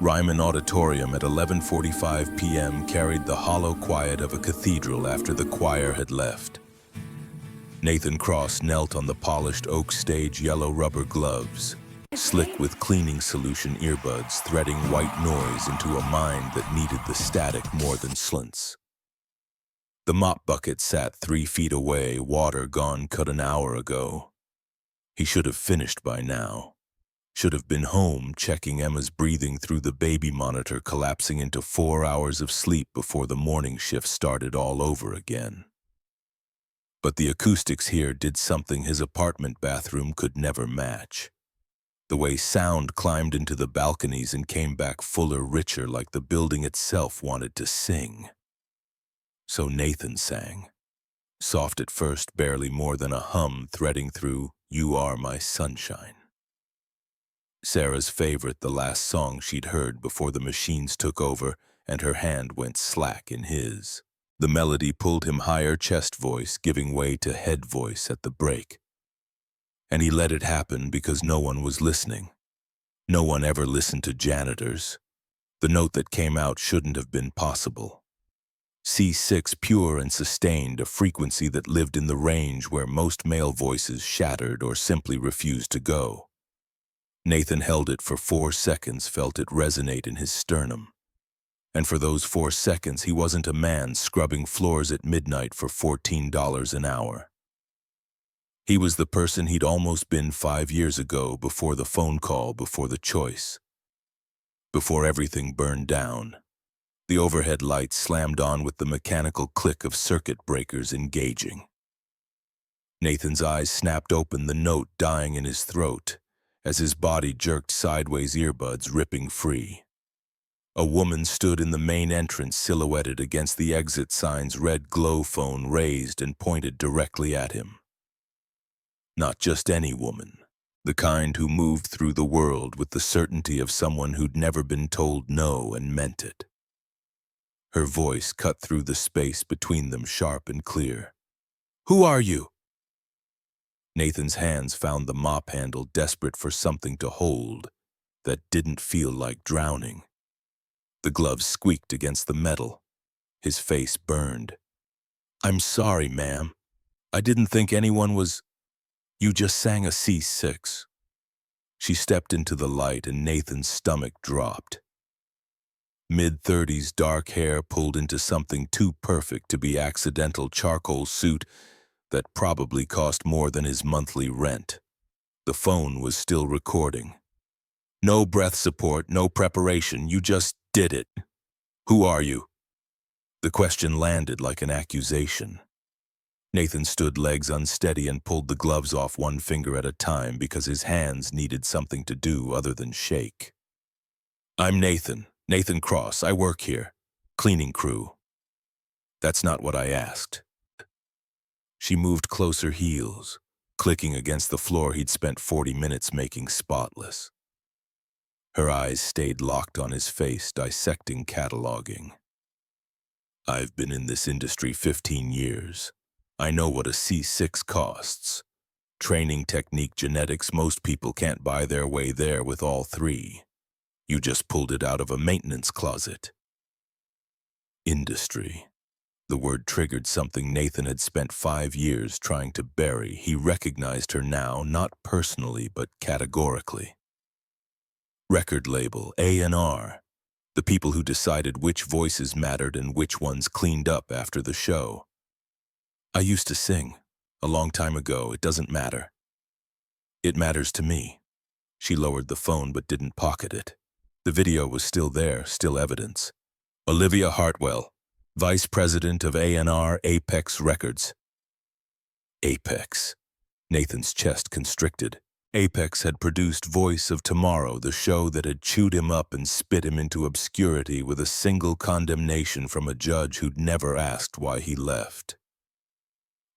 Ryman Auditorium at 11:45 p.m. carried the hollow quiet of a cathedral after the choir had left. Nathan Cross knelt on the polished oak stage, yellow rubber gloves, slick with cleaning solution earbuds, threading white noise into a mind that needed the static more than slints. The mop bucket sat 3 feet away, water gone cut an hour ago. He should have finished by now. Should have been home checking Emma's breathing through the baby monitor, collapsing into 4 hours of sleep before the morning shift started all over again. But the acoustics here did something his apartment bathroom could never match. The way sound climbed into the balconies and came back fuller, richer, like the building itself wanted to sing. So Nathan sang. Soft at first, barely more than a hum threading through "You Are My Sunshine." Sarah's favorite, the last song she'd heard before the machines took over and her hand went slack in his. The melody pulled him higher, chest voice giving way to head voice at the break. And he let it happen because no one was listening. No one ever listened to janitors. The note that came out shouldn't have been possible. C6, pure and sustained, a frequency that lived in the range where most male voices shattered or simply refused to go. Nathan held it for 4 seconds, felt it resonate in his sternum. And for those 4 seconds, he wasn't a man scrubbing floors at midnight for $14 an hour. He was the person he'd almost been 5 years ago, before the phone call, before the choice. Before everything burned down. The overhead lights slammed on with the mechanical click of circuit breakers engaging. Nathan's eyes snapped open, the note dying in his throat, as his body jerked sideways, earbuds ripping free. A woman stood in the main entrance, silhouetted against the exit sign's red glow, phone raised and pointed directly at him. Not just any woman, the kind who moved through the world with the certainty of someone who'd never been told no and meant it. Her voice cut through the space between them, sharp and clear. "Who are you?" Nathan's hands found the mop handle, desperate for something to hold that didn't feel like drowning. The gloves squeaked against the metal. His face burned. "I'm sorry, ma'am. I didn't think anyone was... You just sang a C6. She stepped into the light and Nathan's stomach dropped. Mid-30s, dark hair pulled into something too perfect to be accidental, charcoal suit that probably cost more than his monthly rent. The phone was still recording. "No breath support, no preparation, you just did it. Who are you?" The question landed like an accusation. Nathan stood, legs unsteady, and pulled the gloves off one finger at a time because his hands needed something to do other than shake. "I'm Nathan Cross. I work here. Cleaning crew." "That's not what I asked." She moved closer, heels clicking against the floor he'd spent 40 minutes making spotless. Her eyes stayed locked on his face, dissecting, cataloging. "I've been in this industry 15 years. I know what a C6 costs. Training, technique, genetics, most people can't buy their way there with all 3. You just pulled it out of a maintenance closet." Industry. The word triggered something Nathan had spent 5 years trying to bury. He recognized her now, not personally, but categorically. Record label, A&R. The people who decided which voices mattered and which ones cleaned up after the show. "I used to sing. A long time ago. It doesn't matter." "It matters to me." She lowered the phone but didn't pocket it. The video was still there, still evidence. "Olivia Hartwell, Vice President of A&R, Apex Records." Apex. Nathan's chest constricted. Apex had produced Voice of Tomorrow, the show that had chewed him up and spit him into obscurity with a single condemnation from a judge who'd never asked why he left.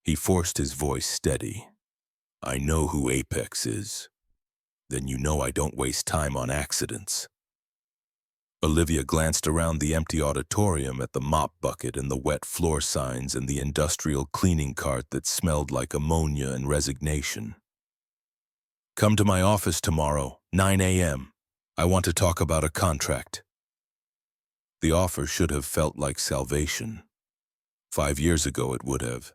He forced his voice steady. "I know who Apex is." "Then you know I don't waste time on accidents." Olivia glanced around the empty auditorium at the mop bucket and the wet floor signs and the industrial cleaning cart that smelled like ammonia and resignation. "Come to my office tomorrow, 9 a.m. I want to talk about a contract. The offer should have felt like salvation. 5 years ago it would have.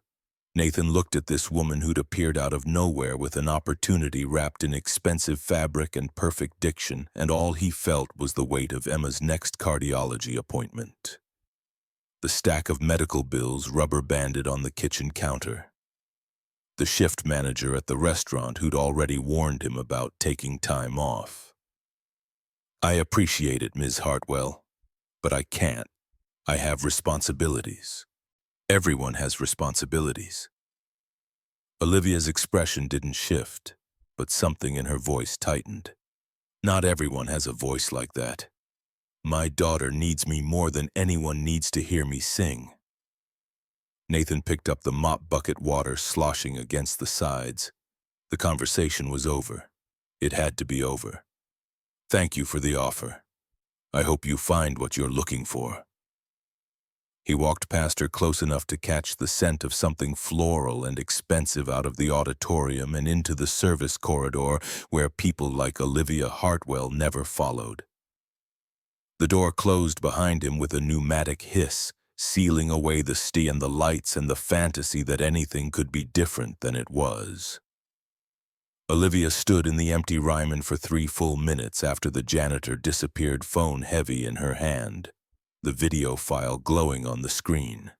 Nathan looked at this woman who'd appeared out of nowhere with an opportunity wrapped in expensive fabric and perfect diction, and all he felt was the weight of Emma's next cardiology appointment. The stack of medical bills rubber-banded on the kitchen counter. The shift manager at the restaurant who'd already warned him about taking time off. I appreciate it, Ms. Hartwell, but I can't. I have responsibilities. Everyone has responsibilities. Olivia's expression didn't shift, but something in her voice tightened. Not everyone has a voice like that. My daughter needs me more than anyone needs to hear me sing. Nathan picked up the mop bucket, water sloshing against the sides. The conversation was over. It had to be over. Thank you for the offer. I hope you find what you're looking for. He walked past her close enough to catch the scent of something floral and expensive out of the auditorium and into the service corridor where people like Olivia Hartwell never followed. The door closed behind him with a pneumatic hiss, sealing away the steam and the lights and the fantasy that anything could be different than it was. Olivia stood in the empty Ryman for 3 full minutes after the janitor disappeared, phone heavy in her hand, the video file glowing on the screen.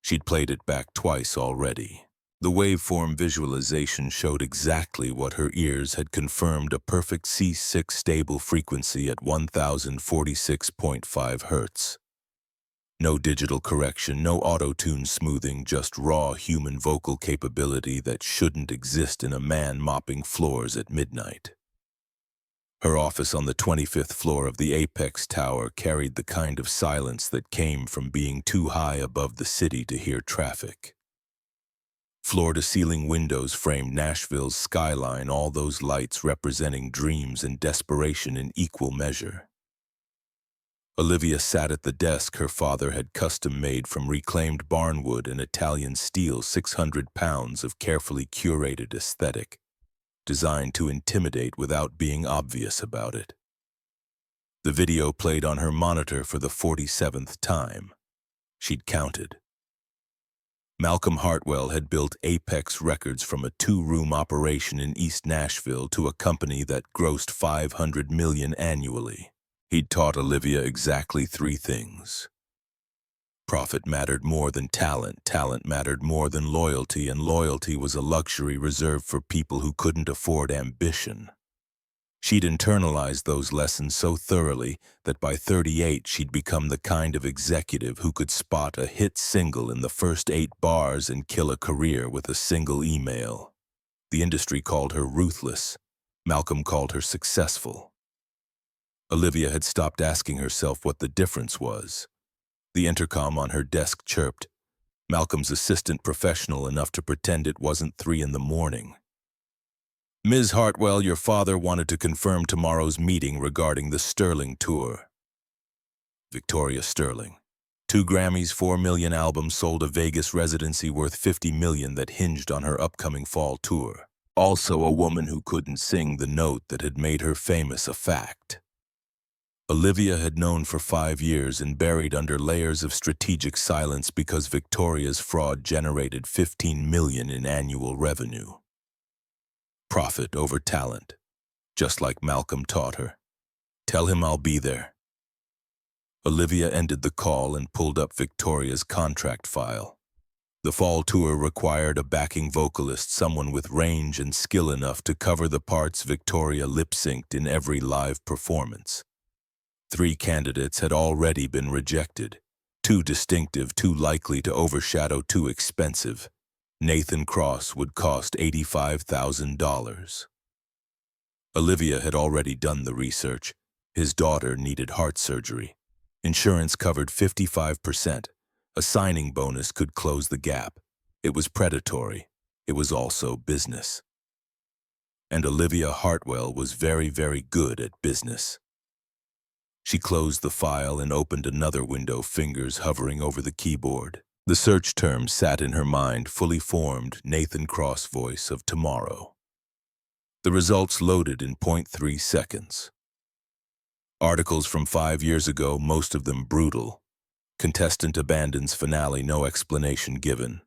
She'd played it back twice already. The waveform visualization showed exactly what her ears had confirmed: a perfect C6 stable frequency at 1046.5 Hz. No digital correction, no auto-tune smoothing, just raw human vocal capability that shouldn't exist in a man mopping floors at midnight. Her office on the 25th floor of the Apex Tower carried the kind of silence that came from being too high above the city to hear traffic. Floor-to-ceiling windows framed Nashville's skyline, all those lights representing dreams and desperation in equal measure. Olivia sat at the desk her father had custom-made from reclaimed barnwood and Italian steel, 600 pounds of carefully curated aesthetic, designed to intimidate without being obvious about it. The video played on her monitor for the 47th time. She'd counted. Malcolm Hartwell had built Apex Records from a 2-room operation in East Nashville to a company that grossed $500 million annually. He'd taught Olivia exactly 3 things. Profit mattered more than talent, talent mattered more than loyalty, and loyalty was a luxury reserved for people who couldn't afford ambition. She'd internalized those lessons so thoroughly that by 38 she'd become the kind of executive who could spot a hit single in the first 8 bars and kill a career with a single email. The industry called her ruthless. Malcolm called her successful. Olivia had stopped asking herself what the difference was. The intercom on her desk chirped. Malcolm's assistant, professional enough to pretend it wasn't 3 in the morning. Ms. Hartwell, your father wanted to confirm tomorrow's meeting regarding the Sterling tour. Victoria Sterling. 2 Grammys, 4 million albums, sold a Vegas residency worth $50 million that hinged on her upcoming fall tour. Also a woman who couldn't sing the note that had made her famous a fact. Olivia had known for 5 years and buried under layers of strategic silence because Victoria's fraud generated $15 million in annual revenue. Profit over talent, just like Malcolm taught her. Tell him I'll be there. Olivia ended the call and pulled up Victoria's contract file. The fall tour required a backing vocalist, someone with range and skill enough to cover the parts Victoria lip-synced in every live performance. 3 candidates had already been rejected. Too distinctive, too likely to overshadow, too expensive. Nathan Cross would cost $85,000. Olivia had already done the research. His daughter needed heart surgery. Insurance covered 55%. A signing bonus could close the gap. It was predatory. It was also business. And Olivia Hartwell was very, very good at business. She closed the file and opened another window, fingers hovering over the keyboard. The search term sat in her mind, fully formed, Nathan Cross voice of tomorrow. The results loaded in 0.3 seconds. Articles from 5 years ago, most of them brutal. Contestant abandons finale, no explanation given.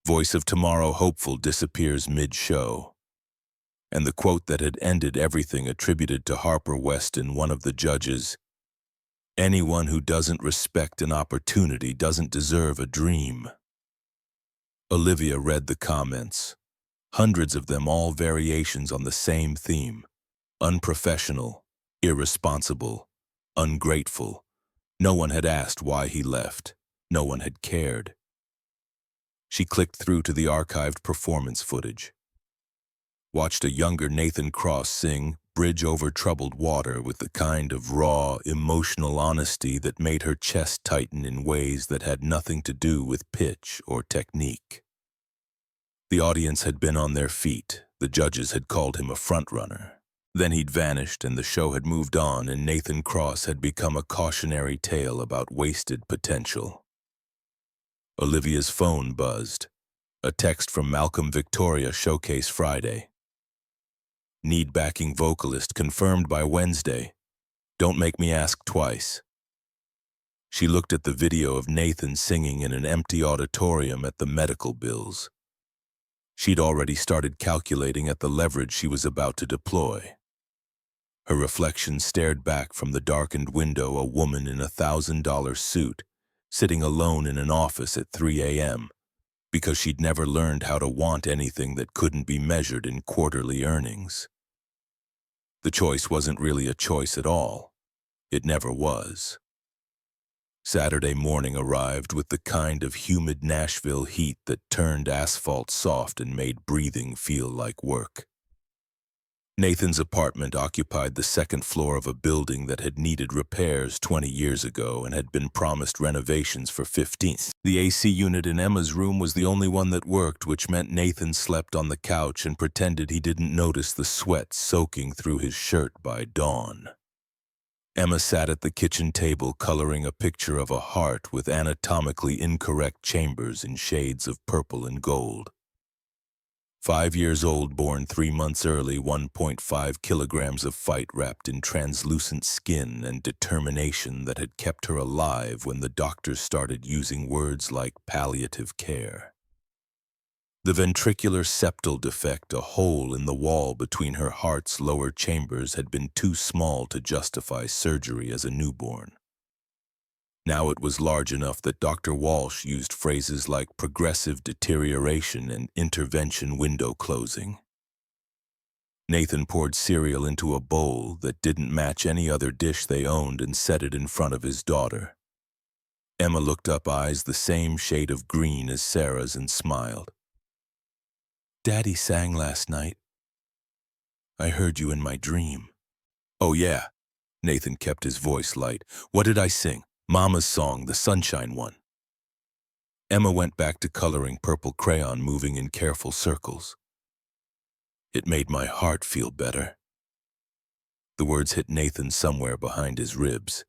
Voice of tomorrow hopeful disappears mid-show. And the quote that had ended everything attributed to Harper Weston, one of the judges, "Anyone who doesn't respect an opportunity doesn't deserve a dream." Olivia read the comments. Hundreds of them, all variations on the same theme. Unprofessional, irresponsible, ungrateful. No one had asked why he left. No one had cared. She clicked through to the archived performance footage. Watched a younger Nathan Cross sing Bridge Over Troubled Water with the kind of raw, emotional honesty that made her chest tighten in ways that had nothing to do with pitch or technique. The audience had been on their feet. The judges had called him a frontrunner. Then he'd vanished and the show had moved on, and Nathan Cross had become a cautionary tale about wasted potential. Olivia's phone buzzed. A text from Malcolm Victoria, Showcase Friday. Need backing vocalist confirmed by Wednesday. Don't make me ask twice. She looked at the video of Nathan singing in an empty auditorium at the medical bills. She'd already started calculating at the leverage she was about to deploy. Her reflection stared back from the darkened window, a woman in a $1,000 suit, sitting alone in an office at 3 a.m., because she'd never learned how to want anything that couldn't be measured in quarterly earnings. The choice wasn't really a choice at all. It never was. Saturday morning arrived with the kind of humid Nashville heat that turned asphalt soft and made breathing feel like work. Nathan's apartment occupied the second floor of a building that had needed repairs 20 years ago and had been promised renovations for 15. The AC unit in Emma's room was the only one that worked, which meant Nathan slept on the couch and pretended he didn't notice the sweat soaking through his shirt by dawn. Emma sat at the kitchen table coloring a picture of a heart with anatomically incorrect chambers in shades of purple and gold. 5 years old, born 3 months early, 1.5 kilograms of fight wrapped in translucent skin and determination that had kept her alive when the doctors started using words like palliative care. The ventricular septal defect, a hole in the wall between her heart's lower chambers, had been too small to justify surgery as a newborn. Now it was large enough that Dr. Walsh used phrases like progressive deterioration and intervention window closing. Nathan poured cereal into a bowl that didn't match any other dish they owned and set it in front of his daughter. Emma looked up, eyes the same shade of green as Sarah's, and smiled. "Daddy sang last night. I heard you in my dream." "Oh yeah." Nathan kept his voice light. "What did I sing?" "Mama's song, the Sunshine one." Emma went back to coloring purple crayon, moving in careful circles. "It made my heart feel better." The words hit Nathan somewhere behind his ribs.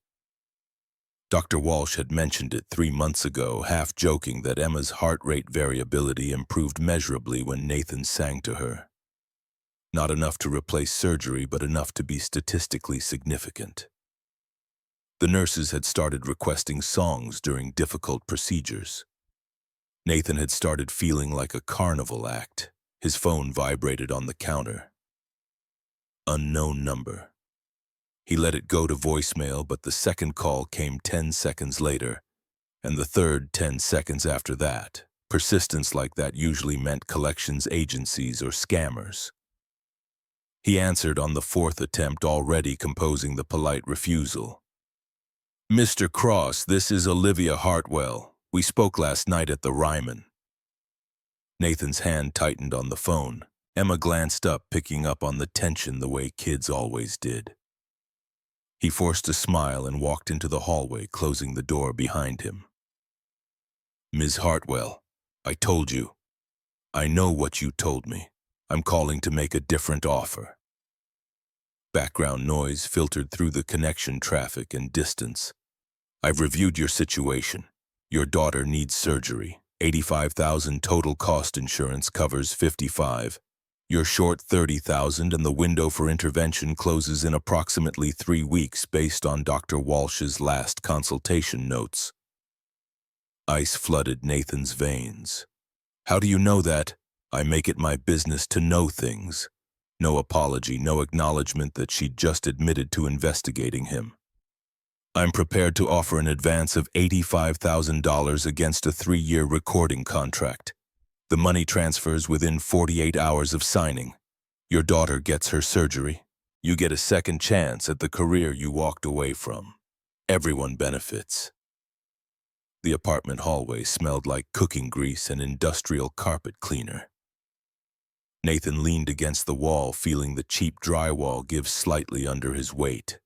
Dr. Walsh had mentioned it 3 months ago, half joking, that Emma's heart rate variability improved measurably when Nathan sang to her. Not enough to replace surgery, but enough to be statistically significant. The nurses had started requesting songs during difficult procedures. Nathan had started feeling like a carnival act. His phone vibrated on the counter. Unknown number. He let it go to voicemail, but the second call came 10 seconds later, and the third 10 seconds after that. Persistence like that usually meant collections agencies or scammers. He answered on the 4th attempt, already composing the polite refusal. "Mr. Cross, this is Olivia Hartwell. We spoke last night at the Ryman." Nathan's hand tightened on the phone. Emma glanced up, picking up on the tension the way kids always did. He forced a smile and walked into the hallway, closing the door behind him. "Ms. Hartwell, I told you. I know what you told me. I'm calling to make a different offer." Background noise filtered through the connection traffic and distance. "I've reviewed your situation. Your daughter needs surgery. $85,000 total cost, insurance covers $55,000. You're short 30,000 and the window for intervention closes in approximately 3 weeks based on Dr. Walsh's last consultation notes. Ice flooded Nathan's veins. How do you know that? I make it my business to know things. No apology, no acknowledgement that she'd just admitted to investigating him. I'm prepared to offer an advance of $85,000 against a 3-year recording contract. The money transfers within 48 hours of signing. Your daughter gets her surgery. You get a second chance at the career you walked away from. Everyone benefits. The apartment hallway smelled like cooking grease and industrial carpet cleaner. Nathan leaned against the wall, feeling the cheap drywall give slightly under his weight.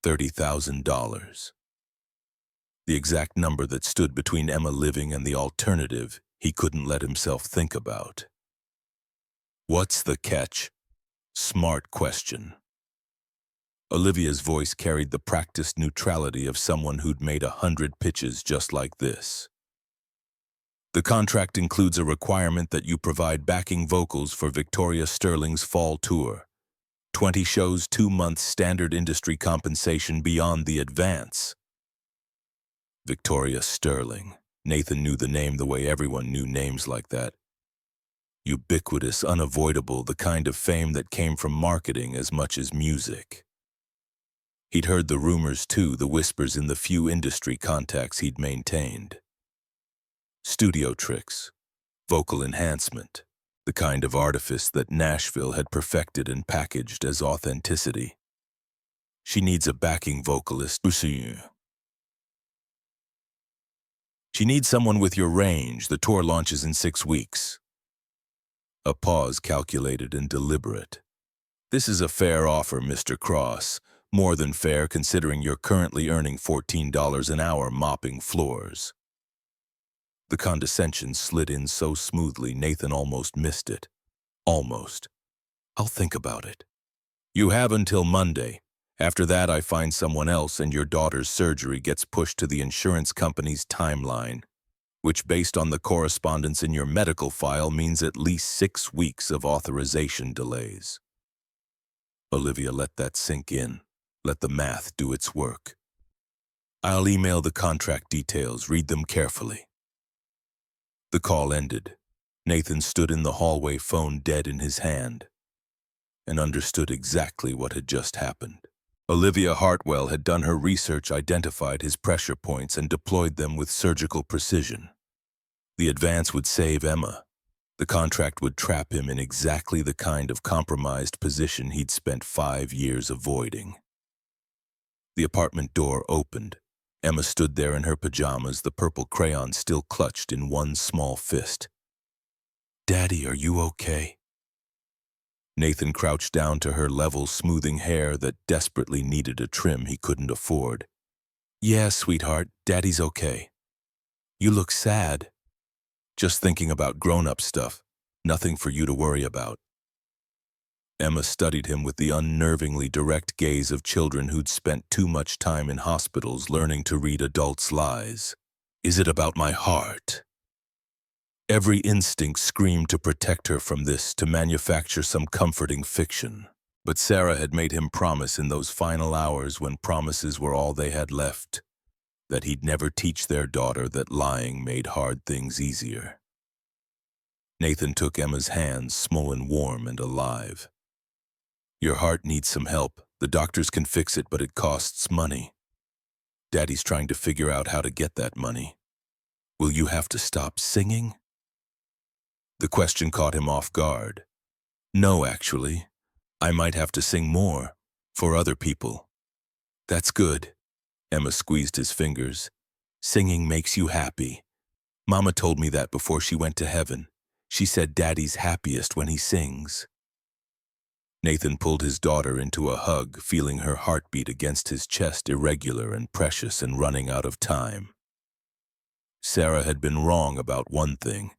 $30,000. The exact number that stood between Emma living and the alternative he couldn't let himself think about. What's the catch? Smart question. Olivia's voice carried the practiced neutrality of someone who'd made 100 pitches just like this. The contract includes a requirement that you provide backing vocals for Victoria Sterling's fall tour. 20 shows, 2 months standard industry compensation beyond the advance. Victoria Sterling. Nathan knew the name the way everyone knew names like that. Ubiquitous, unavoidable, the kind of fame that came from marketing as much as music. He'd heard the rumors too, the whispers in the few industry contacts he'd maintained. Studio tricks, vocal enhancement, the kind of artifice that Nashville had perfected and packaged as authenticity. She needs a backing vocalist. She needs someone with your range. The tour launches in 6 weeks. A pause calculated and deliberate. This is a fair offer, Mr. Cross. More than fair considering you're currently earning $14 an hour mopping floors. The condescension slid in so smoothly Nathan almost missed it. Almost. I'll think about it. You have until Monday. After that, I find someone else and your daughter's surgery gets pushed to the insurance company's timeline, which based on the correspondence in your medical file means at least 6 weeks of authorization delays. Olivia let that sink in. Let the math do its work. I'll email the contract details, read them carefully. The call ended. Nathan stood in the hallway, phone dead in his hand, and understood exactly what had just happened. Olivia Hartwell had done her research, identified his pressure points, and deployed them with surgical precision. The advance would save Emma. The contract would trap him in exactly the kind of compromised position he'd spent 5 years avoiding. The apartment door opened. Emma stood there in her pajamas, the purple crayon still clutched in one small fist. Daddy, are you okay? Nathan crouched down to her level, smoothing hair that desperately needed a trim he couldn't afford. Yeah, sweetheart, Daddy's okay. You look sad. Just thinking about grown-up stuff. Nothing for you to worry about. Emma studied him with the unnervingly direct gaze of children who'd spent too much time in hospitals learning to read adults' lies. Is it about my heart? Every instinct screamed to protect her from this, to manufacture some comforting fiction. But Sarah had made him promise in those final hours when promises were all they had left, that he'd never teach their daughter that lying made hard things easier. Nathan took Emma's hands, small and warm and alive. Your heart needs some help. The doctors can fix it, but it costs money. Daddy's trying to figure out how to get that money. Will you have to stop singing? The question caught him off guard. No, actually. I might have to sing more. For other people. That's good. Emma squeezed his fingers. Singing makes you happy. Mama told me that before she went to heaven. She said Daddy's happiest when he sings. Nathan pulled his daughter into a hug, feeling her heartbeat against his chest, irregular and precious and running out of time. Sarah had been wrong about one thing.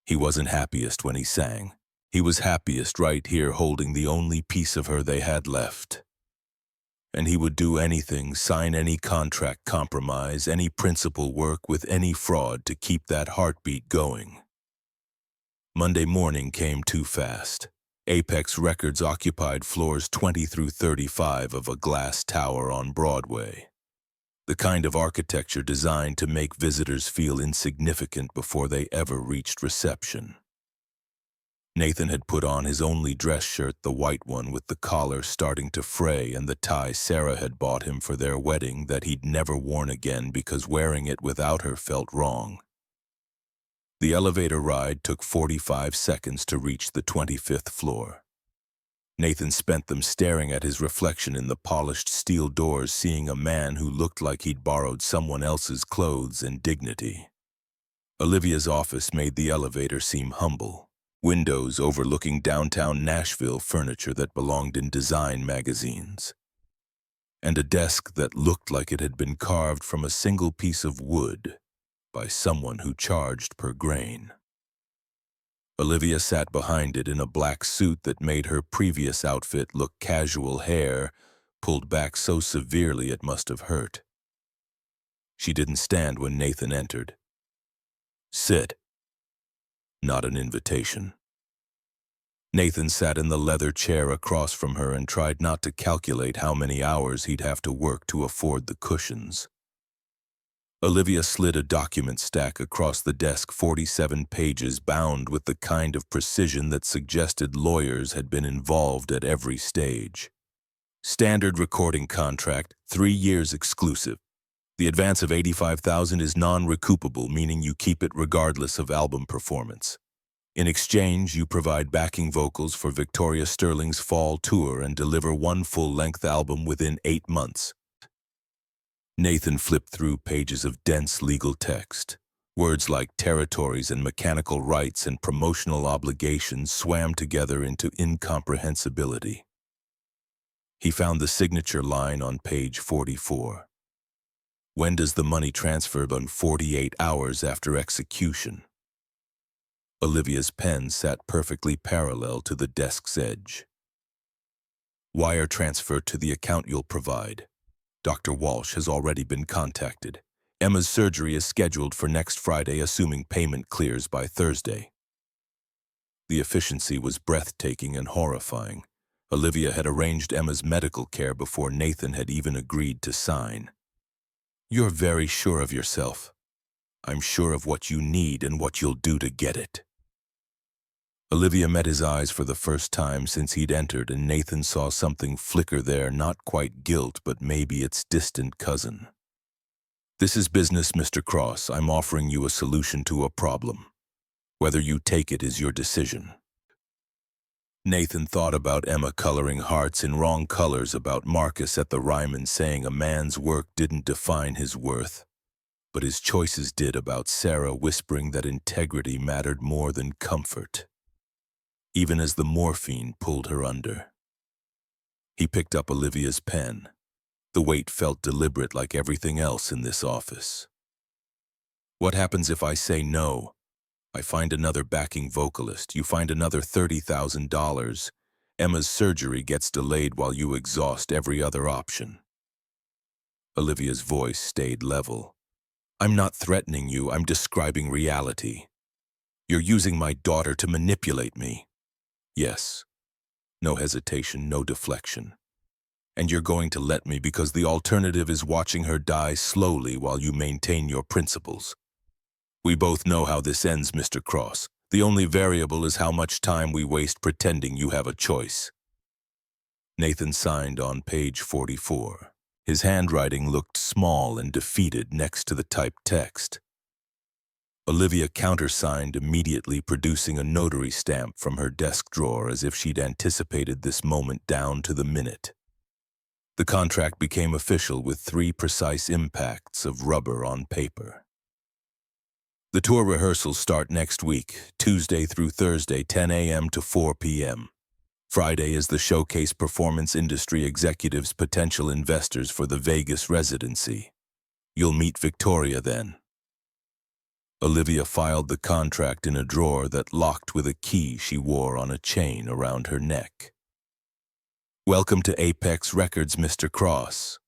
He wasn't happiest when he sang. He was happiest right here, holding the only piece of her they had left. And he would do anything, sign any contract, compromise, any principal work with any fraud to keep that heartbeat going. Monday morning came too fast. Apex Records occupied floors 20 through 35 of a glass tower on Broadway. The kind of architecture designed to make visitors feel insignificant before they ever reached reception. Nathan had put on his only dress shirt, the white one with the collar starting to fray, and the tie Sarah had bought him for their wedding that he'd never worn again because wearing it without her felt wrong. The elevator ride took 45 seconds to reach the 25th floor. Nathan spent them staring at his reflection in the polished steel doors, seeing a man who looked like he'd borrowed someone else's clothes and dignity. Olivia's office made the elevator seem humble. Windows overlooking downtown Nashville, furniture that belonged in design magazines, and a desk that looked like it had been carved from a single piece of wood by someone who charged per grain. Olivia sat behind it in a black suit that made her previous outfit look casual, hair pulled back so severely it must have hurt. She didn't stand when Nathan entered. Sit. Not an invitation. Nathan sat in the leather chair across from her and tried not to calculate how many hours he'd have to work to afford the cushions. Olivia slid a document stack across the desk, 47 pages bound with the kind of precision that suggested lawyers had been involved at every stage. Standard recording contract, 3 years exclusive. The advance of $85,000 is non-recoupable, meaning you keep it regardless of album performance. In exchange, you provide backing vocals for Victoria Sterling's fall tour and deliver one full-length album within 8 months. Nathan flipped through pages of dense legal text. Words like territories and mechanical rights and promotional obligations swam together into incomprehensibility. He found the signature line on page 44. When does the money transfer? On 48 hours after execution. Olivia's pen sat perfectly parallel to the desk's edge. Wire transfer to the account you'll provide. Dr. Walsh has already been contacted. Emma's surgery is scheduled for next Friday, assuming payment clears by Thursday. The efficiency was breathtaking and horrifying. Olivia had arranged Emma's medical care before Nathan had even agreed to sign. You're very sure of yourself. I'm sure of what you need and what you'll do to get it. Olivia met his eyes for the first time since he'd entered, and Nathan saw something flicker there, not quite guilt, but maybe its distant cousin. This is business, Mr. Cross. I'm offering you a solution to a problem. Whether you take it is your decision. Nathan thought about Emma coloring hearts in wrong colors, about Marcus at the Ryman saying a man's work didn't define his worth. But his choices did, about Sarah whispering that integrity mattered more than comfort, even as the morphine pulled her under. He picked up Olivia's pen. The weight felt deliberate, like everything else in this office. What happens if I say no? I find another backing vocalist. You find another $30,000. Emma's surgery gets delayed while you exhaust every other option. Olivia's voice stayed level. I'm not threatening you, I'm describing reality. You're using my daughter to manipulate me. Yes. No hesitation, no deflection. And you're going to let me because the alternative is watching her die slowly while you maintain your principles. We both know how this ends, Mr. Cross. The only variable is how much time we waste pretending you have a choice. Nathan signed on page 44. His handwriting looked small and defeated next to the typed text. Olivia countersigned immediately, producing a notary stamp from her desk drawer as if she'd anticipated this moment down to the minute. The contract became official with 3 precise impacts of rubber on paper. The tour rehearsals start next week, Tuesday through Thursday, 10 a.m. to 4 p.m. Friday is the showcase performance industry executives, potential investors for the Vegas residency. You'll meet Victoria then. Olivia filed the contract in a drawer that locked with a key she wore on a chain around her neck. Welcome to Apex Records, Mr. Cross.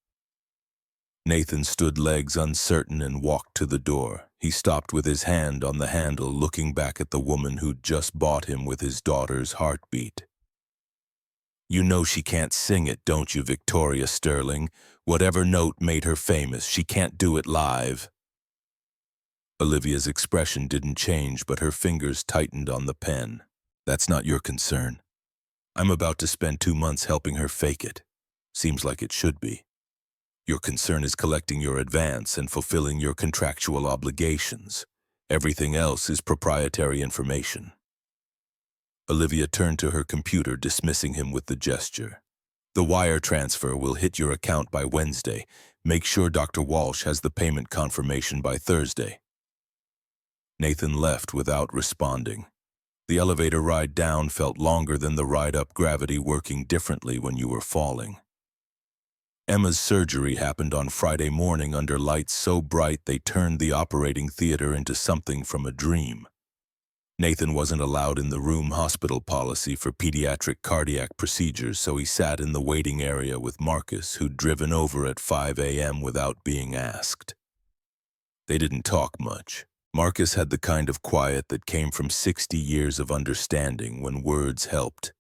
Nathan stood legs uncertain and walked to the door. He stopped with his hand on the handle, looking back at the woman who'd just bought him with his daughter's heartbeat. "You know she can't sing it, don't you, Victoria Sterling? Whatever note made her famous, she can't do it live." Olivia's expression didn't change, but her fingers tightened on the pen. "That's not your concern. I'm about to spend 2 months helping her fake it. Seems like it should be. Your concern is collecting your advance and fulfilling your contractual obligations. Everything else is proprietary information." Olivia turned to her computer, dismissing him with the gesture. "The wire transfer will hit your account by Wednesday. Make sure Dr. Walsh has the payment confirmation by Thursday." Nathan left without responding. The elevator ride down felt longer than the ride up, gravity working differently when you were falling. Emma's surgery happened on Friday morning under lights so bright they turned the operating theater into something from a dream. Nathan wasn't allowed in the room, hospital policy for pediatric cardiac procedures, so he sat in the waiting area with Marcus, who'd driven over at 5 a.m. without being asked. They didn't talk much. Marcus had the kind of quiet that came from 60 years of understanding when words helped,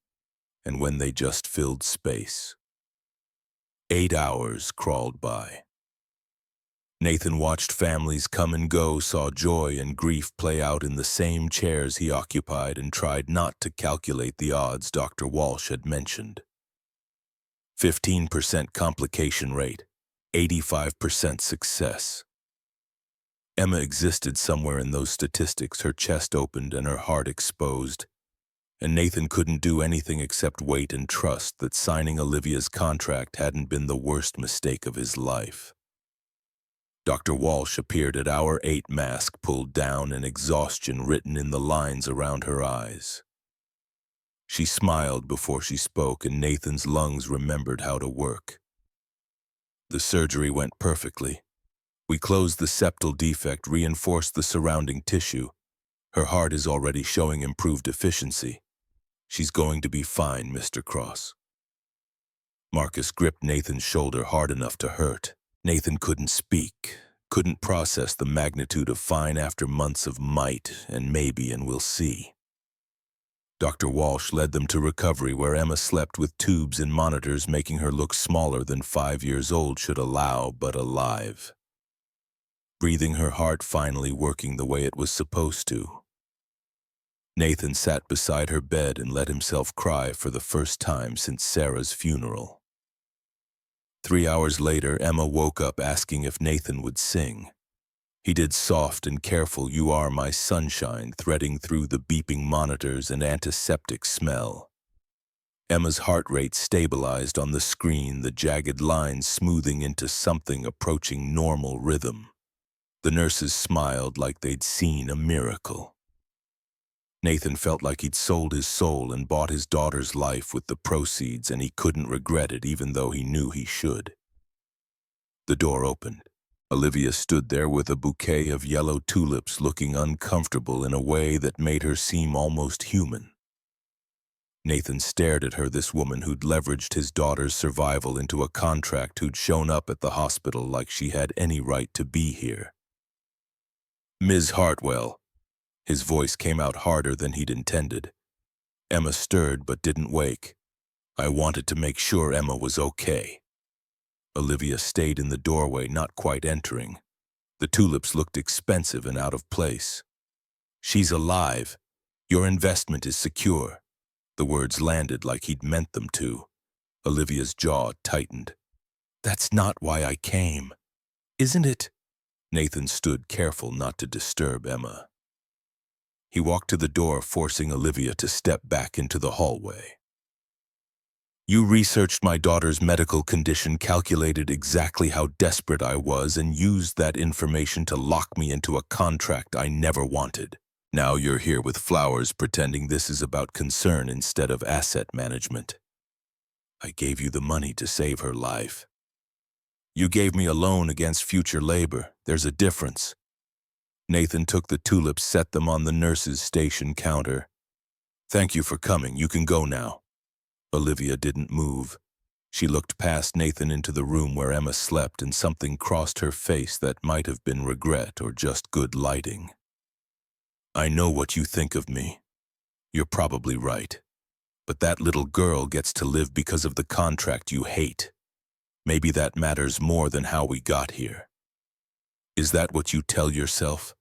and when they just filled space. 8 hours crawled by. Nathan watched families come and go, saw joy and grief play out in the same chairs he occupied, and tried not to calculate the odds Dr. Walsh had mentioned. 15% complication rate, 85% success. Emma existed somewhere in those statistics, her chest opened and her heart exposed, and Nathan couldn't do anything except wait and trust that signing Olivia's contract hadn't been the worst mistake of his life. Dr. Walsh appeared at hour 8, mask pulled down and exhaustion written in the lines around her eyes. She smiled before she spoke, and Nathan's lungs remembered how to work. "The surgery went perfectly. We closed the septal defect, reinforced the surrounding tissue. Her heart is already showing improved efficiency. She's going to be fine, Mr. Cross." Marcus gripped Nathan's shoulder hard enough to hurt. Nathan couldn't speak, couldn't process the magnitude of fine after months of might and maybe and we'll see. Dr. Walsh led them to recovery, where Emma slept with tubes and monitors, making her look smaller than 5 years old should allow, but alive. Breathing, her heart finally working the way it was supposed to. Nathan sat beside her bed and let himself cry for the first time since Sarah's funeral. 3 hours later, Emma woke up asking if Nathan would sing. He did, soft and careful "You Are My Sunshine," threading through the beeping monitors and antiseptic smell. Emma's heart rate stabilized on the screen, the jagged lines smoothing into something approaching normal rhythm. The nurses smiled like they'd seen a miracle. Nathan felt like he'd sold his soul and bought his daughter's life with the proceeds, and he couldn't regret it, even though he knew he should. The door opened. Olivia stood there with a bouquet of yellow tulips, looking uncomfortable in a way that made her seem almost human. Nathan stared at her, this woman who'd leveraged his daughter's survival into a contract, who'd shown up at the hospital like she had any right to be here. "Ms. Hartwell." His voice came out harder than he'd intended. Emma stirred but didn't wake. "I wanted to make sure Emma was okay." Olivia stayed in the doorway, not quite entering. The tulips looked expensive and out of place. "She's alive. Your investment is secure." The words landed like he'd meant them to. Olivia's jaw tightened. "That's not why I came, isn't it?" Nathan stood, careful not to disturb Emma. He walked to the door, forcing Olivia to step back into the hallway. "You researched my daughter's medical condition, calculated exactly how desperate I was, and used that information to lock me into a contract I never wanted. Now you're here with flowers, pretending this is about concern instead of asset management. I gave you the money to save her life. You gave me a loan against future labor. There's a difference." Nathan took the tulips, set them on the nurse's station counter. "Thank you for coming. You can go now." Olivia didn't move. She looked past Nathan into the room where Emma slept, and something crossed her face that might have been regret or just good lighting. I know what you think of me. You're probably right. But that little girl gets to live because of the contract you hate. Maybe that matters more than how we got here. Is that what you tell yourself?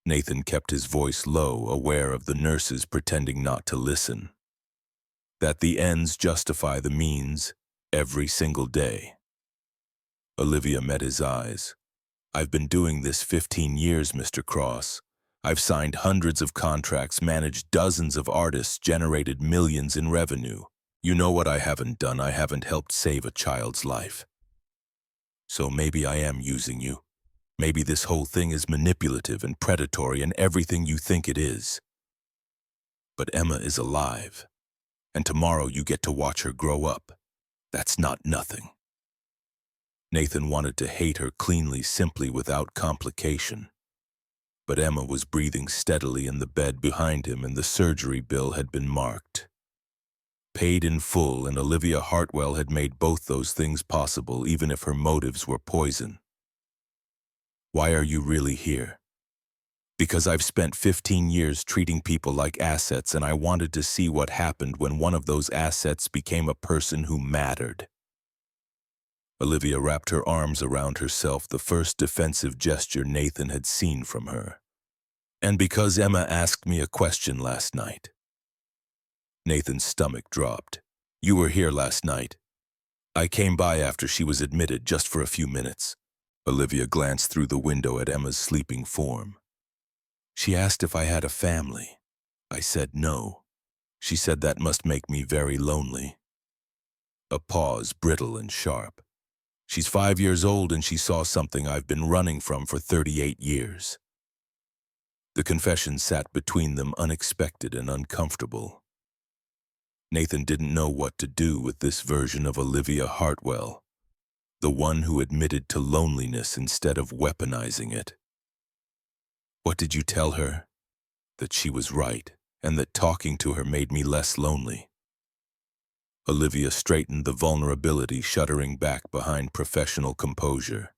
Nathan kept his voice low, aware of the nurses pretending not to listen. That the ends justify the means every single day. Olivia met his eyes. I've been doing this 15 years, Mr. Cross. I've signed hundreds of contracts, managed dozens of artists, generated millions in revenue. You know what I haven't done? I haven't helped save a child's life. So maybe I am using you. Maybe this whole thing is manipulative and predatory and everything you think it is. But Emma is alive, and tomorrow you get to watch her grow up. That's not nothing. Nathan wanted to hate her cleanly, simply, without complication. But Emma was breathing steadily in the bed behind him, and the surgery bill had been marked. Paid in full, and Olivia Hartwell had made both those things possible, even if her motives were poison. Why are you really here? Because I've spent 15 years treating people like assets, and I wanted to see what happened when one of those assets became a person who mattered. Olivia wrapped her arms around herself, the first defensive gesture Nathan had seen from her. And because Emma asked me a question last night. Nathan's stomach dropped. You were here last night. I came by after she was admitted, just for a few minutes. Olivia glanced through the window at Emma's sleeping form. She asked if I had a family. I said no. She said that must make me very lonely. A pause, brittle and sharp. She's 5 years old, and she saw something I've been running from for 38 years. The confession sat between them, unexpected and uncomfortable. Nathan didn't know what to do with this version of Olivia Hartwell, the one who admitted to loneliness instead of weaponizing it. What did you tell her? That she was right, and that talking to her made me less lonely. Olivia straightened the vulnerability, shuddering back behind professional composure.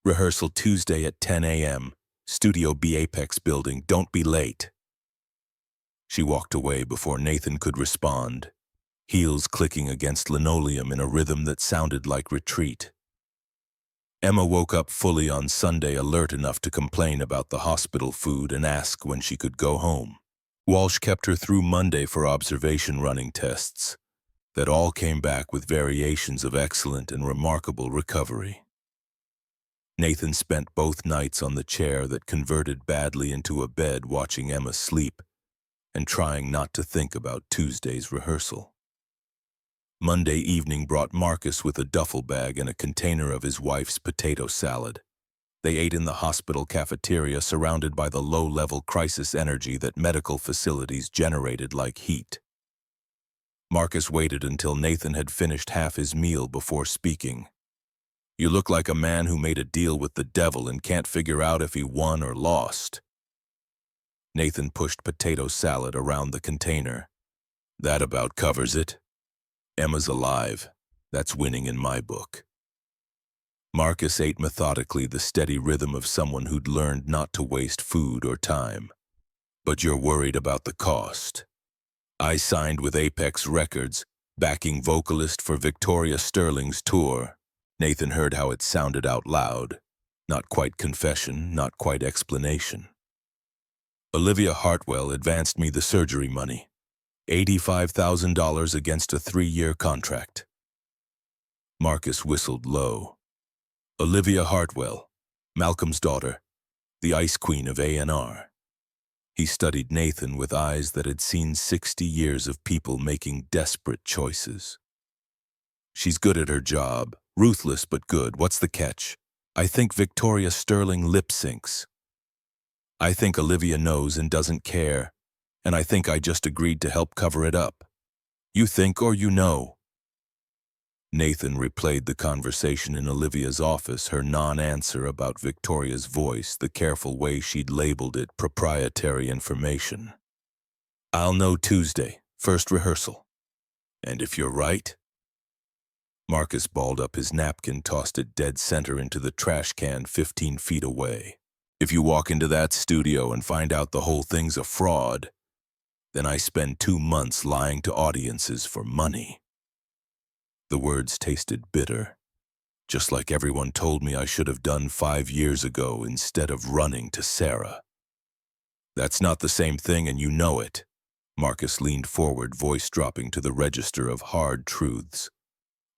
Rehearsal Tuesday at 10 a.m., Studio B Apex building, don't be late. She walked away before Nathan could respond, heels clicking against linoleum in a rhythm that sounded like retreat. Emma woke up fully on Sunday, alert enough to complain about the hospital food and ask when she could go home. Walsh kept her through Monday for observation running tests that all came back with variations of excellent and remarkable recovery. Nathan spent both nights on the chair that converted badly into a bed, watching Emma sleep and trying not to think about Tuesday's rehearsal. Monday evening brought Marcus with a duffel bag and a container of his wife's potato salad. They ate in the hospital cafeteria, surrounded by the low-level crisis energy that medical facilities generated like heat. Marcus waited until Nathan had finished half his meal before speaking. You look like a man who made a deal with the devil and can't figure out if he won or lost. Nathan pushed potato salad around the container. That about covers it. Emma's alive. That's winning in my book. Marcus ate methodically, the steady rhythm of someone who'd learned not to waste food or time. But you're worried about the cost. I signed with Apex Records, backing vocalist for Victoria Sterling's tour. Nathan heard how it sounded out loud. Not quite confession, not quite explanation. Olivia Hartwell advanced me the surgery money. $85,000 against a 3-year contract. Marcus whistled low. Olivia Hartwell, Malcolm's daughter, the Ice Queen of A&R. He studied Nathan with eyes that had seen 60 years of people making desperate choices. She's good at her job, ruthless but good. What's the catch? I think Victoria Sterling lip syncs. I think Olivia knows and doesn't care, and I think I just agreed to help cover it up. You think or you know? Nathan replayed the conversation in Olivia's office, her non-answer about Victoria's voice, the careful way she'd labeled it proprietary information. I'll know Tuesday, first rehearsal. And if you're right? Marcus balled up his napkin, tossed it dead center into the trash can 15 feet away. If you walk into that studio and find out the whole thing's a fraud, then I spend 2 months lying to audiences for money. The words tasted bitter, just like everyone told me I should have done 5 years ago instead of running to Sarah. That's not the same thing, and you know it. Marcus leaned forward, voice dropping to the register of hard truths.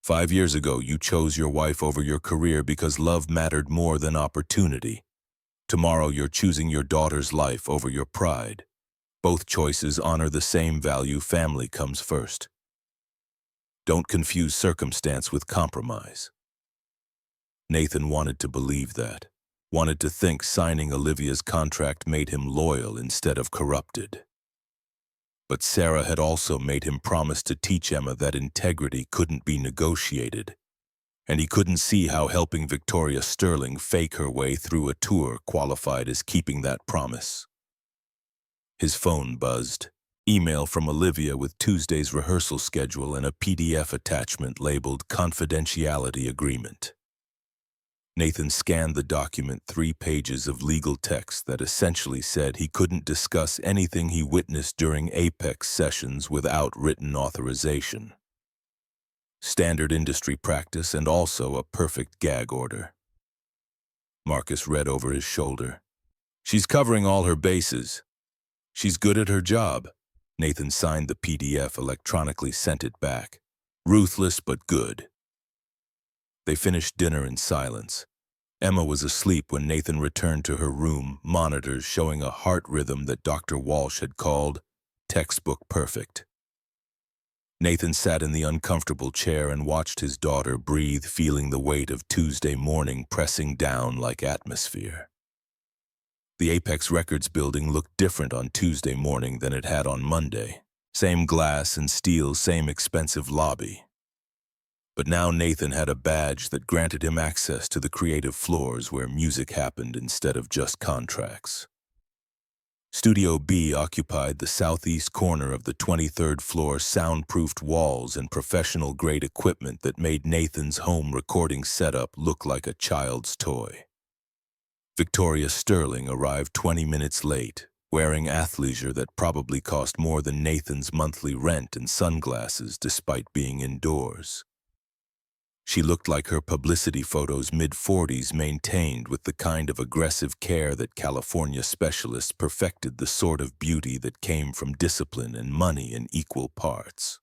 5 years ago, you chose your wife over your career because love mattered more than opportunity. Tomorrow, you're choosing your daughter's life over your pride. Both choices honor the same value: family comes first. Don't confuse circumstance with compromise. Nathan wanted to believe that, wanted to think signing Olivia's contract made him loyal instead of corrupted. But Sarah had also made him promise to teach Emma that integrity couldn't be negotiated, and he couldn't see how helping Victoria Sterling fake her way through a tour qualified as keeping that promise. His phone buzzed. Email from Olivia with Tuesday's rehearsal schedule and a PDF attachment labeled Confidentiality Agreement. Nathan scanned the document, 3 pages of legal text that essentially said he couldn't discuss anything he witnessed during Apex sessions without written authorization. Standard industry practice and also a perfect gag order. Marcus read over his shoulder. She's covering all her bases. She's good at her job. Nathan signed the PDF, electronically sent it back. Ruthless but good. They finished dinner in silence. Emma was asleep when Nathan returned to her room, monitors showing a heart rhythm that Dr. Walsh had called textbook perfect. Nathan sat in the uncomfortable chair and watched his daughter breathe, feeling the weight of Tuesday morning pressing down like atmosphere. The Apex Records building looked different on Tuesday morning than it had on Monday. Same glass and steel, same expensive lobby. But now Nathan had a badge that granted him access to the creative floors where music happened instead of just contracts. Studio B occupied the southeast corner of the 23rd floor, soundproofed walls and professional-grade equipment that made Nathan's home recording setup look like a child's toy. Victoria Sterling arrived 20 minutes late, wearing athleisure that probably cost more than Nathan's monthly rent and sunglasses despite being indoors. She looked like her publicity photos, mid-40s, maintained with the kind of aggressive care that California specialists perfected, the sort of beauty that came from discipline and money in equal parts.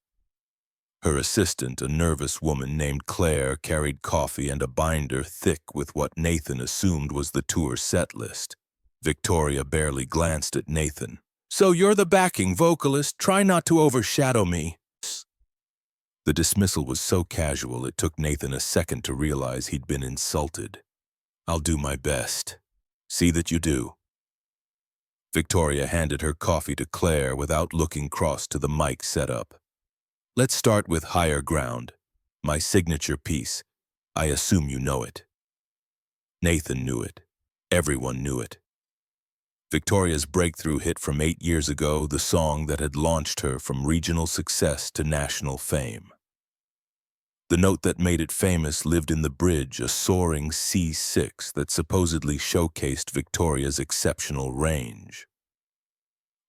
Her assistant, a nervous woman named Claire, carried coffee and a binder thick with what Nathan assumed was the tour set list. Victoria barely glanced at Nathan. "So you're the backing vocalist. Try not to overshadow me." The dismissal was so casual it took Nathan a second to realize he'd been insulted. "I'll do my best. See that you do." Victoria handed her coffee to Claire without looking cross to the mic setup. "Let's start with Higher Ground, my signature piece. I assume you know it." Nathan knew it. Everyone knew it. Victoria's breakthrough hit from 8 years ago, the song that had launched her from regional success to national fame. The note that made it famous lived in the bridge, a soaring C6 that supposedly showcased Victoria's exceptional range.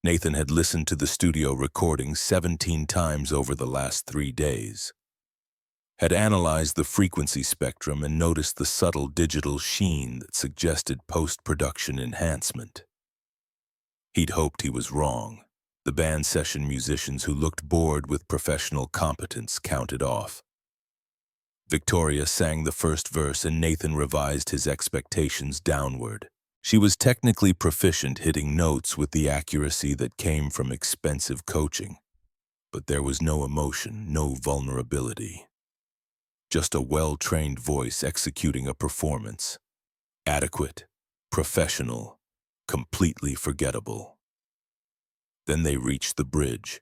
Nathan had listened to the studio recording 17 times over the last 3 days, had analyzed the frequency spectrum and noticed the subtle digital sheen that suggested post-production enhancement. He'd hoped he was wrong. The band session musicians who looked bored with professional competence counted off. Victoria sang the first verse and Nathan revised his expectations downward. She was technically proficient, hitting notes with the accuracy that came from expensive coaching. But there was no emotion, no vulnerability. Just a well-trained voice executing a performance. Adequate, professional, completely forgettable. Then they reached the bridge.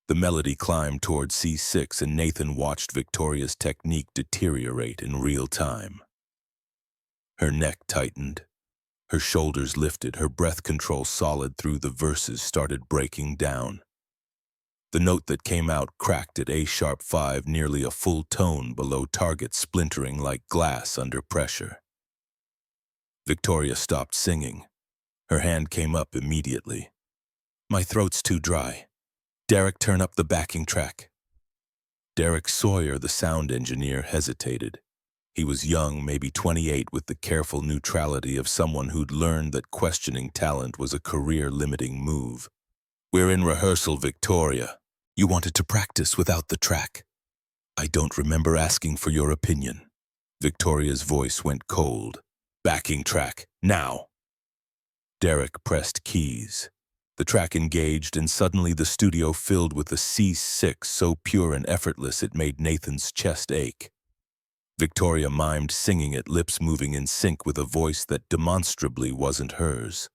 The melody climbed toward C6 and Nathan watched Victoria's technique deteriorate in real time. Her neck tightened. Her shoulders lifted, her breath control solid through the verses started breaking down. The note that came out cracked at A-sharp 5, nearly a full tone below target, splintering like glass under pressure. Victoria stopped singing. Her hand came up immediately. "My throat's too dry. Derek, turn up the backing track." Derek Sawyer, the sound engineer, hesitated. He was young, maybe 28, with the careful neutrality of someone who'd learned that questioning talent was a career-limiting move. "We're in rehearsal, Victoria. You wanted to practice without the track." "I don't remember asking for your opinion." Victoria's voice went cold. "Backing track, now." Derek pressed keys. The track engaged, and suddenly the studio filled with a C6 so pure and effortless it made Nathan's chest ache. Victoria mimed singing it, lips moving in sync with a voice that demonstrably wasn't hers.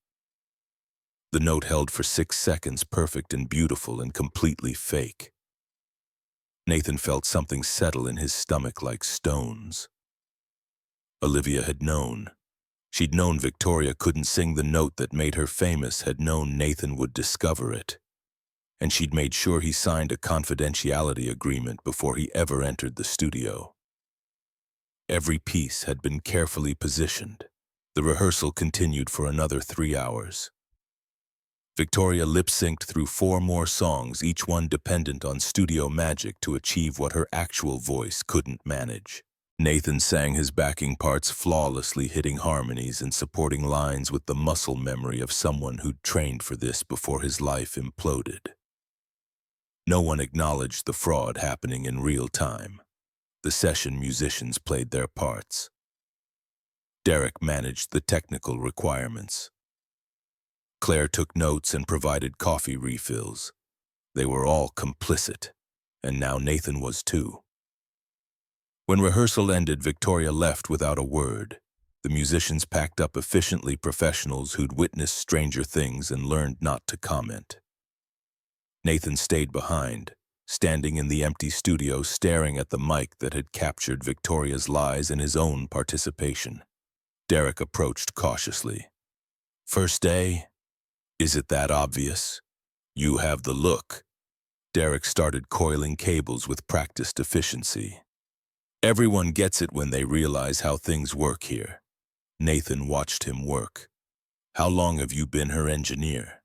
The note held for 6 seconds, perfect and beautiful and completely fake. Nathan felt something settle in his stomach like stones. Olivia had known. She'd known Victoria couldn't sing the note that made her famous, had known Nathan would discover it. And she'd made sure he signed a confidentiality agreement before he ever entered the studio. Every piece had been carefully positioned. The rehearsal continued for another 3 hours. Victoria lip-synced through 4 more songs, each one dependent on studio magic to achieve what her actual voice couldn't manage. Nathan sang his backing parts flawlessly, hitting harmonies and supporting lines with the muscle memory of someone who'd trained for this before his life imploded. No one acknowledged the fraud happening in real time. The session musicians played their parts. Derek managed the technical requirements. Claire took notes and provided coffee refills. They were all complicit, and now Nathan was too. When rehearsal ended, Victoria left without a word. The musicians packed up efficiently, professionals who'd witnessed stranger things and learned not to comment. Nathan stayed behind, standing in the empty studio, staring at the mic that had captured Victoria's lies and his own participation. Derek approached cautiously. "First day? Is it that obvious? You have the look." Derek started coiling cables with practiced efficiency. "Everyone gets it when they realize how things work here." Nathan watched him work. "How long have you been her engineer?"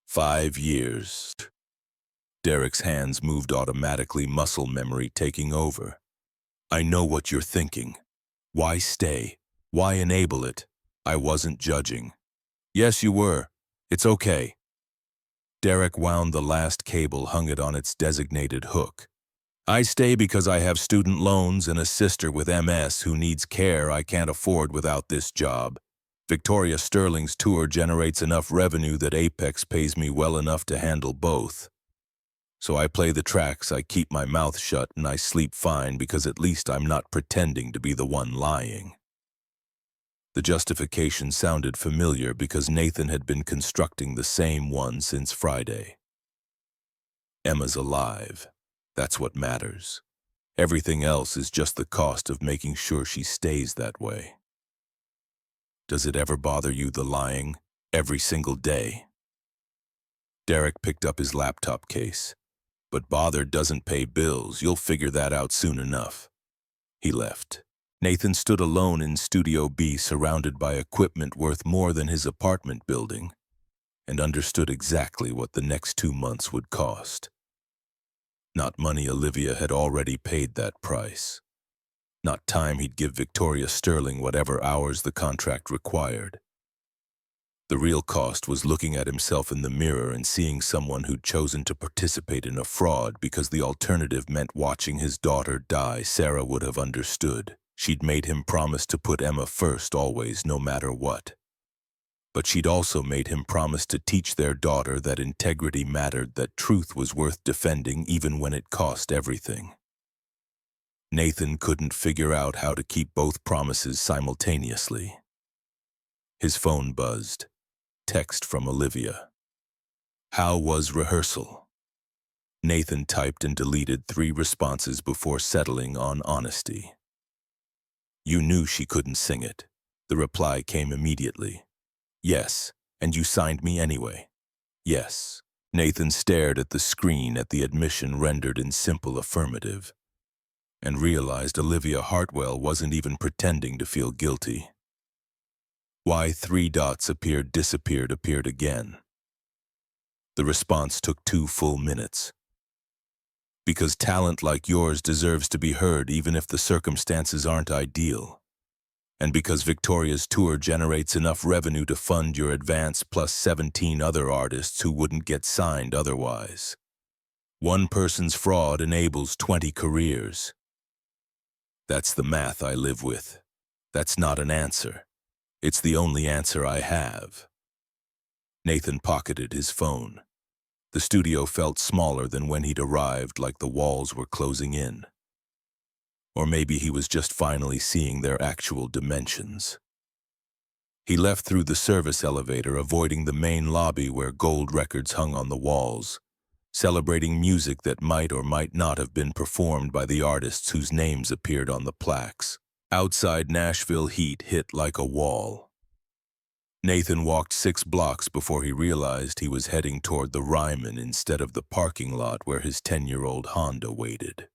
5 years. Derek's hands moved automatically, muscle memory taking over. "I know what you're thinking. Why stay? Why enable it? I wasn't judging." "Yes, you were. It's okay." Derek wound the last cable, hung it on its designated hook. "I stay because I have student loans and a sister with MS who needs care I can't afford without this job. Victoria Sterling's tour generates enough revenue that Apex pays me well enough to handle both. So I play the tracks, I keep my mouth shut, and I sleep fine because at least I'm not pretending to be the one lying." The justification sounded familiar because Nathan had been constructing the same one since Friday. Emma's alive. That's what matters. Everything else is just the cost of making sure she stays that way. "Does it ever bother you, the lying? Every single day?" Derek picked up his laptop case. "But bother doesn't pay bills. You'll figure that out soon enough." He left. Nathan stood alone in Studio B, surrounded by equipment worth more than his apartment building, and understood exactly what the next 2 months would cost. Not money. Olivia had already paid that price. Not time. He'd give Victoria Sterling whatever hours the contract required. The real cost was looking at himself in the mirror and seeing someone who'd chosen to participate in a fraud because the alternative meant watching his daughter die. Sarah would have understood. She'd made him promise to put Emma first always, no matter what. But she'd also made him promise to teach their daughter that integrity mattered, that truth was worth defending even when it cost everything. Nathan couldn't figure out how to keep both promises simultaneously. His phone buzzed. Text from Olivia. "How was rehearsal?" Nathan typed and deleted 3 responses before settling on honesty. "You knew she couldn't sing it." The reply came immediately. "Yes, and you signed me anyway." "Yes." Nathan stared at the screen at the admission rendered in simple affirmative, and realized Olivia Hartwell wasn't even pretending to feel guilty. Why 3 dots disappeared again. The response took 2 full minutes. Because talent like yours deserves to be heard even if the circumstances aren't ideal. And because Victoria's tour generates enough revenue to fund your advance plus 17 other artists who wouldn't get signed otherwise. One person's fraud enables 20 careers. That's the math I live with. That's not an answer. It's the only answer I have. Nathan pocketed his phone. The studio felt smaller than when he'd arrived, like the walls were closing in. Or maybe he was just finally seeing their actual dimensions. He left through the service elevator, avoiding the main lobby where gold records hung on the walls, celebrating music that might or might not have been performed by the artists whose names appeared on the plaques. Outside, Nashville heat hit like a wall. Nathan walked 6 blocks before he realized he was heading toward the Ryman instead of the parking lot where his 10-year-old Honda waited.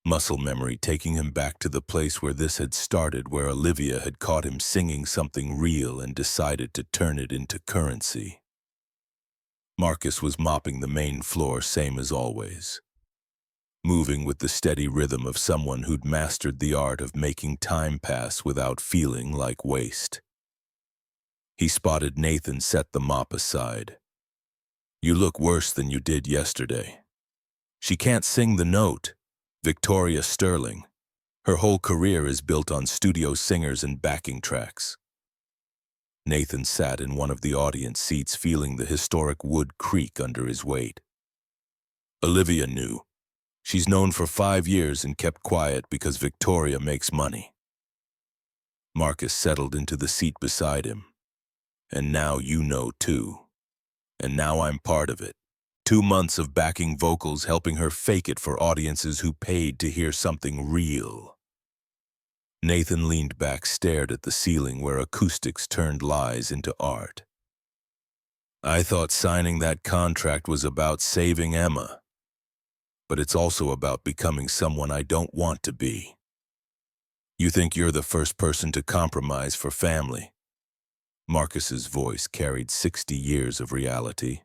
Muscle memory taking him back to the place where this had started, where Olivia had caught him singing something real and decided to turn it into currency. Marcus was mopping the main floor, same as always, moving with the steady rhythm of someone who'd mastered the art of making time pass without feeling like waste. He spotted Nathan set the mop aside. "You look worse than you did yesterday." "She can't sing the note." Victoria Sterling. Her whole career is built on studio singers and backing tracks. Nathan sat in one of the audience seats, feeling the historic wood creak under his weight. Olivia knew. She's known for 5 years and kept quiet because Victoria makes money. Marcus settled into the seat beside him. "And now you know too. And now I'm part of it. 2 months of backing vocals, helping her fake it for audiences who paid to hear something real." Nathan leaned back, stared at the ceiling where acoustics turned lies into art. "I thought signing that contract was about saving Emma. But it's also about becoming someone I don't want to be. You think you're the first person to compromise for family." Marcus's voice carried 60 years of reality.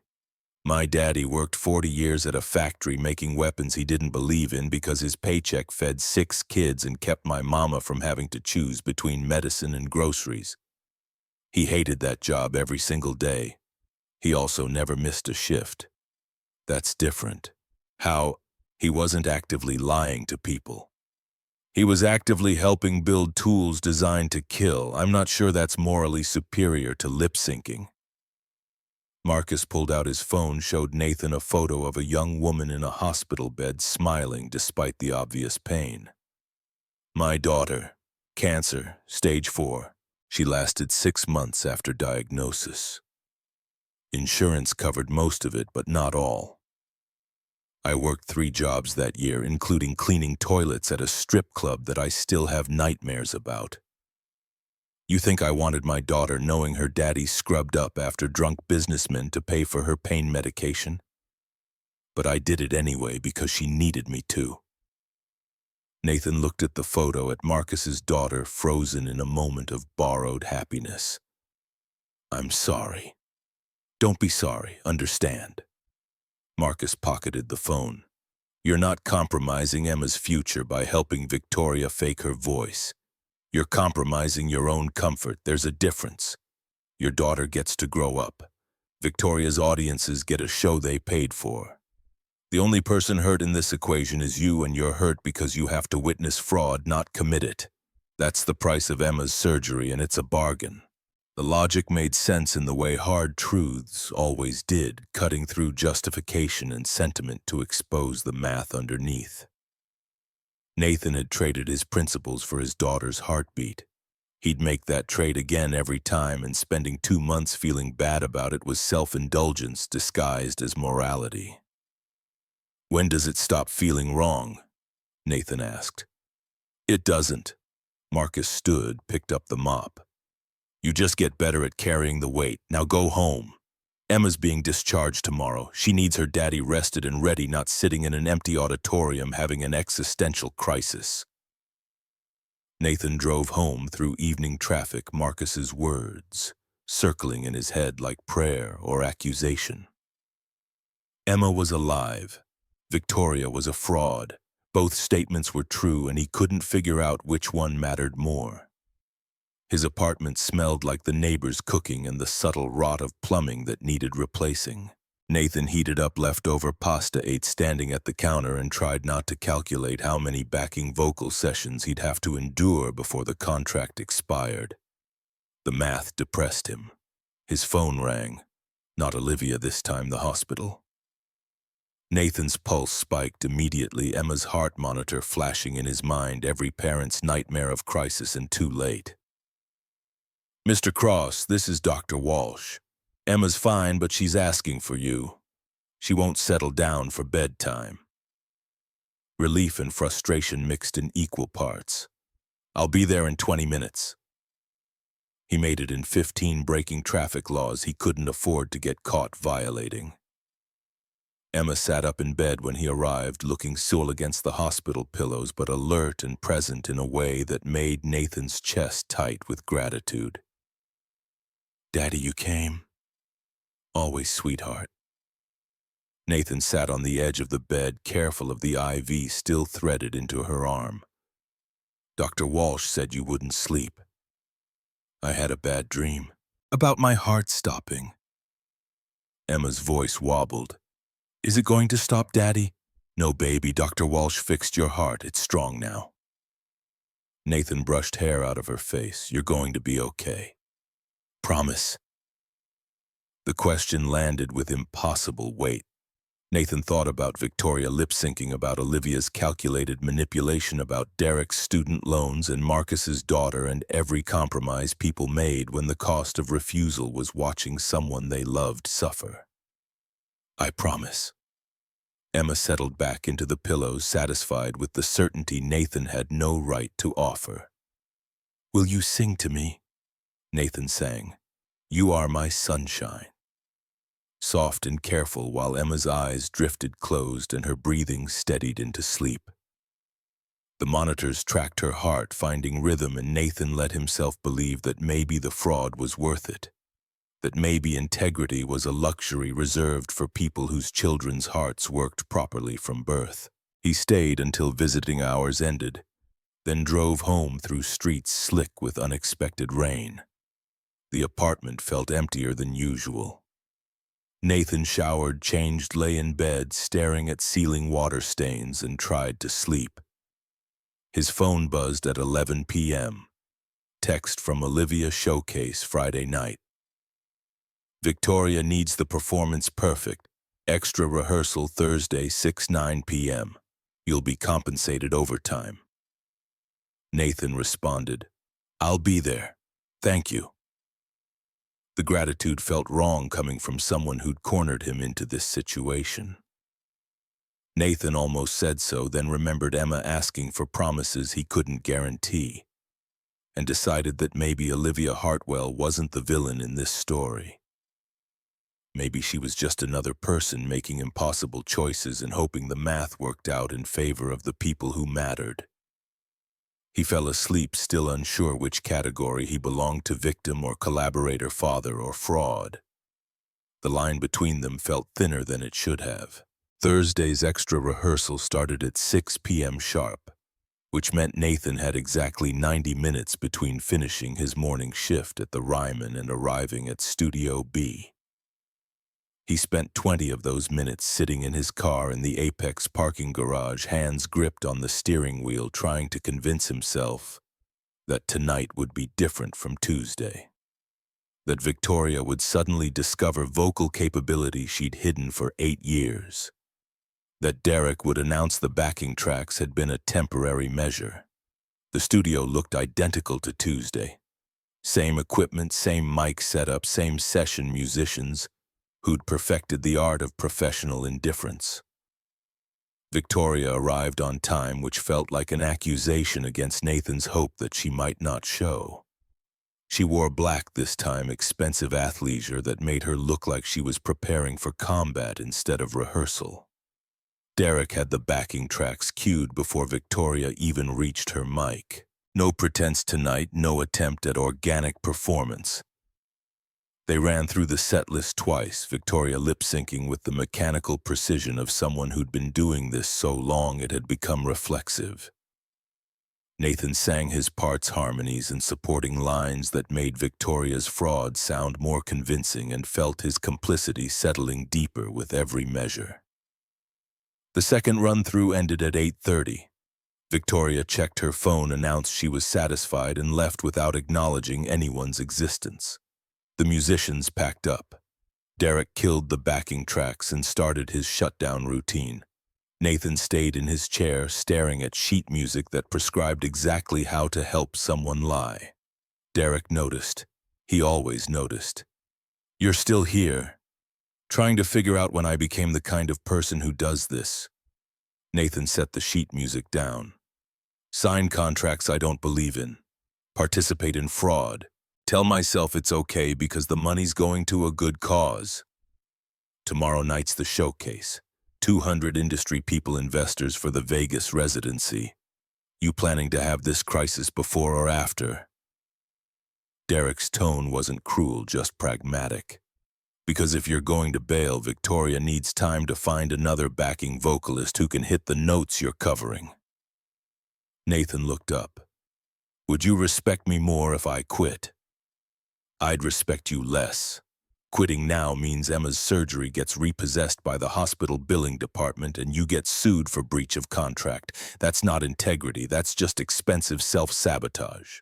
"My daddy worked 40 years at a factory making weapons he didn't believe in because his paycheck fed 6 kids and kept my mama from having to choose between medicine and groceries. He hated that job every single day. He also never missed a shift. That's different." How? He wasn't actively lying to people. He was actively helping build tools designed to kill. I'm not sure that's morally superior to lip-syncing. Marcus pulled out his phone, showed Nathan a photo of a young woman in a hospital bed smiling despite the obvious pain. "My daughter. Cancer, stage 4. She lasted 6 months after diagnosis. Insurance covered most of it, but not all. I worked 3 jobs that year, including cleaning toilets at a strip club that I still have nightmares about. You think I wanted my daughter knowing her daddy scrubbed up after drunk businessmen to pay for her pain medication? But I did it anyway because she needed me to." Nathan looked at the photo, at Marcus's daughter, frozen in a moment of borrowed happiness. "I'm sorry." "Don't be sorry, understand." Marcus pocketed the phone. "You're not compromising Emma's future by helping Victoria fake her voice. You're compromising your own comfort. There's a difference. Your daughter gets to grow up. Victoria's audiences get a show they paid for. The only person hurt in this equation is you, and you're hurt because you have to witness fraud, not commit it. That's the price of Emma's surgery, and it's a bargain." The logic made sense in the way hard truths always did, cutting through justification and sentiment to expose the math underneath. Nathan had traded his principles for his daughter's heartbeat. He'd make that trade again every time, and spending 2 months feeling bad about it was self-indulgence disguised as morality. "When does it stop feeling wrong?" Nathan asked. "It doesn't." Marcus stood, picked up the mop. "You just get better at carrying the weight. Now go home." Emma's being discharged tomorrow. She needs her daddy rested and ready, not sitting in an empty auditorium having an existential crisis. Nathan drove home through evening traffic, Marcus's words circling in his head like prayer or accusation. Emma was alive. Victoria was a fraud. Both statements were true, and he couldn't figure out which one mattered more. His apartment smelled like the neighbors cooking and the subtle rot of plumbing that needed replacing. Nathan heated up leftover pasta, ate standing at the counter, and tried not to calculate how many backing vocal sessions he'd have to endure before the contract expired. The math depressed him. His phone rang. Not Olivia this time, the hospital. Nathan's pulse spiked immediately, Emma's heart monitor flashing in his mind, every parent's nightmare of crisis and too late. Mr. Cross, this is Dr. Walsh. Emma's fine, but she's asking for you. She won't settle down for bedtime. Relief and frustration mixed in equal parts. I'll be there in 20 minutes. He made it in 15, breaking traffic laws he couldn't afford to get caught violating. Emma sat up in bed when he arrived, looking still against the hospital pillows, but alert and present in a way that made Nathan's chest tight with gratitude. Daddy, you came? Always, sweetheart. Nathan sat on the edge of the bed, careful of the IV still threaded into her arm. Dr. Walsh said you wouldn't sleep. I had a bad dream about my heart stopping. Emma's voice wobbled. Is it going to stop, Daddy? No, baby, Dr. Walsh fixed your heart. It's strong now. Nathan brushed hair out of her face. You're going to be okay. Promise. The question landed with impossible weight. Nathan thought about Victoria lip-syncing about Olivia's calculated manipulation, about Derek's student loans and Marcus's daughter, and every compromise people made when the cost of refusal was watching someone they loved suffer. I promise. Emma settled back into the pillows, satisfied with the certainty Nathan had no right to offer. Will you sing to me? Nathan sang. You are my sunshine. Soft and careful, while Emma's eyes drifted closed and her breathing steadied into sleep. The monitors tracked her heart, finding rhythm, and Nathan let himself believe that maybe the fraud was worth it. That maybe integrity was a luxury reserved for people whose children's hearts worked properly from birth. He stayed until visiting hours ended, then drove home through streets slick with unexpected rain. The apartment felt emptier than usual. Nathan showered, changed, lay in bed, staring at ceiling water stains, and tried to sleep. His phone buzzed at 11 p.m. Text from Olivia, showcase Friday night. Victoria needs the performance perfect. Extra rehearsal Thursday 6-9 p.m. You'll be compensated overtime. Nathan responded, I'll be there. Thank you. The gratitude felt wrong coming from someone who'd cornered him into this situation. Nathan almost said so, then remembered Emma asking for promises he couldn't guarantee, and decided that maybe Olivia Hartwell wasn't the villain in this story. Maybe she was just another person making impossible choices and hoping the math worked out in favor of the people who mattered. He fell asleep, still unsure which category he belonged to, victim or collaborator, father or fraud. The line between them felt thinner than it should have. Thursday's extra rehearsal started at 6 p.m. sharp, which meant Nathan had exactly 90 minutes between finishing his morning shift at the Ryman and arriving at Studio B. He spent 20 of those minutes sitting in his car in the Apex parking garage, hands gripped on the steering wheel, trying to convince himself that tonight would be different from Tuesday. That Victoria would suddenly discover vocal capability she'd hidden for 8 years. That Derek would announce the backing tracks had been a temporary measure. The studio looked identical to Tuesday. Same equipment, same mic setup, same session musicians who'd perfected the art of professional indifference. Victoria arrived on time, which felt like an accusation against Nathan's hope that she might not show. She wore black this time, expensive athleisure that made her look like she was preparing for combat instead of rehearsal. Derek had the backing tracks cued before Victoria even reached her mic. No pretense tonight, no attempt at organic performance. They ran through the set list twice, Victoria lip-syncing with the mechanical precision of someone who'd been doing this so long it had become reflexive. Nathan sang his parts, harmonies, and supporting lines that made Victoria's fraud sound more convincing and felt his complicity settling deeper with every measure. The second run-through ended at 8:30. Victoria checked her phone, announced she was satisfied, and left without acknowledging anyone's existence. The musicians packed up. Derek killed the backing tracks and started his shutdown routine. Nathan stayed in his chair, staring at sheet music that prescribed exactly how to help someone lie. Derek noticed. He always noticed. "You're still here. Trying to figure out when I became the kind of person who does this." Nathan set the sheet music down. "Sign contracts I don't believe in. Participate in fraud. Tell myself it's okay because the money's going to a good cause. Tomorrow night's the showcase. 200 industry people, investors for the Vegas residency. You planning to have this crisis before or after?" Derek's tone wasn't cruel, just pragmatic. "Because if you're going to bail, Victoria needs time to find another backing vocalist who can hit the notes you're covering." Nathan looked up. "Would you respect me more if I quit?" "I'd respect you less. Quitting now means Emma's surgery gets repossessed by the hospital billing department and you get sued for breach of contract. That's not integrity, that's just expensive self-sabotage."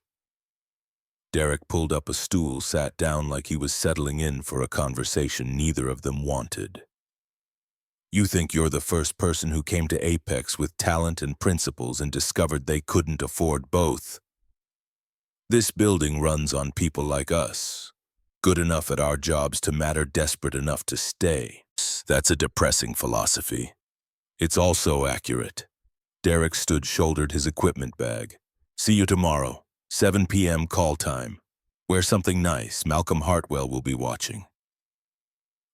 Derek pulled up a stool, sat down like he was settling in for a conversation neither of them wanted. "You think you're the first person who came to Apex with talent and principles and discovered they couldn't afford both. This building runs on people like us. Good enough at our jobs to matter, desperate enough to stay. That's a depressing philosophy. It's also accurate." Derek shouldered his equipment bag. "See you tomorrow, 7 p.m. call time. Wear something nice, Malcolm Hartwell will be watching."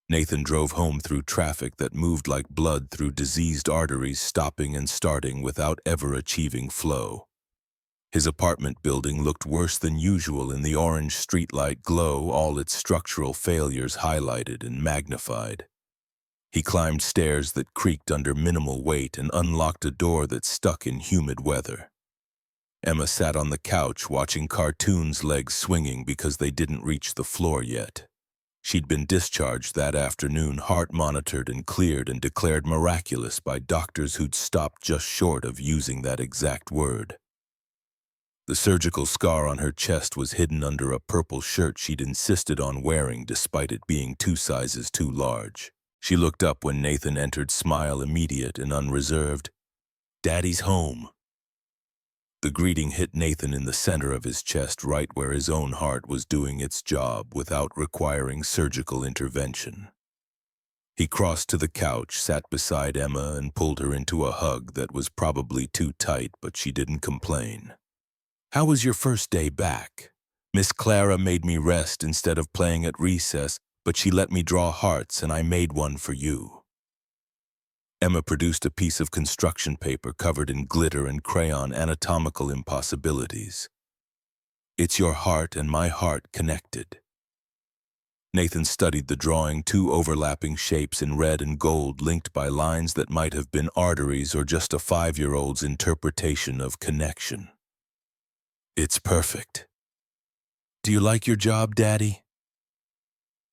Nathan drove home through traffic that moved like blood through diseased arteries, stopping and starting without ever achieving flow. His apartment building looked worse than usual in the orange streetlight glow, all its structural failures highlighted and magnified. He climbed stairs that creaked under minimal weight and unlocked a door that stuck in humid weather. Emma sat on the couch watching cartoons, legs swinging because they didn't reach the floor yet. She'd been discharged that afternoon, heart monitored and cleared and declared miraculous by doctors who'd stopped just short of using that exact word. The surgical scar on her chest was hidden under a purple shirt she'd insisted on wearing despite it being 2 sizes too large. She looked up when Nathan entered, smile immediate and unreserved. "Daddy's home." The greeting hit Nathan in the center of his chest, right where his own heart was doing its job without requiring surgical intervention. He crossed to the couch, sat beside Emma, and pulled her into a hug that was probably too tight, but she didn't complain. "How was your first day back? Miss Clara made me rest instead of playing at recess, but she let me draw hearts and I made one for you." Emma produced a piece of construction paper covered in glitter and crayon anatomical impossibilities. "It's your heart and my heart connected." Nathan studied the drawing, 2 overlapping shapes in red and gold linked by lines that might have been arteries or just a 5-year-old's interpretation of connection. "It's perfect. Do you like your job, Daddy?"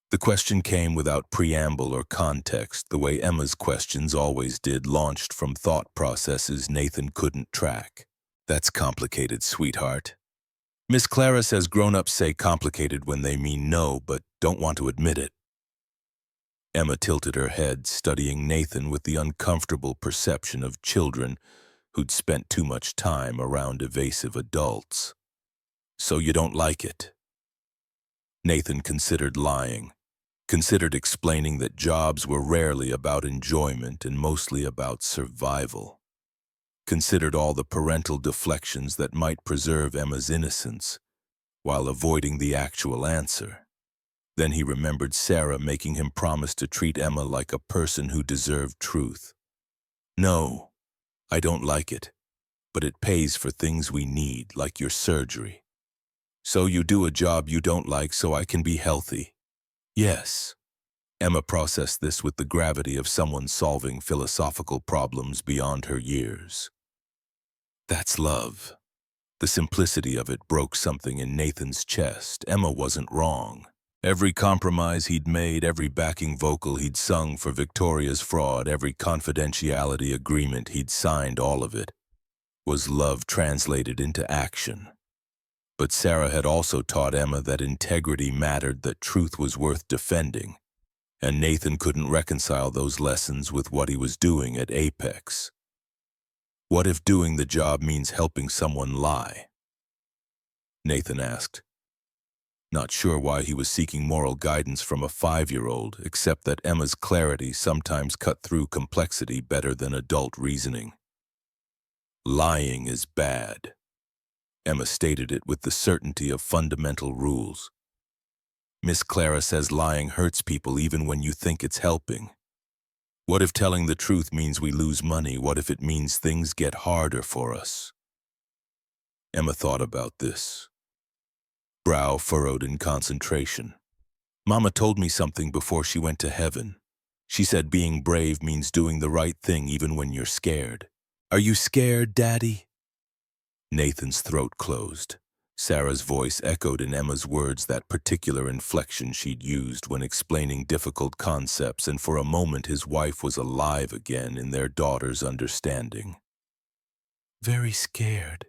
The question came without preamble or context, the way Emma's questions always did, launched from thought processes Nathan couldn't track. "That's complicated, sweetheart. Miss Clara says grown-ups say complicated when they mean no, but don't want to admit it." Emma tilted her head, studying Nathan with the uncomfortable perception of children who'd spent too much time around evasive adults. "So you don't like it?" Nathan considered lying, considered explaining that jobs were rarely about enjoyment and mostly about survival, considered all the parental deflections that might preserve Emma's innocence, while avoiding the actual answer. Then he remembered Sarah making him promise to treat Emma like a person who deserved truth. "No, I don't like it, but it pays for things we need, like your surgery. So you do a job you don't like so I can be healthy." "Yes." Emma processed this with the gravity of someone solving philosophical problems beyond her years. That's love. The simplicity of it broke something in Nathan's chest. Emma wasn't wrong. Every compromise he'd made, every backing vocal he'd sung for Victoria's fraud, every confidentiality agreement he'd signed, all of it was love translated into action. But Sarah had also taught Emma that integrity mattered, that truth was worth defending, and Nathan couldn't reconcile those lessons with what he was doing at Apex. What if doing the job means helping someone lie? Nathan asked, not sure why he was seeking moral guidance from a 5-year-old, except that Emma's clarity sometimes cut through complexity better than adult reasoning. Lying is bad. Emma stated it with the certainty of fundamental rules. Miss Clara says lying hurts people even when you think it's helping. What if telling the truth means we lose money? What if it means things get harder for us? Emma thought about this, brow furrowed in concentration. Mama told me something before she went to heaven. She said being brave means doing the right thing even when you're scared. Are you scared, Daddy? Nathan's throat closed. Sarah's voice echoed in Emma's words, that particular inflection she'd used when explaining difficult concepts, and for a moment his wife was alive again in their daughter's understanding. Very scared.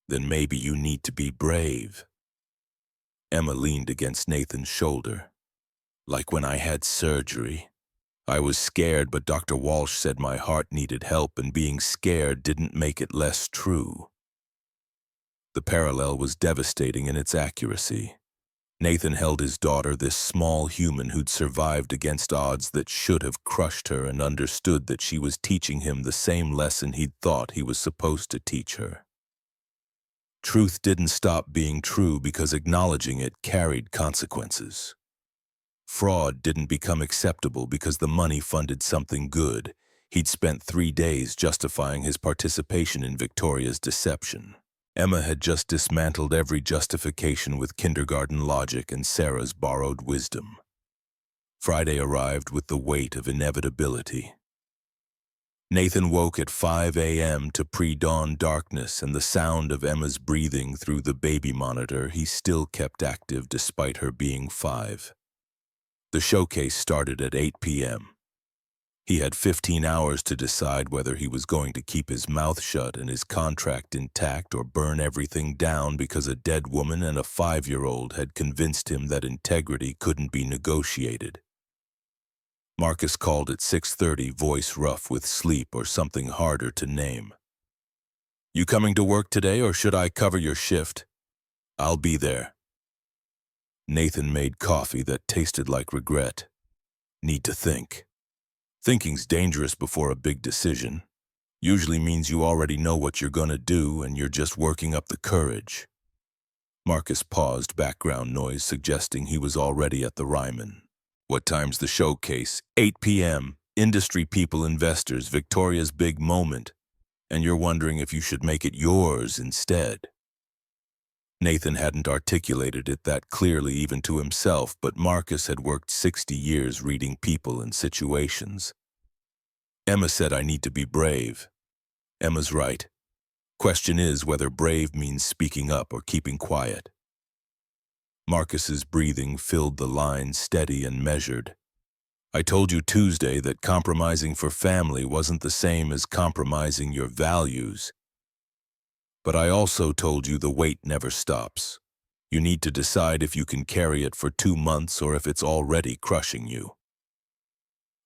Then maybe you need to be brave. Emma leaned against Nathan's shoulder. Like when I had surgery. I was scared, but Dr. Walsh said my heart needed help, and being scared didn't make it less true. The parallel was devastating in its accuracy. Nathan held his daughter, this small human who'd survived against odds that should have crushed her, and understood that she was teaching him the same lesson he'd thought he was supposed to teach her. Truth didn't stop being true because acknowledging it carried consequences. Fraud didn't become acceptable because the money funded something good. He'd spent 3 days justifying his participation in Victoria's deception. Emma had just dismantled every justification with kindergarten logic and Sarah's borrowed wisdom. Friday arrived with the weight of inevitability. Nathan woke at 5 a.m. to pre-dawn darkness and the sound of Emma's breathing through the baby monitor. He still kept active despite her being 5. The showcase started at 8 p.m. He had 15 hours to decide whether he was going to keep his mouth shut and his contract intact, or burn everything down because a dead woman and a 5-year-old had convinced him that integrity couldn't be negotiated. Marcus called at 6:30, voice rough with sleep or something harder to name. You coming to work today, or should I cover your shift? I'll be there. Nathan made coffee that tasted like regret. Need to think. Thinking's dangerous before a big decision. Usually means you already know what you're gonna do and you're just working up the courage. Marcus paused, background noise suggesting he was already at the Ryman. What time's the showcase? 8 p.m. Industry people, investors, Victoria's big moment. And you're wondering if you should make it yours instead. Nathan hadn't articulated it that clearly even to himself, but Marcus had worked 60 years reading people and situations. Emma said I need to be brave. Emma's right. Question is whether brave means speaking up or keeping quiet. Marcus's breathing filled the line, steady and measured. I told you Tuesday that compromising for family wasn't the same as compromising your values. But I also told you the weight never stops. You need to decide if you can carry it for 2 months or if it's already crushing you.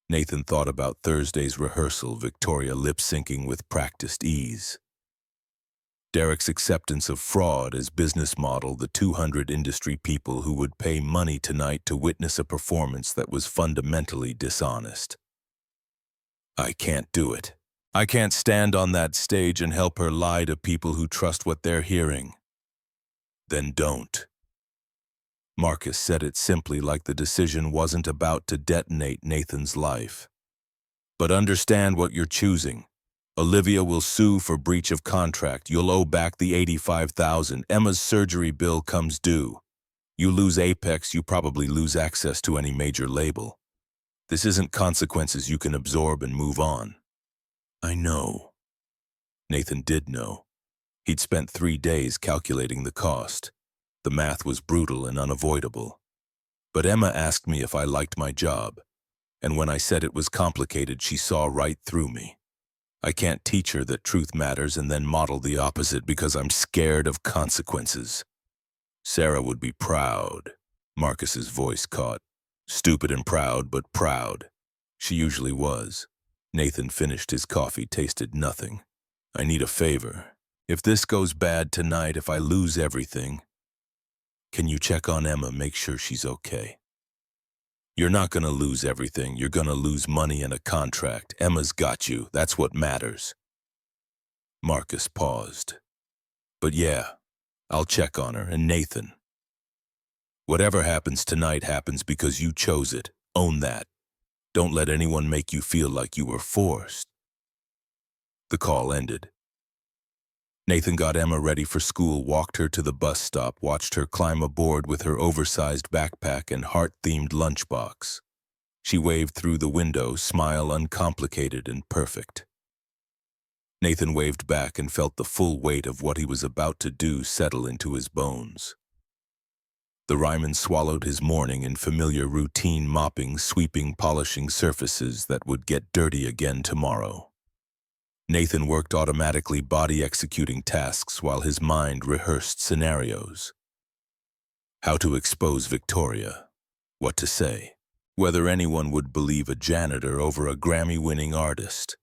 Nathan thought about Thursday's rehearsal, Victoria lip-syncing with practiced ease. Derek's acceptance of fraud as business model, the 200 industry people who would pay money tonight to witness a performance that was fundamentally dishonest. I can't do it. I can't stand on that stage and help her lie to people who trust what they're hearing. Then don't. Marcus said it simply, like the decision wasn't about to detonate Nathan's life. But understand what you're choosing. Olivia will sue for breach of contract. You'll owe back the $85,000. Emma's surgery bill comes due. You lose Apex, you probably lose access to any major label. This isn't consequences you can absorb and move on. I know. Nathan did know. He'd spent 3 days calculating the cost. The math was brutal and unavoidable. But Emma asked me if I liked my job, and when I said it was complicated, she saw right through me. I can't teach her that truth matters and then model the opposite because I'm scared of consequences. Sarah would be proud. Marcus's voice caught. Stupid and proud, but proud. She usually was. Nathan finished his coffee, tasted nothing. I need a favor. If this goes bad tonight, if I lose everything, can you check on Emma, make sure she's okay? You're not gonna lose everything. You're gonna lose money and a contract. Emma's got you. That's what matters. Marcus paused. But yeah, I'll check on her. And Nathan, whatever happens tonight happens because you chose it. Own that. Don't let anyone make you feel like you were forced. The call ended. Nathan got Emma ready for school, walked her to the bus stop, watched her climb aboard with her oversized backpack and heart-themed lunchbox. She waved through the window, smile uncomplicated and perfect. Nathan waved back and felt the full weight of what he was about to do settle into his bones. The Ryman swallowed his morning in familiar routine, mopping, sweeping, polishing surfaces that would get dirty again tomorrow. Nathan worked automatically, body executing tasks while his mind rehearsed scenarios. How to expose Victoria, what to say, whether anyone would believe a janitor over a Grammy-winning artist.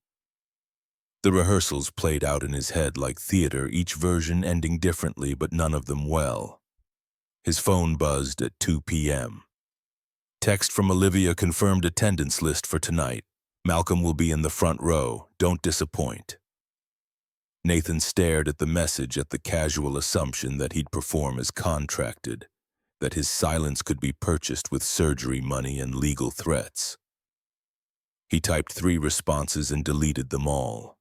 The rehearsals played out in his head like theater, each version ending differently, but none of them well. His phone buzzed at 2 p.m. Text from Olivia confirmed attendance list for tonight. Malcolm will be in the front row. Don't disappoint. Nathan stared at the message at the casual assumption that he'd perform as contracted, that his silence could be purchased with surgery money and legal threats. He typed 3 responses and deleted them all.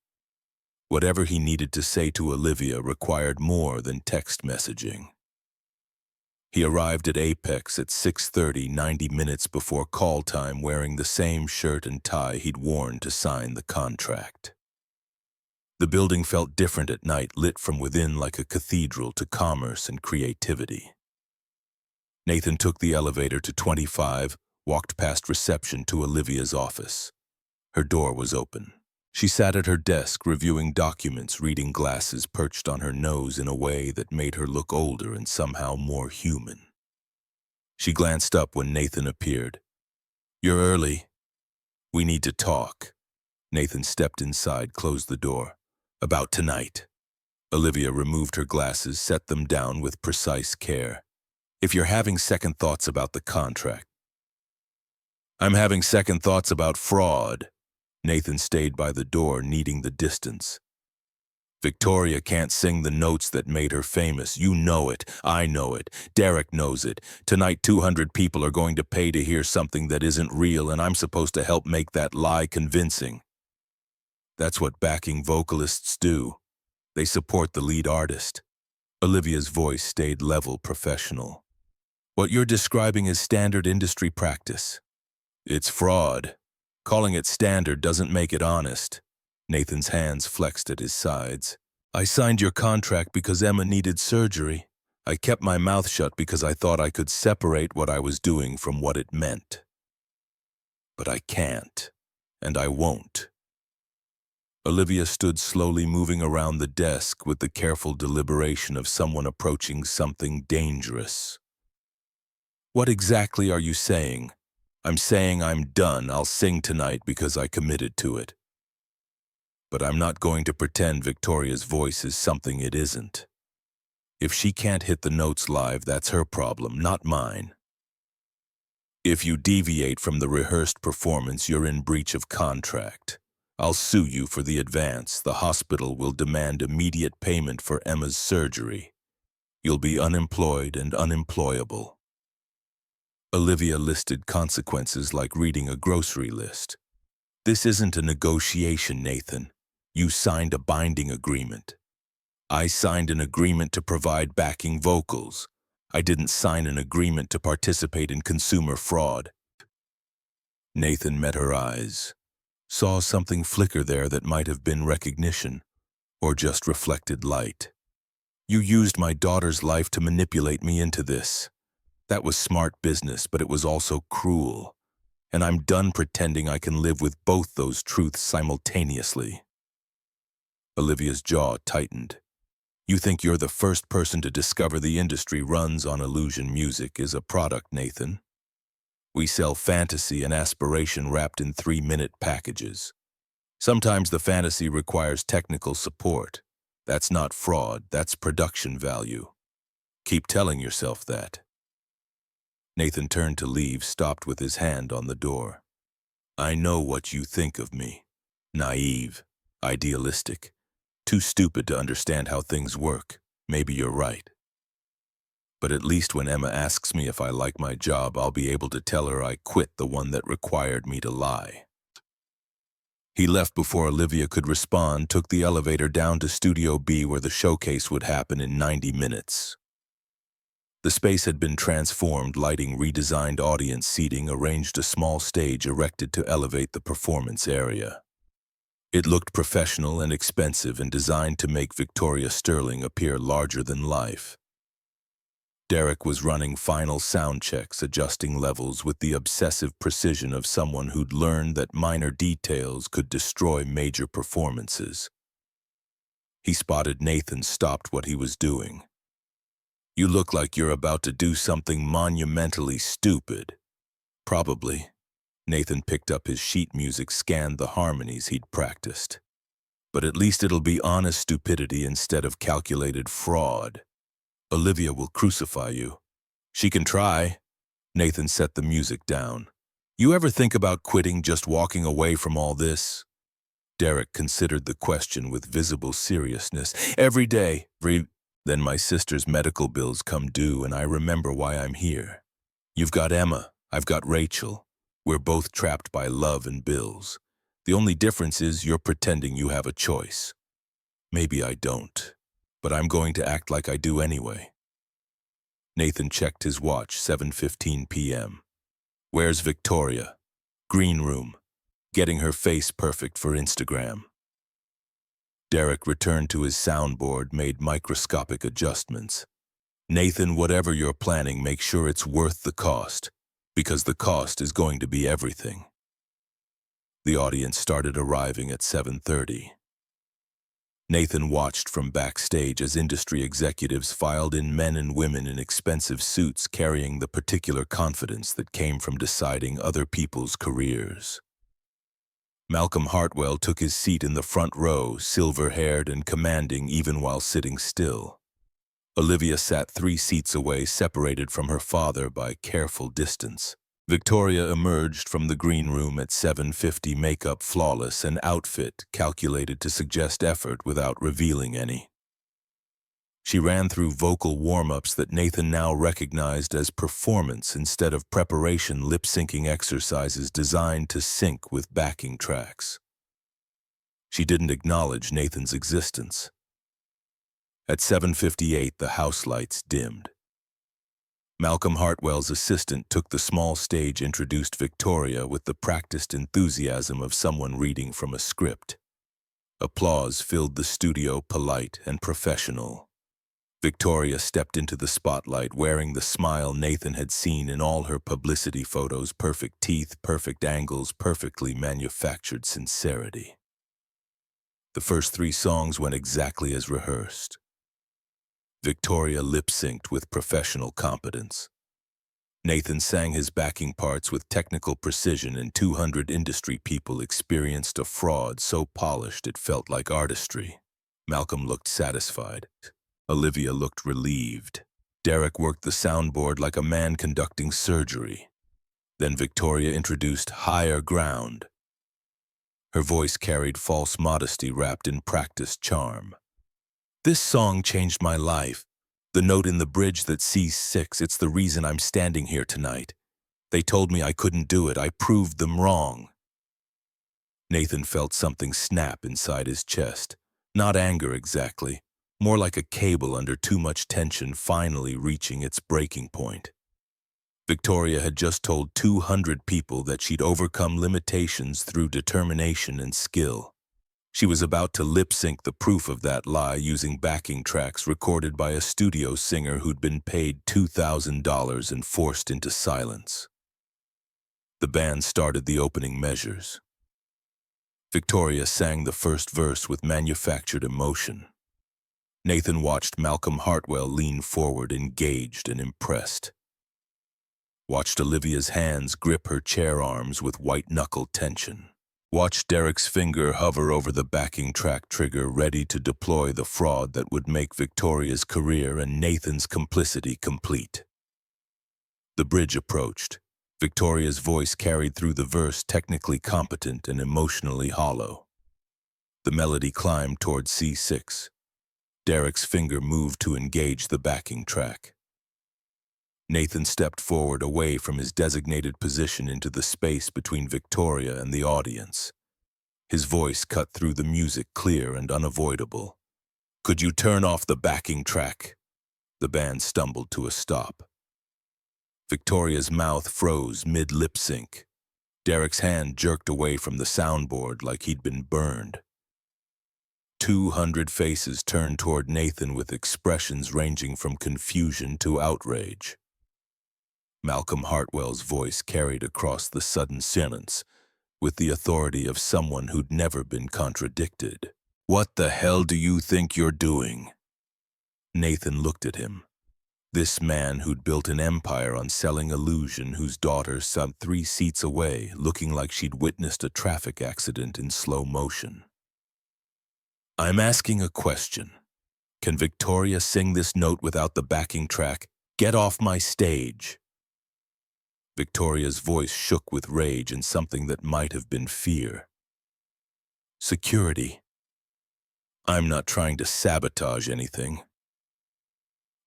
Whatever he needed to say to Olivia required more than text messaging. He arrived at Apex at 6:30, 90 minutes before call time, wearing the same shirt and tie he'd worn to sign the contract. The building felt different at night, lit from within like a cathedral to commerce and creativity. Nathan took the elevator to 25, walked past reception to Olivia's office. Her door was open. She sat at her desk, reviewing documents, reading glasses perched on her nose in a way that made her look older and somehow more human. She glanced up when Nathan appeared. "You're early. We need to talk." Nathan stepped inside, closed the door. "About tonight." Olivia removed her glasses, set them down with precise care. "If you're having second thoughts about the contract." "I'm having second thoughts about fraud." Nathan stayed by the door, needing the distance. "Victoria can't sing the notes that made her famous. You know it. I know it. Derek knows it. Tonight 200 people are going to pay to hear something that isn't real, and I'm supposed to help make that lie convincing. That's what backing vocalists do. They support the lead artist." Olivia's voice stayed level, professional. "What you're describing is standard industry practice. It's fraud. Calling it standard doesn't make it honest." Nathan's hands flexed at his sides. "I signed your contract because Emma needed surgery. I kept my mouth shut because I thought I could separate what I was doing from what it meant. But I can't, and I won't." Olivia stood slowly, moving around the desk with the careful deliberation of someone approaching something dangerous. "What exactly are you saying?" "I'm saying I'm done. I'll sing tonight because I committed to it. But I'm not going to pretend Victoria's voice is something it isn't. If she can't hit the notes live, that's her problem, not mine. If you deviate from the rehearsed performance, you're in breach of contract. I'll sue you for the advance. The hospital will demand immediate payment for Emma's surgery. You'll be unemployed and unemployable. Olivia listed consequences like reading a grocery list. This isn't a negotiation, Nathan. You signed a binding agreement. I signed an agreement to provide backing vocals. I didn't sign an agreement to participate in consumer fraud. Nathan met her eyes, saw something flicker there that might have been recognition, or just reflected light. You used my daughter's life to manipulate me into this. That was smart business, but it was also cruel. And I'm done pretending I can live with both those truths simultaneously. Olivia's jaw tightened. You think you're the first person to discover the industry runs on illusion music is a product, Nathan. We sell fantasy and aspiration wrapped in 3-minute packages. Sometimes the fantasy requires technical support. That's not fraud, that's production value. Keep telling yourself that. Nathan turned to leave, stopped with his hand on the door. I know what you think of me. Naive, idealistic, too stupid to understand how things work. Maybe you're right. But at least when Emma asks me if I like my job, I'll be able to tell her I quit the one that required me to lie. He left before Olivia could respond, took the elevator down to Studio B where the showcase would happen in 90 minutes. The space had been transformed, lighting redesigned audience seating, arranged a small stage erected to elevate the performance area. It looked professional and expensive and designed to make Victoria Sterling appear larger than life. Derek was running final sound checks, adjusting levels with the obsessive precision of someone who'd learned that minor details could destroy major performances. He spotted Nathan, stopped what he was doing. You look like you're about to do something monumentally stupid. Probably. Nathan picked up his sheet music, scanned the harmonies he'd practiced. But at least it'll be honest stupidity instead of calculated fraud. Olivia will crucify you. She can try. Nathan set the music down. You ever think about quitting, just walking away from all this? Derek considered the question with visible seriousness. Every day. Then my sister's medical bills come due and I remember why I'm here. You've got Emma, I've got Rachel. We're both trapped by love and bills. The only difference is you're pretending you have a choice. Maybe I don't, but I'm going to act like I do anyway. Nathan checked his watch, 7:15 p.m. Where's Victoria? Green room. Getting her face perfect for Instagram. Derek returned to his soundboard, made microscopic adjustments. Nathan, whatever you're planning, make sure it's worth the cost, because the cost is going to be everything. The audience started arriving at 7:30. Nathan watched from backstage as industry executives filed in, men and women in expensive suits carrying the particular confidence that came from deciding other people's careers. Malcolm Hartwell took his seat in the front row, silver-haired and commanding even while sitting still. Olivia sat 3 seats away, separated from her father by careful distance. Victoria emerged from the green room at 7:50, makeup flawless, an outfit calculated to suggest effort without revealing any. She ran through vocal warm-ups that Nathan now recognized as performance instead of preparation, lip-syncing exercises designed to sync with backing tracks. She didn't acknowledge Nathan's existence. At 7:58, the house lights dimmed. Malcolm Hartwell's assistant took the small stage, introduced Victoria with the practiced enthusiasm of someone reading from a script. Applause filled the studio, polite and professional. Victoria stepped into the spotlight wearing the smile Nathan had seen in all her publicity photos, perfect teeth, perfect angles, perfectly manufactured sincerity. The first 3 songs went exactly as rehearsed. Victoria lip-synced with professional competence. Nathan sang his backing parts with technical precision, and 200 industry people experienced a fraud so polished it felt like artistry. Malcolm looked satisfied. Olivia looked relieved. Derek worked the soundboard like a man conducting surgery. Then Victoria introduced Higher Ground. Her voice carried false modesty wrapped in practiced charm. This song changed my life. The note in the bridge that C6, it's the reason I'm standing here tonight. They told me I couldn't do it. I proved them wrong. Nathan felt something snap inside his chest. Not anger exactly, more like a cable under too much tension finally reaching its breaking point. Victoria had just told 200 people that she'd overcome limitations through determination and skill. She was about to lip-sync the proof of that lie using backing tracks recorded by a studio singer who'd been paid $2,000 and forced into silence. The band started the opening measures. Victoria sang the first verse with manufactured emotion. Nathan watched Malcolm Hartwell lean forward, engaged and impressed. Watched Olivia's hands grip her chair arms with white-knuckle tension. Watched Derek's finger hover over the backing track trigger, ready to deploy the fraud that would make Victoria's career and Nathan's complicity complete. The bridge approached. Victoria's voice carried through the verse, technically competent and emotionally hollow. The melody climbed toward C6. Derek's finger moved to engage the backing track. Nathan stepped forward away from his designated position into the space between Victoria and the audience. His voice cut through the music, clear and unavoidable. "Could you turn off the backing track?" The band stumbled to a stop. Victoria's mouth froze mid-lip sync. Derek's hand jerked away from the soundboard like he'd been burned. 200 faces turned toward Nathan with expressions ranging from confusion to outrage. Malcolm Hartwell's voice carried across the sudden silence with the authority of someone who'd never been contradicted. "What the hell do you think you're doing?" Nathan looked at him. This man who'd built an empire on selling illusion, whose daughter sat 3 seats away, looking like she'd witnessed a traffic accident in slow motion. "I'm asking a question. Can Victoria sing this note without the backing track? Get off my stage." Victoria's voice shook with rage and something that might have been fear. "Security. I'm not trying to sabotage anything."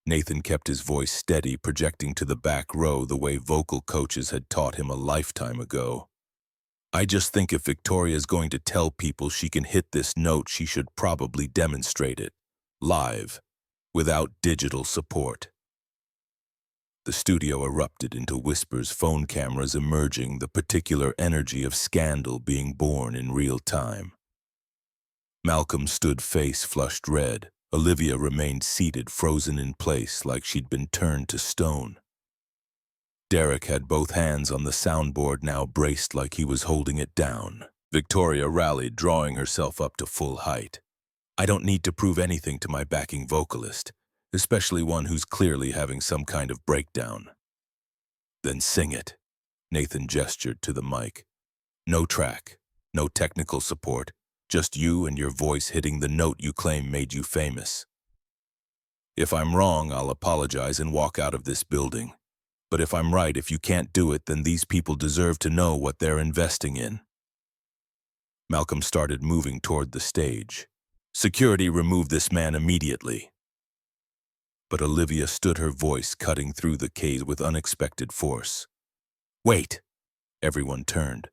Nathan kept his voice steady, projecting to the back row the way vocal coaches had taught him a lifetime ago. "I just think if Victoria's going to tell people she can hit this note, she should probably demonstrate it, live, without digital support." The studio erupted into whispers, phone cameras emerging, the particular energy of scandal being born in real time. Malcolm stood face flushed red. Olivia remained seated, frozen in place like she'd been turned to stone. Derek had both hands on the soundboard, now braced like he was holding it down. Victoria rallied, drawing herself up to full height. "I don't need to prove anything to my backing vocalist, especially one who's clearly having some kind of breakdown." "Then sing it." Nathan gestured to the mic. "No track, no technical support, just you and your voice hitting the note you claim made you famous. If I'm wrong, I'll apologize and walk out of this building. But if I'm right, if you can't do it, then these people deserve to know what they're investing in." Malcolm started moving toward the stage. "Security, remove this man immediately." But Olivia stood, her voice cutting through the cage with unexpected force. "Wait!" Everyone turned.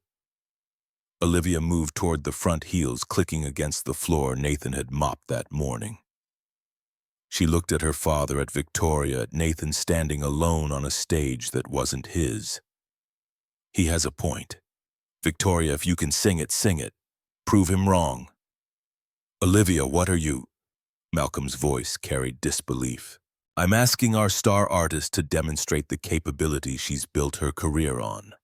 Olivia moved toward the front, heels clicking against the floor Nathan had mopped that morning. She looked at her father, at Victoria, at Nathan standing alone on a stage that wasn't his. "He has a point. Victoria, if you can sing it, sing it. Prove him wrong." "Olivia, what are you?" Malcolm's voice carried disbelief. "I'm asking our star artist to demonstrate the capability she's built her career on."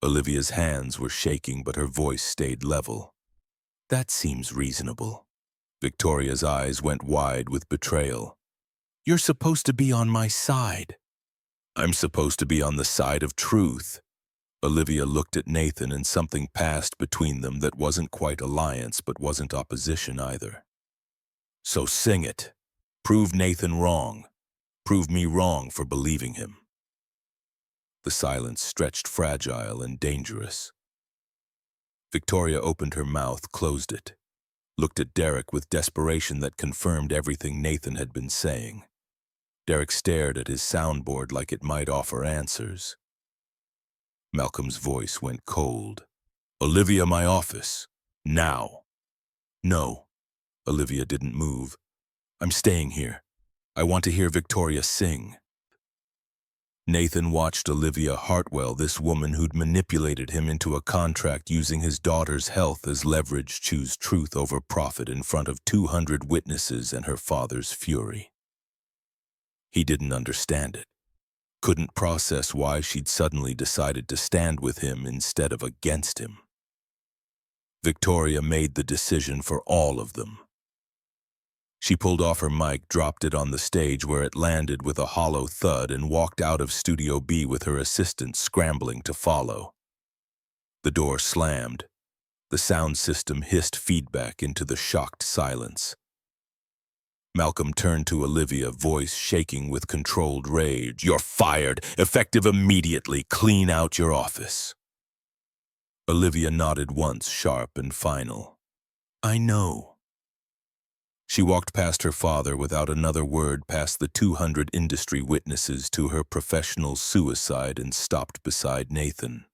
Olivia's hands were shaking, but her voice stayed level. "That seems reasonable." Victoria's eyes went wide with betrayal. "You're supposed to be on my side." "I'm supposed to be on the side of truth." Olivia looked at Nathan, and something passed between them that wasn't quite alliance but wasn't opposition either. "So sing it. Prove Nathan wrong. Prove me wrong for believing him." The silence stretched, fragile and dangerous. Victoria opened her mouth, closed it, looked at Derek with desperation that confirmed everything Nathan had been saying. Derek stared at his soundboard like it might offer answers. Malcolm's voice went cold. "Olivia, my office. Now." "No." Olivia didn't move. "I'm staying here. I want to hear Victoria sing." Nathan watched Olivia Hartwell, this woman who'd manipulated him into a contract using his daughter's health as leverage, choose truth over profit in front of 200 witnesses and her father's fury. He didn't understand it. Couldn't process why she'd suddenly decided to stand with him instead of against him. Victoria made the decision for all of them. She pulled off her mic, dropped it on the stage where it landed with a hollow thud, and walked out of Studio B with her assistant scrambling to follow. The door slammed. The sound system hissed feedback into the shocked silence. Malcolm turned to Olivia, voice shaking with controlled rage. "You're fired, effective immediately. Clean out your office." Olivia nodded once, sharp and final. "I know." She walked past her father without another word, past the 200 industry witnesses to her professional suicide, and stopped beside Nathan.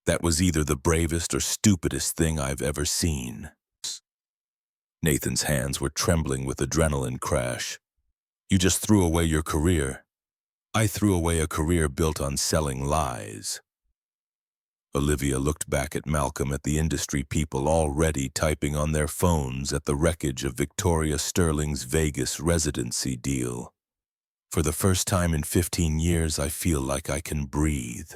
"That was either the bravest or stupidest thing I've ever seen." Nathan's hands were trembling with adrenaline crash. "You just threw away your career. I threw away a career built on selling lies." Olivia looked back at Malcolm, at the industry people already typing on their phones, at the wreckage of Victoria Sterling's Vegas residency deal. "For the first time in 15 years, I feel like I can breathe."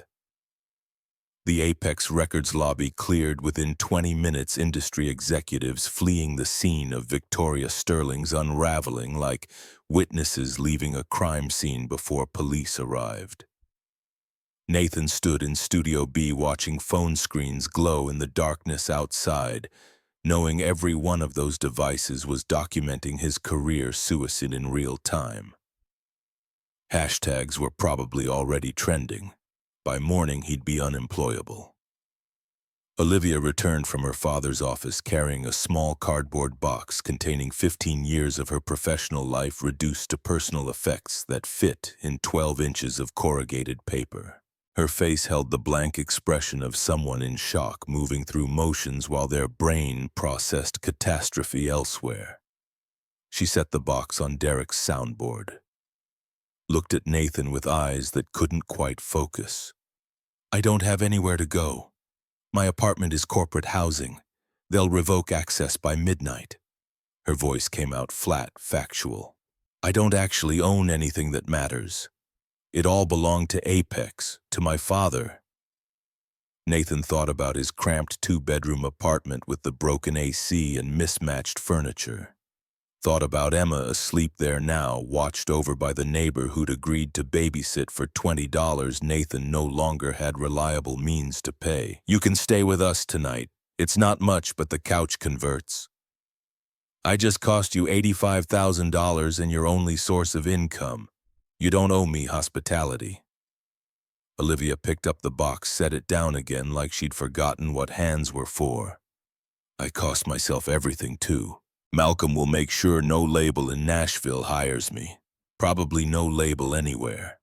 The Apex Records lobby cleared within 20 minutes, industry executives fleeing the scene of Victoria Sterling's unraveling like witnesses leaving a crime scene before police arrived. Nathan stood in Studio B watching phone screens glow in the darkness outside, knowing every one of those devices was documenting his career suicide in real time. Hashtags were probably already trending. By morning, he'd be unemployable. Olivia returned from her father's office carrying a small cardboard box containing 15 years of her professional life reduced to personal effects that fit in 12 inches of corrugated paper. Her face held the blank expression of someone in shock, moving through motions while their brain processed catastrophe elsewhere. She set the box on Derek's soundboard, looked at Nathan with eyes that couldn't quite focus. "I don't have anywhere to go. My apartment is corporate housing. They'll revoke access by midnight." Her voice came out flat, factual. "I don't actually own anything that matters. It all belonged to Apex, to my father." Nathan thought about his cramped 2-bedroom apartment with the broken AC and mismatched furniture. Thought about Emma asleep there now, watched over by the neighbor who'd agreed to babysit for $20 Nathan no longer had reliable means to pay. "You can stay with us tonight. It's not much, but the couch converts. I just cost you $85,000 and your only source of income. You don't owe me hospitality." Olivia picked up the box, set it down again like she'd forgotten what hands were for. "I cost myself everything, too. Malcolm will make sure no label in Nashville hires me. Probably no label anywhere."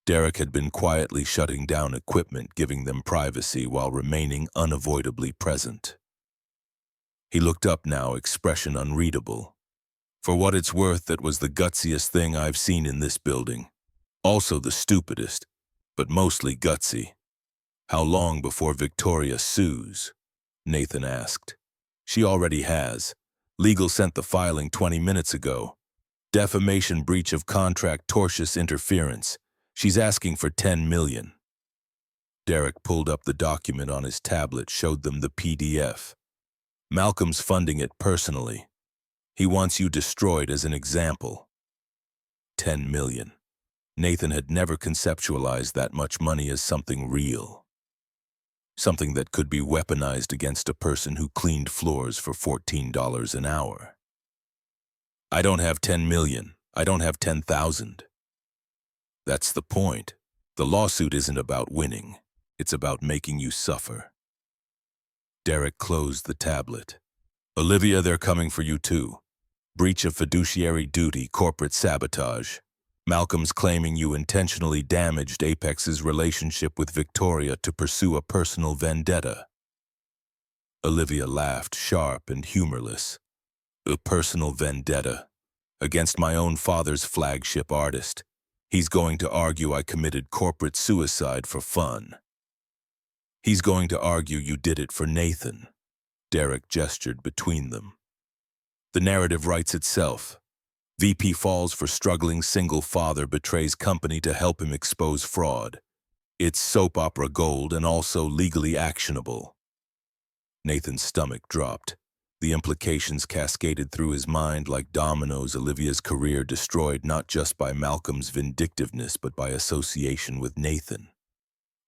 Derek had been quietly shutting down equipment, giving them privacy while remaining unavoidably present. He looked up now, expression unreadable. "For what it's worth, that was the gutsiest thing I've seen in this building. Also the stupidest, but mostly gutsy." "How long before Victoria sues?" Nathan asked. "She already has. Legal sent the filing 20 minutes ago. Defamation, breach of contract, tortious interference. She's asking for $10 million. Derek pulled up the document on his tablet, showed them the PDF. "Malcolm's funding it personally. He wants you destroyed as an example." 10 million. Nathan had never conceptualized that much money as something real. Something that could be weaponized against a person who cleaned floors for $14 an hour. "I don't have 10 million. I don't have 10,000. That's the point. The lawsuit isn't about winning. It's about making you suffer." Derek closed the tablet. "Olivia, they're coming for you too. breach of fiduciary duty, corporate sabotage. Malcolm's claiming you intentionally damaged Apex's relationship with Victoria to pursue a personal vendetta. Olivia laughed, sharp and humorless. A personal vendetta? Against my own father's flagship artist. He's going to argue I committed corporate suicide for fun. He's going to argue you did it for Nathan. Derek gestured between them. The narrative writes itself. VP falls for struggling single father, betrays company to help him expose fraud. It's soap opera gold and also legally actionable. Nathan's stomach dropped. The implications cascaded through his mind like dominoes. Olivia's career destroyed not just by Malcolm's vindictiveness but by association with Nathan.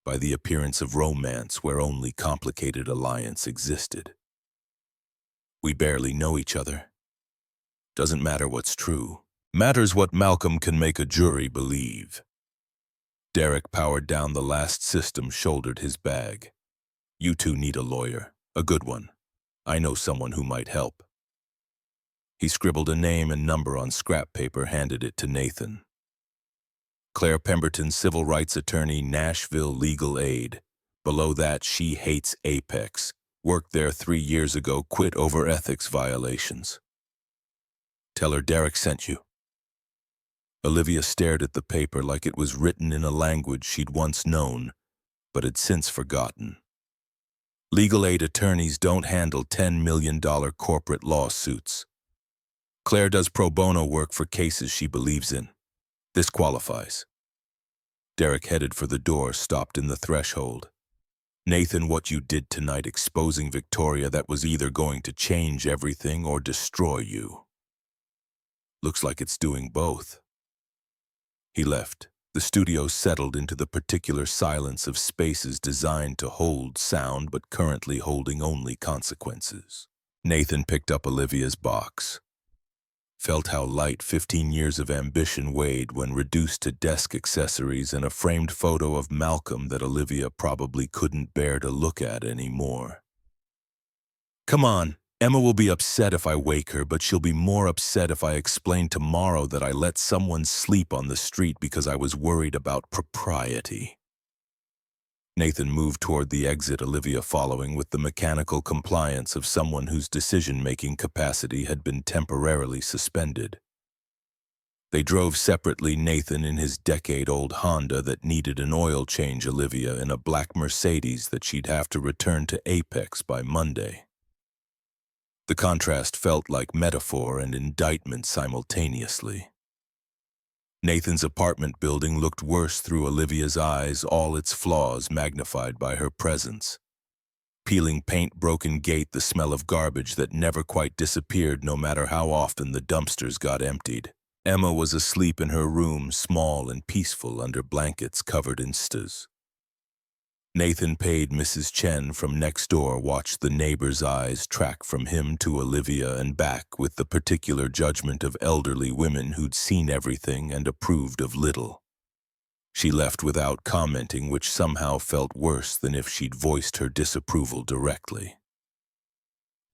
By the appearance of romance where only complicated alliance existed. We barely know each other. Doesn't matter what's true. Matters what Malcolm can make a jury believe. Derek powered down the last system, shouldered his bag. You two need a lawyer. A good one. I know someone who might help. He scribbled a name and number on scrap paper, handed it to Nathan. Claire Pemberton, civil rights attorney, Nashville Legal Aid. Below that, she hates Apex. Worked there 3 years ago, quit over ethics violations. Tell her Derek sent you. Olivia stared at the paper like it was written in a language she'd once known, but had since forgotten. Legal aid attorneys don't handle $10 million corporate lawsuits. Claire does pro bono work for cases she believes in. This qualifies. Derek headed for the door, stopped in the threshold. Nathan, what you did tonight exposing Victoria, that was either going to change everything or destroy you. Looks like it's doing both. He left. The studio settled into the particular silence of spaces designed to hold sound but currently holding only consequences. Nathan picked up Olivia's box. Felt how light 15 years of ambition weighed when reduced to desk accessories and a framed photo of Malcolm that Olivia probably couldn't bear to look at anymore. Come on, Emma will be upset if I wake her, but she'll be more upset if I explain tomorrow that I let someone sleep on the street because I was worried about propriety. Nathan moved toward the exit, Olivia following with the mechanical compliance of someone whose decision-making capacity had been temporarily suspended. They drove separately, Nathan in his decade-old Honda that needed an oil change, Olivia in a black Mercedes that she'd have to return to Apex by Monday. The contrast felt like metaphor and indictment simultaneously. Nathan's apartment building looked worse through Olivia's eyes, all its flaws magnified by her presence. Peeling paint, broken gate, the smell of garbage that never quite disappeared no matter how often the dumpsters got emptied. Emma was asleep in her room, small and peaceful under blankets covered in stas. Nathan paid Mrs. Chen from next door, watched the neighbor's eyes track from him to Olivia and back with the particular judgment of elderly women who'd seen everything and approved of little. She left without commenting, which somehow felt worse than if she'd voiced her disapproval directly.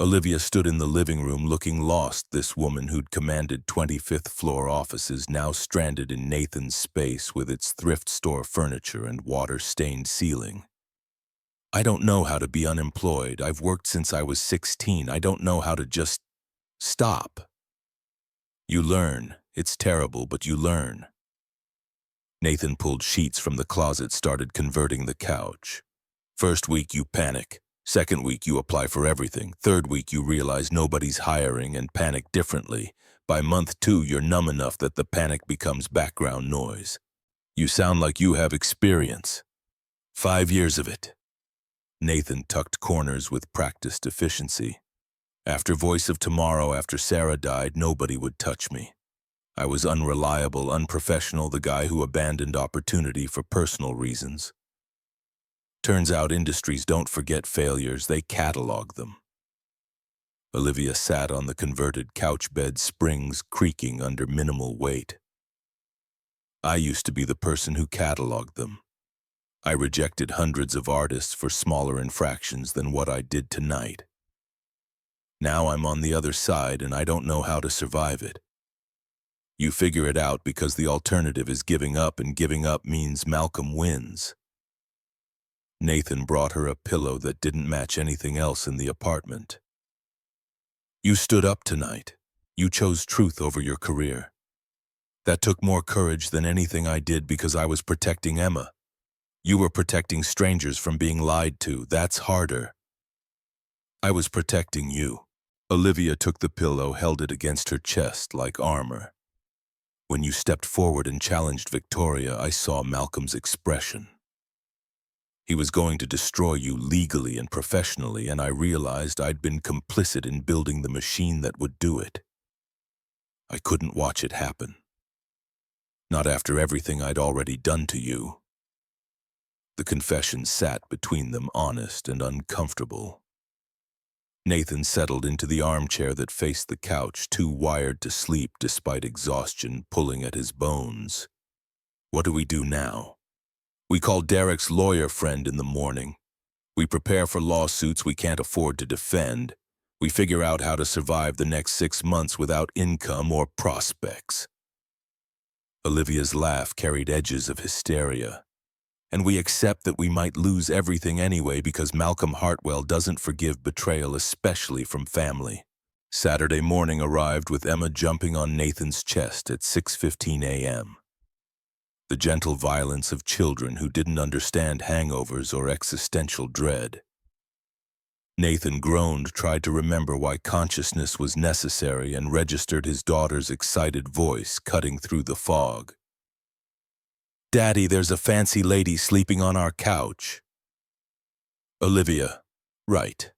Olivia stood in the living room looking lost, this woman who'd commanded 25th floor offices now stranded in Nathan's space with its thrift store furniture and water-stained ceiling. I don't know how to be unemployed. I've worked since I was 16. I don't know how to just stop. You learn. It's terrible, but you learn. Nathan pulled sheets from the closet, started converting the couch. First week you panic. Second week you apply for everything. Third week you realize nobody's hiring and panic differently. By month 2 you're numb enough that the panic becomes background noise. You sound like you have experience. 5 years of it. Nathan tucked corners with practiced efficiency. After Voice of Tomorrow, after Sarah died, nobody would touch me. I was unreliable, unprofessional, the guy who abandoned opportunity for personal reasons. Turns out industries don't forget failures, they catalog them. Olivia sat on the converted couch bed, springs creaking under minimal weight. I used to be the person who cataloged them. I rejected hundreds of artists for smaller infractions than what I did tonight. Now I'm on the other side and I don't know how to survive it. You figure it out because the alternative is giving up, and giving up means Malcolm wins. Nathan brought her a pillow that didn't match anything else in the apartment. You stood up tonight. You chose truth over your career. That took more courage than anything I did because I was protecting Emma. You were protecting strangers from being lied to. That's harder. I was protecting you. Olivia took the pillow, held it against her chest like armor. When you stepped forward and challenged Victoria, I saw Malcolm's expression. He was going to destroy you legally and professionally, and I realized I'd been complicit in building the machine that would do it. I couldn't watch it happen. Not after everything I'd already done to you. The confession sat between them, honest and uncomfortable. Nathan settled into the armchair that faced the couch, too wired to sleep despite exhaustion pulling at his bones. What do we do now? We call Derek's lawyer friend in the morning. We prepare for lawsuits we can't afford to defend. We figure out how to survive the next 6 months without income or prospects. Olivia's laugh carried edges of hysteria. And we accept that we might lose everything anyway because Malcolm Hartwell doesn't forgive betrayal, especially from family. Saturday morning arrived with Emma jumping on Nathan's chest at 6:15 a.m. The gentle violence of children who didn't understand hangovers or existential dread. Nathan groaned, tried to remember why consciousness was necessary, and registered his daughter's excited voice cutting through the fog. "Daddy, there's a fancy lady sleeping on our couch." Olivia, right.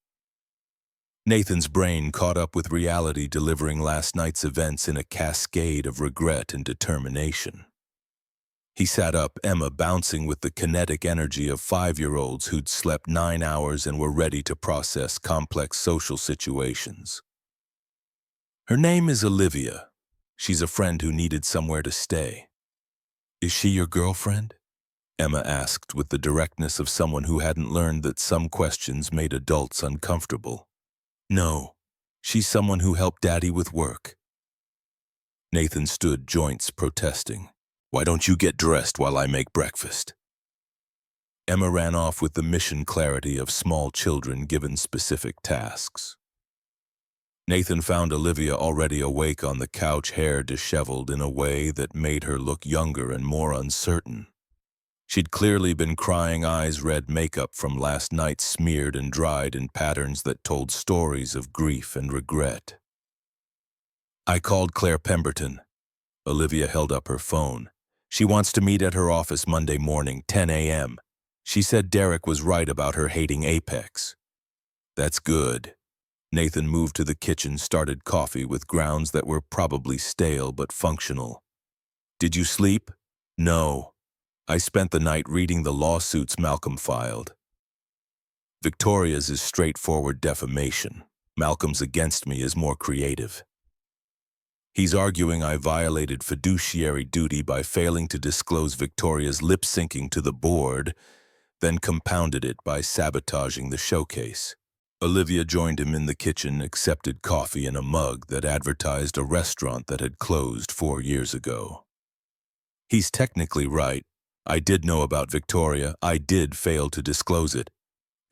Nathan's brain caught up with reality, delivering last night's events in a cascade of regret and determination. He sat up, Emma bouncing with the kinetic energy of 5-year-olds who'd slept 9 hours and were ready to process complex social situations. Her name is Olivia. She's a friend who needed somewhere to stay. "Is she your girlfriend?" Emma asked with the directness of someone who hadn't learned that some questions made adults uncomfortable. "No, she's someone who helped Daddy with work." Nathan stood, joints protesting. "Why don't you get dressed while I make breakfast?" Emma ran off with the mission clarity of small children given specific tasks. Nathan found Olivia already awake on the couch, hair disheveled in a way that made her look younger and more uncertain. She'd clearly been crying, eyes red, makeup from last night smeared and dried in patterns that told stories of grief and regret. "I called Claire Pemberton." Olivia held up her phone. "She wants to meet at her office Monday morning, 10 a.m. She said Derek was right about her hating Apex." "That's good." Nathan moved to the kitchen, started coffee with grounds that were probably stale but functional. "Did you sleep?" "No. I spent the night reading the lawsuits Malcolm filed. Victoria's is straightforward defamation. Malcolm's against me is more creative. He's arguing I violated fiduciary duty by failing to disclose Victoria's lip-syncing to the board, then compounded it by sabotaging the showcase." Olivia joined him in the kitchen, accepted coffee in a mug that advertised a restaurant that had closed 4 years ago. "He's technically right. I did know about Victoria, I did fail to disclose it,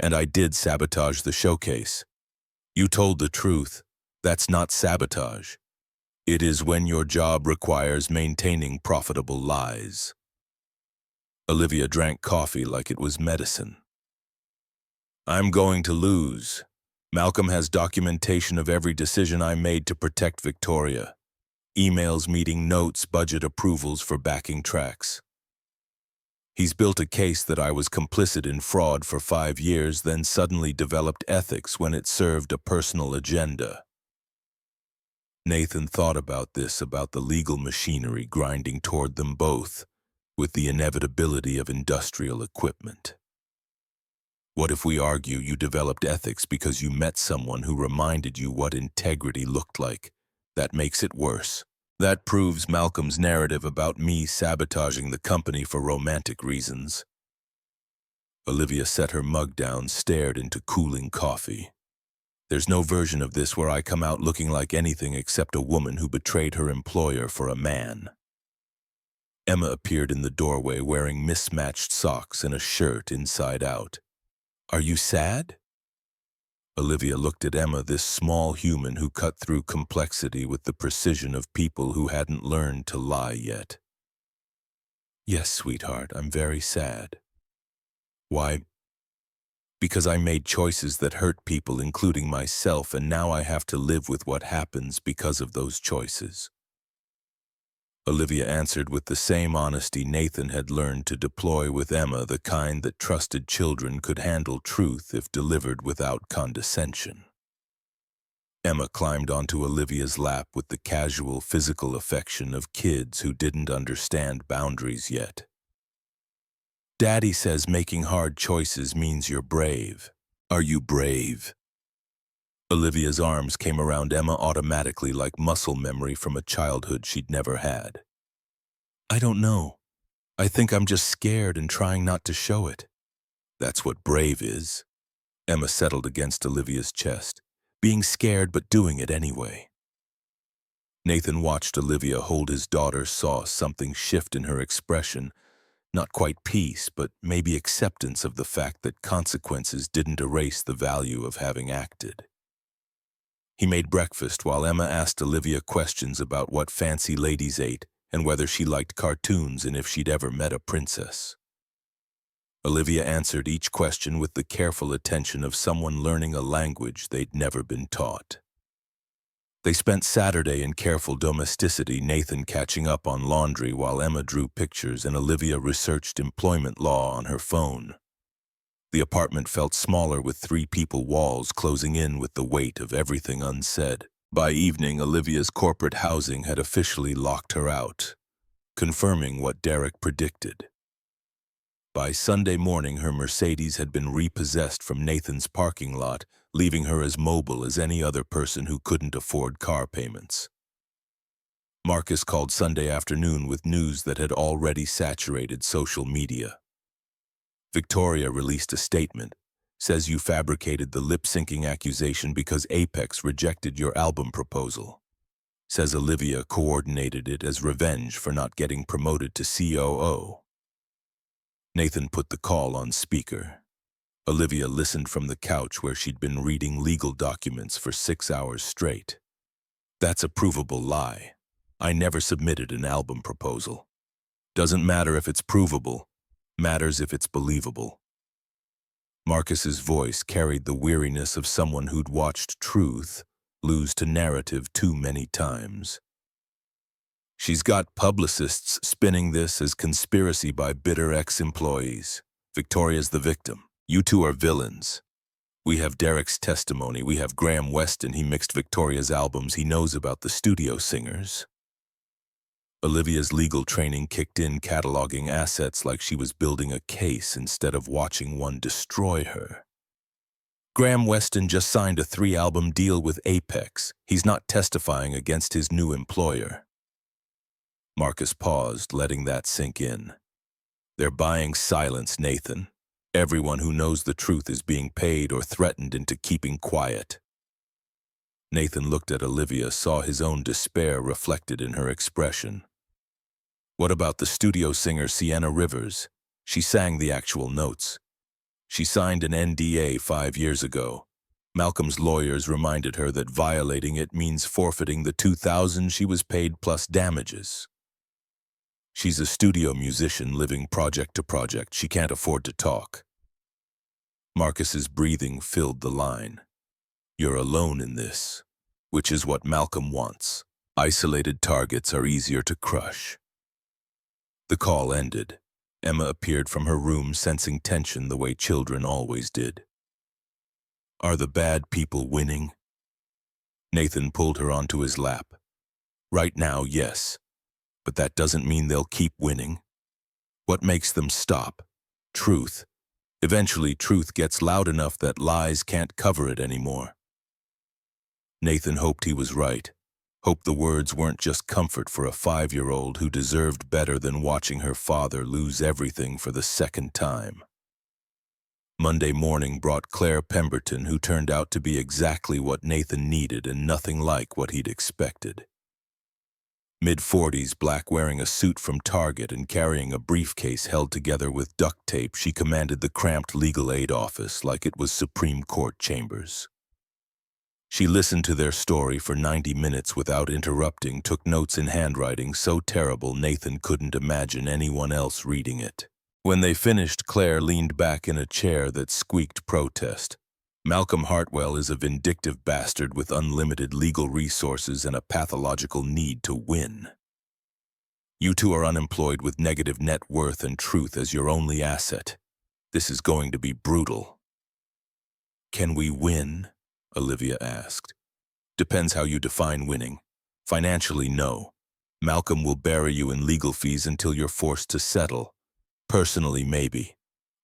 and I did sabotage the showcase. You told the truth. That's not sabotage. It is when your job requires maintaining profitable lies." Olivia drank coffee like it was medicine. "I'm going to lose. Malcolm has documentation of every decision I made to protect Victoria. Emails, meeting notes, budget approvals for backing tracks. He's built a case that I was complicit in fraud for 5 years, then suddenly developed ethics when it served a personal agenda." Nathan thought about this, about the legal machinery grinding toward them both, with the inevitability of industrial equipment. What if we argue you developed ethics because you met someone who reminded you what integrity looked like? That makes it worse. That proves Malcolm's narrative about me sabotaging the company for romantic reasons. Olivia set her mug down, stared into cooling coffee. There's no version of this where I come out looking like anything except a woman who betrayed her employer for a man. Emma appeared in the doorway wearing mismatched socks and a shirt inside out. Are you sad? Olivia looked at Emma, this small human who cut through complexity with the precision of people who hadn't learned to lie yet. Yes, sweetheart, I'm very sad. Why? Because I made choices that hurt people, including myself, and now I have to live with what happens because of those choices. Olivia answered with the same honesty Nathan had learned to deploy with Emma, the kind that trusted children could handle truth if delivered without condescension. Emma climbed onto Olivia's lap with the casual physical affection of kids who didn't understand boundaries yet. Daddy says making hard choices means you're brave. Are you brave? Olivia's arms came around Emma automatically, like muscle memory from a childhood she'd never had. I don't know. I think I'm just scared and trying not to show it. That's what brave is. Emma settled against Olivia's chest, being scared but doing it anyway. Nathan watched Olivia hold his daughter, saw something shift in her expression, not quite peace, but maybe acceptance of the fact that consequences didn't erase the value of having acted. He made breakfast while Emma asked Olivia questions about what fancy ladies ate and whether she liked cartoons and if she'd ever met a princess. Olivia answered each question with the careful attention of someone learning a language they'd never been taught. They spent Saturday in careful domesticity, Nathan catching up on laundry while Emma drew pictures and Olivia researched employment law on her phone. The apartment felt smaller with 3 people walls closing in with the weight of everything unsaid. By evening, Olivia's corporate housing had officially locked her out, confirming what Derek predicted. By Sunday morning, her Mercedes had been repossessed from Nathan's parking lot, leaving her as mobile as any other person who couldn't afford car payments. Marcus called Sunday afternoon with news that had already saturated social media. Victoria released a statement, says you fabricated the lip-syncing accusation because Apex rejected your album proposal. Says Olivia coordinated it as revenge for not getting promoted to COO. Nathan put the call on speaker. Olivia listened from the couch where she'd been reading legal documents for 6 hours straight. That's a provable lie. I never submitted an album proposal. Doesn't matter if it's provable. Matters if it's believable. Marcus's voice carried the weariness of someone who'd watched truth lose to narrative too many times. She's got publicists spinning this as conspiracy by bitter ex-employees. Victoria's the victim. You two are villains. We have Derek's testimony. We have Graham Weston. He mixed Victoria's albums. He knows about the studio singers. Olivia's legal training kicked in, cataloging assets like she was building a case instead of watching one destroy her. Graham Weston just signed a 3-album deal with Apex. He's not testifying against his new employer. Marcus paused, letting that sink in. They're buying silence, Nathan. Everyone who knows the truth is being paid or threatened into keeping quiet. Nathan looked at Olivia, saw his own despair reflected in her expression. What about the studio singer Sienna Rivers? She sang the actual notes. She signed an NDA 5 years ago. Malcolm's lawyers reminded her that violating it means forfeiting the $2,000 she was paid plus damages. She's a studio musician living project to project. She can't afford to talk. Marcus's breathing filled the line. You're alone in this, which is what Malcolm wants. Isolated targets are easier to crush. The call ended. Emma appeared from her room, sensing tension the way children always did. Are the bad people winning? Nathan pulled her onto his lap. Right now, yes. But that doesn't mean they'll keep winning. What makes them stop? Truth. Eventually, truth gets loud enough that lies can't cover it anymore. Nathan hoped he was right. Hoped the words weren't just comfort for a 5-year-old who deserved better than watching her father lose everything for the second time. Monday morning brought Claire Pemberton, who turned out to be exactly what Nathan needed and nothing like what he'd expected. Mid-40s, black, wearing a suit from Target and carrying a briefcase held together with duct tape, she commanded the cramped legal aid office like it was Supreme Court chambers. She listened to their story for 90 minutes without interrupting, took notes in handwriting so terrible Nathan couldn't imagine anyone else reading it. When they finished, Claire leaned back in a chair that squeaked protest. Malcolm Hartwell is a vindictive bastard with unlimited legal resources and a pathological need to win. You two are unemployed with negative net worth and truth as your only asset. This is going to be brutal. Can we win? Olivia asked. Depends how you define winning. Financially, no. Malcolm will bury you in legal fees until you're forced to settle. Personally, maybe.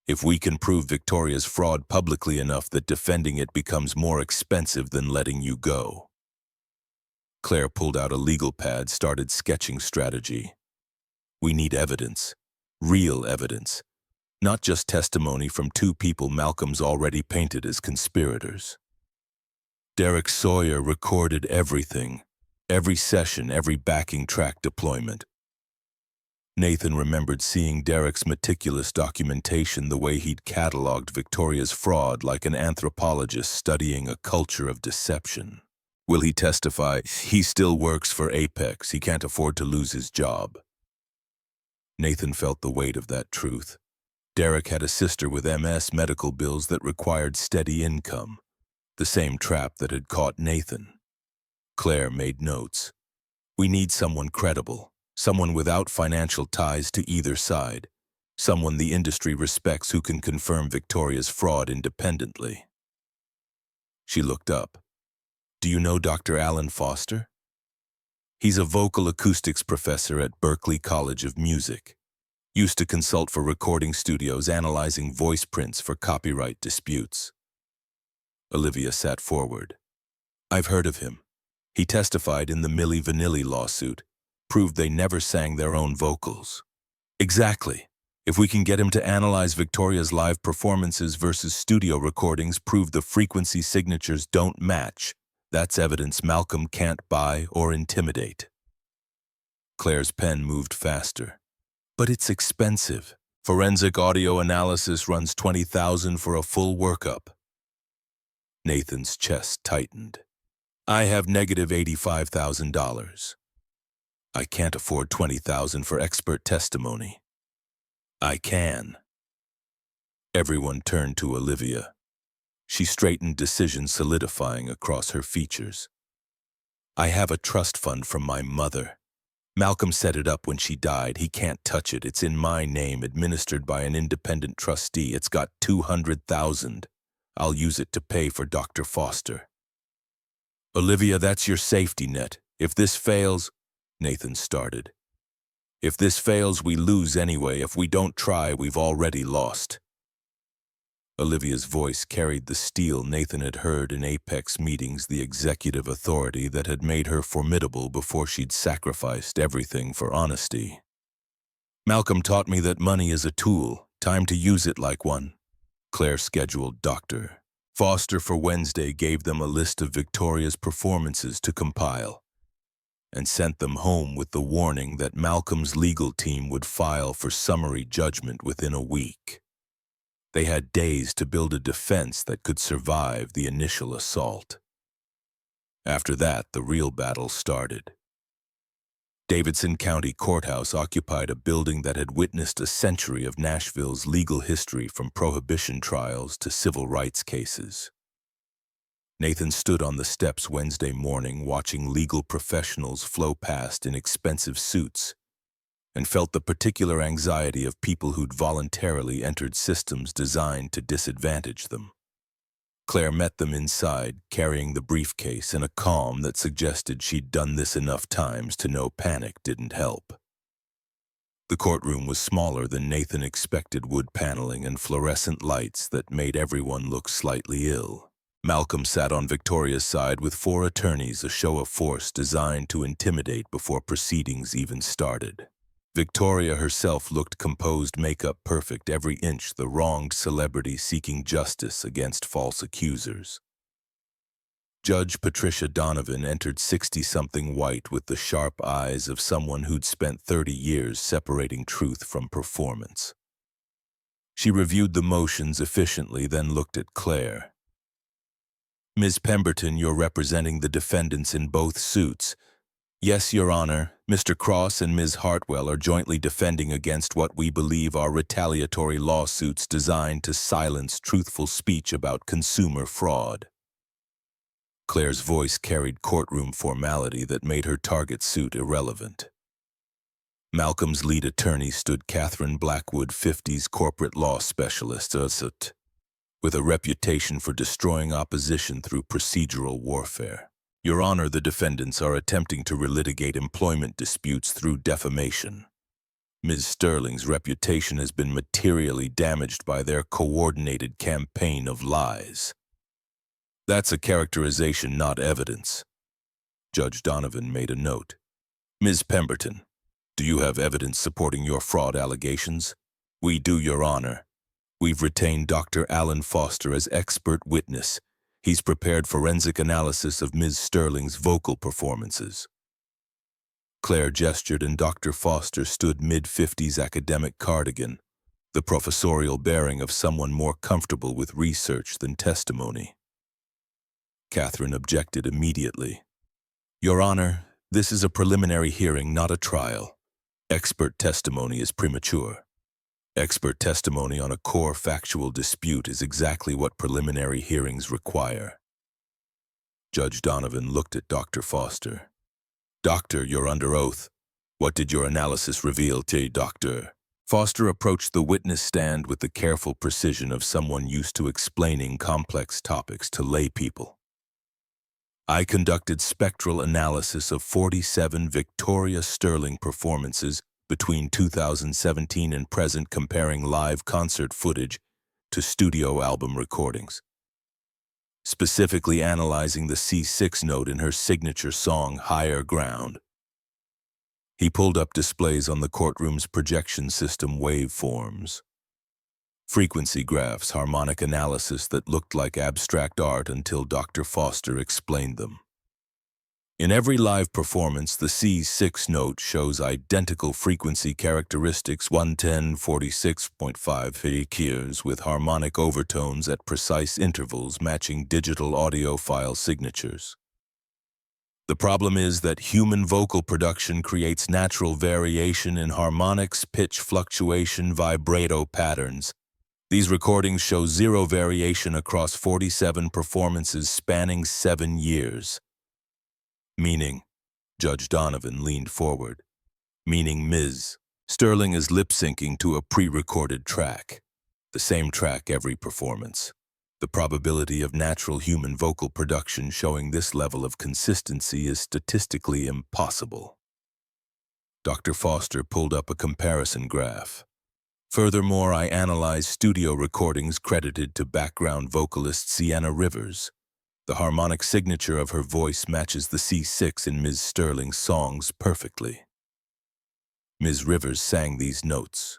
If we can prove Victoria's fraud publicly enough that defending it becomes more expensive than letting you go. Claire pulled out a legal pad, started sketching strategy. We need evidence. Real evidence. Not just testimony from two people Malcolm's already painted as conspirators. Derek Sawyer recorded everything. Every session, every backing track deployment. Nathan remembered seeing Derek's meticulous documentation, the way he'd cataloged Victoria's fraud like an anthropologist studying a culture of deception. Will he testify? He still works for Apex. He can't afford to lose his job. Nathan felt the weight of that truth. Derek had a sister with MS, medical bills that required steady income. The same trap that had caught Nathan. Claire made notes. We need someone credible. Someone without financial ties to either side. Someone the industry respects who can confirm Victoria's fraud independently. She looked up. Do you know Dr. Alan Foster? He's a vocal acoustics professor at Berklee College of Music. Used to consult for recording studios analyzing voice prints for copyright disputes. Olivia sat forward. I've heard of him. He testified in the Milli Vanilli lawsuit. Proved they never sang their own vocals. Exactly. If we can get him to analyze Victoria's live performances versus studio recordings, prove the frequency signatures don't match, that's evidence Malcolm can't buy or intimidate. Claire's pen moved faster. But it's expensive. Forensic audio analysis runs $20,000 for a full workup. Nathan's chest tightened. I have negative $85,000. I can't afford $20,000 for expert testimony. I can. Everyone turned to Olivia. She straightened, decision solidifying across her features. I have a trust fund from my mother. Malcolm set it up when she died. He can't touch it. It's in my name, administered by an independent trustee. It's got $200,000. I'll use it to pay for Dr. Foster. Olivia, that's your safety net. If this fails, Nathan started. If this fails, we lose anyway. If we don't try, we've already lost. Olivia's voice carried the steel Nathan had heard in Apex meetings, the executive authority that had made her formidable before she'd sacrificed everything for honesty. Malcolm taught me that money is a tool, time to use it like one. Claire scheduled Dr. Foster for Wednesday, gave them a list of Victoria's performances to compile, and sent them home with the warning that Malcolm's legal team would file for summary judgment within a week. They had days to build a defense that could survive the initial assault. After that, the real battle started. Davidson County Courthouse occupied a building that had witnessed a century of Nashville's legal history, from prohibition trials to civil rights cases. Nathan stood on the steps Wednesday morning watching legal professionals flow past in expensive suits, and felt the particular anxiety of people who'd voluntarily entered systems designed to disadvantage them. Claire met them inside, carrying the briefcase, in a calm that suggested she'd done this enough times to know panic didn't help. The courtroom was smaller than Nathan expected, wood paneling and fluorescent lights that made everyone look slightly ill. Malcolm sat on Victoria's side with 4 attorneys, a show of force designed to intimidate before proceedings even started. Victoria herself looked composed, makeup perfect, every inch the wronged celebrity seeking justice against false accusers. Judge Patricia Donovan entered 60-something white with the sharp eyes of someone who'd spent 30 years separating truth from performance. She reviewed the motions efficiently, then looked at Claire. "Ms. Pemberton, you're representing the defendants in both suits." "Yes, Your Honor. Mr. Cross and Ms. Hartwell are jointly defending against what we believe are retaliatory lawsuits designed to silence truthful speech about consumer fraud." Claire's voice carried courtroom formality that made her target suit irrelevant. Malcolm's lead attorney stood Catherine Blackwood, 50s corporate law specialist, with a reputation for destroying opposition through procedural warfare. "Your Honor, the defendants are attempting to relitigate employment disputes through defamation. Ms. Sterling's reputation has been materially damaged by their coordinated campaign of lies." "That's a characterization, not evidence." Judge Donovan made a note. "Ms. Pemberton, do you have evidence supporting your fraud allegations?" "We do, Your Honor. We've retained Dr. Alan Foster as expert witness. He's prepared forensic analysis of Ms. Sterling's vocal performances." Claire gestured and Dr. Foster stood mid-50s academic cardigan, the professorial bearing of someone more comfortable with research than testimony. Catherine objected immediately. "Your Honor, this is a preliminary hearing, not a trial. Expert testimony is premature." "Expert testimony on a core factual dispute is exactly what preliminary hearings require." Judge Donovan looked at Dr. Foster. "Doctor, you're under oath. What did your analysis reveal to Dr.?" Foster approached the witness stand with the careful precision of someone used to explaining complex topics to lay people. "I conducted spectral analysis of 47 Victoria Sterling performances between 2017 and present, comparing live concert footage to studio album recordings, specifically analyzing the C6 note in her signature song, Higher Ground." He pulled up displays on the courtroom's projection system, waveforms, frequency graphs, harmonic analysis that looked like abstract art until Dr. Foster explained them. "In every live performance, the C6 note shows identical frequency characteristics, 110-46.5 Hz, with harmonic overtones at precise intervals matching digital audio file signatures. The problem is that human vocal production creates natural variation in harmonics, pitch fluctuation, vibrato patterns. These recordings show zero variation across 47 performances spanning 7 years. Meaning," Judge Donovan leaned forward, "meaning Ms. Sterling is lip-syncing to a pre-recorded track, the same track every performance. The probability of natural human vocal production showing this level of consistency is statistically impossible." Dr. Foster pulled up a comparison graph. "Furthermore, I analyzed studio recordings credited to background vocalist Sienna Rivers. The harmonic signature of her voice matches the C6 in Ms. Sterling's songs perfectly. Ms. Rivers sang these notes.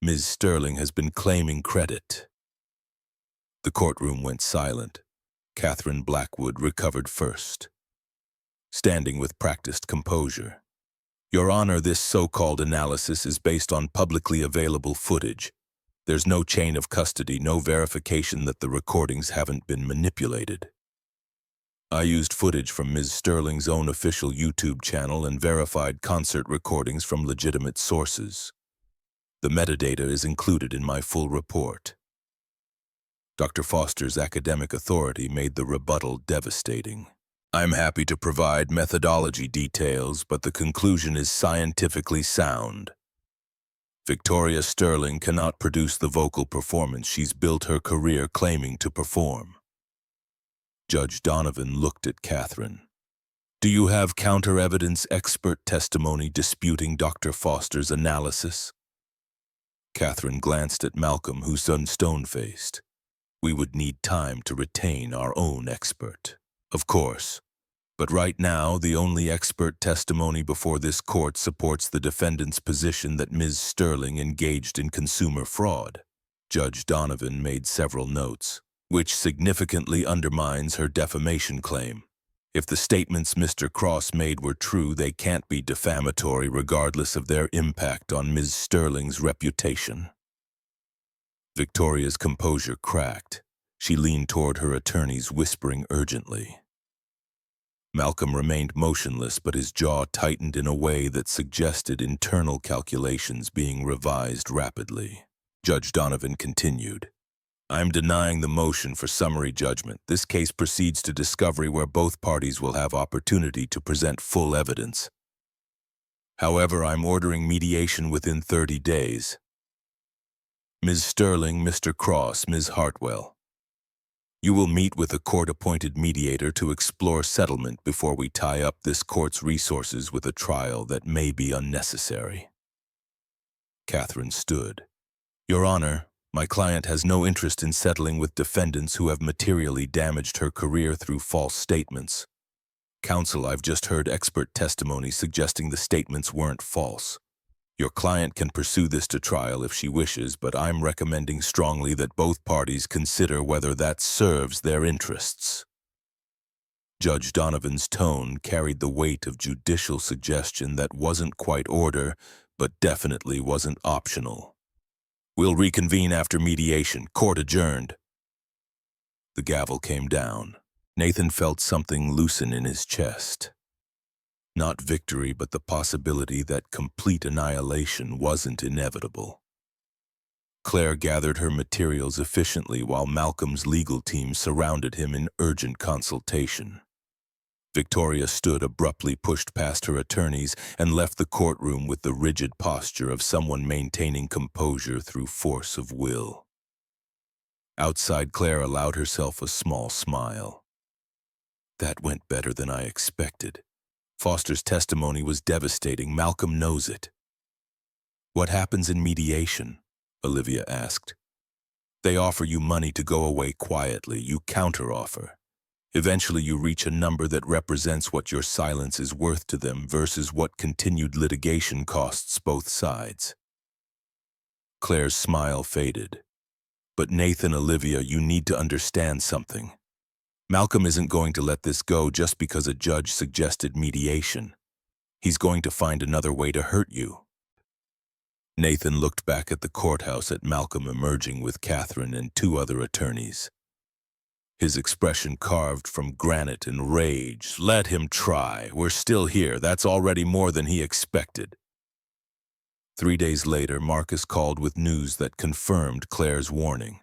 Ms. Sterling has been claiming credit." The courtroom went silent. Catherine Blackwood recovered first, standing with practiced composure. "Your Honor, this so-called analysis is based on publicly available footage. There's no chain of custody, no verification that the recordings haven't been manipulated. I used footage from Ms. Sterling's own official YouTube channel and verified concert recordings from legitimate sources. The metadata is included in my full report." Dr. Foster's academic authority made the rebuttal devastating. "I'm happy to provide methodology details, but the conclusion is scientifically sound. Victoria Sterling cannot produce the vocal performance she's built her career claiming to perform." Judge Donovan looked at Catherine. "Do you have counter-evidence, expert testimony disputing Dr. Foster's analysis?" Catherine glanced at Malcolm, who stood stone-faced. "We would need time to retain our own expert." "Of course. But right now, the only expert testimony before this court supports the defendant's position that Ms. Sterling engaged in consumer fraud. Judge Donovan made several notes, which significantly undermines her defamation claim. If the statements Mr. Cross made were true, they can't be defamatory regardless of their impact on Ms. Sterling's reputation. Victoria's composure cracked. She leaned toward her attorneys, whispering urgently. Malcolm remained motionless, but his jaw tightened in a way that suggested internal calculations being revised rapidly. Judge Donovan continued. I'm denying the motion for summary judgment. This case proceeds to discovery where both parties will have opportunity to present full evidence. However, I'm ordering mediation within 30 days. Ms. Sterling, Mr. Cross, Ms. Hartwell. You will meet with a court-appointed mediator to explore settlement before we tie up this court's resources with a trial that may be unnecessary. Catherine stood. Your Honor, my client has no interest in settling with defendants who have materially damaged her career through false statements. Counsel, I've just heard expert testimony suggesting the statements weren't false. Your client can pursue this to trial if she wishes, but I'm recommending strongly that both parties consider whether that serves their interests. Judge Donovan's tone carried the weight of judicial suggestion that wasn't quite order, but definitely wasn't optional. We'll reconvene after mediation. Court adjourned. The gavel came down. Nathan felt something loosen in his chest. Not victory, but the possibility that complete annihilation wasn't inevitable. Claire gathered her materials efficiently while Malcolm's legal team surrounded him in urgent consultation. Victoria stood abruptly, pushed past her attorneys, and left the courtroom with the rigid posture of someone maintaining composure through force of will. Outside, Claire allowed herself a small smile. That went better than I expected. Foster's testimony was devastating. Malcolm knows it. What happens in mediation? Olivia asked. They offer you money to go away quietly. You counteroffer. Eventually you reach a number that represents what your silence is worth to them versus what continued litigation costs both sides. Claire's smile faded. But Nathan, Olivia, you need to understand something. Malcolm isn't going to let this go just because a judge suggested mediation. He's going to find another way to hurt you. Nathan looked back at the courthouse at Malcolm emerging with Catherine and two other attorneys. His expression carved from granite and rage. Let him try. We're still here. That's already more than he expected. 3 days later, Marcus called with news that confirmed Claire's warning.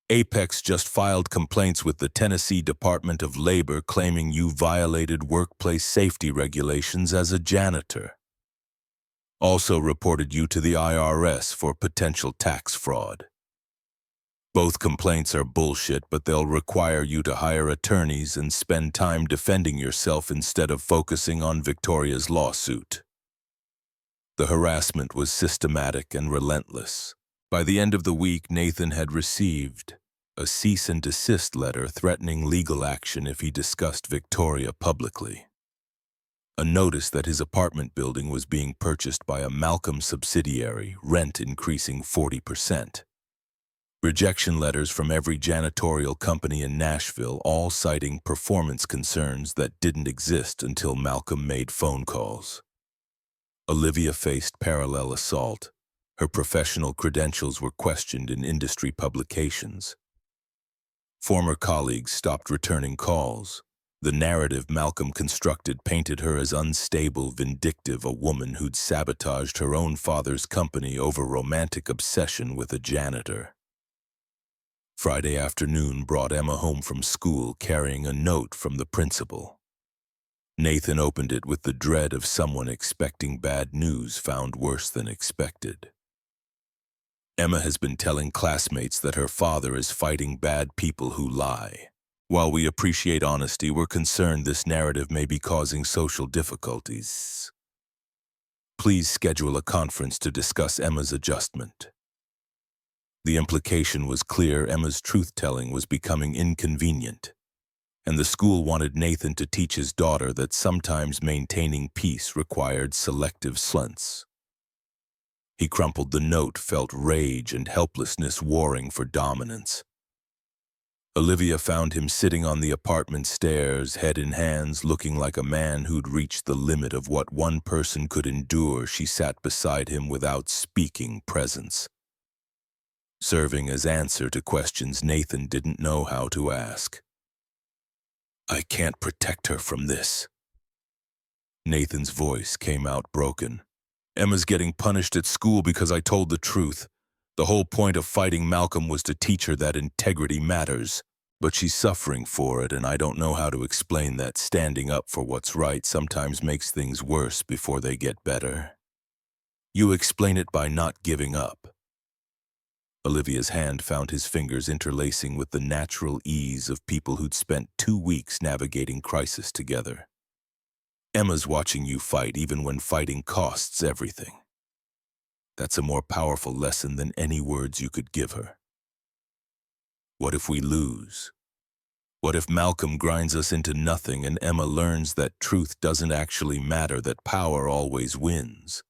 Apex just filed complaints with the Tennessee Department of Labor claiming you violated workplace safety regulations as a janitor. Also reported you to the IRS for potential tax fraud. Both complaints are bullshit, but they'll require you to hire attorneys and spend time defending yourself instead of focusing on Victoria's lawsuit. The harassment was systematic and relentless. By the end of the week, Nathan had received a cease and desist letter threatening legal action if he discussed Victoria publicly. A notice that his apartment building was being purchased by a Malcolm subsidiary, rent increasing 40%. Rejection letters from every janitorial company in Nashville, all citing performance concerns that didn't exist until Malcolm made phone calls. Olivia faced parallel assault. Her professional credentials were questioned in industry publications. Former colleagues stopped returning calls. The narrative Malcolm constructed painted her as unstable, vindictive, a woman who'd sabotaged her own father's company over romantic obsession with a janitor. Friday afternoon brought Emma home from school carrying a note from the principal. Nathan opened it with the dread of someone expecting bad news found worse than expected. Emma has been telling classmates that her father is fighting bad people who lie. While we appreciate honesty, we're concerned this narrative may be causing social difficulties. Please schedule a conference to discuss Emma's adjustment. The implication was clear. Emma's truth-telling was becoming inconvenient. and the school wanted Nathan to teach his daughter that sometimes maintaining peace required selective slunts. He crumpled the note, felt rage and helplessness warring for dominance. Olivia found him sitting on the apartment stairs, head in hands, looking like a man who'd reached the limit of what one person could endure. She sat beside him without speaking presence, serving as answer to questions Nathan didn't know how to ask. "I can't protect her from this." Nathan's voice came out broken. "Emma's getting punished at school because I told the truth. The whole point of fighting Malcolm was to teach her that integrity matters. But she's suffering for it, and I don't know how to explain that standing up for what's right sometimes makes things worse before they get better." "You explain it by not giving up." Olivia's hand found his fingers interlacing with the natural ease of people who'd spent 2 weeks navigating crisis together. "Emma's watching you fight even when fighting costs everything. That's a more powerful lesson than any words you could give her. What if we lose? What if Malcolm grinds us into nothing and Emma learns that truth doesn't actually matter, that power always wins?"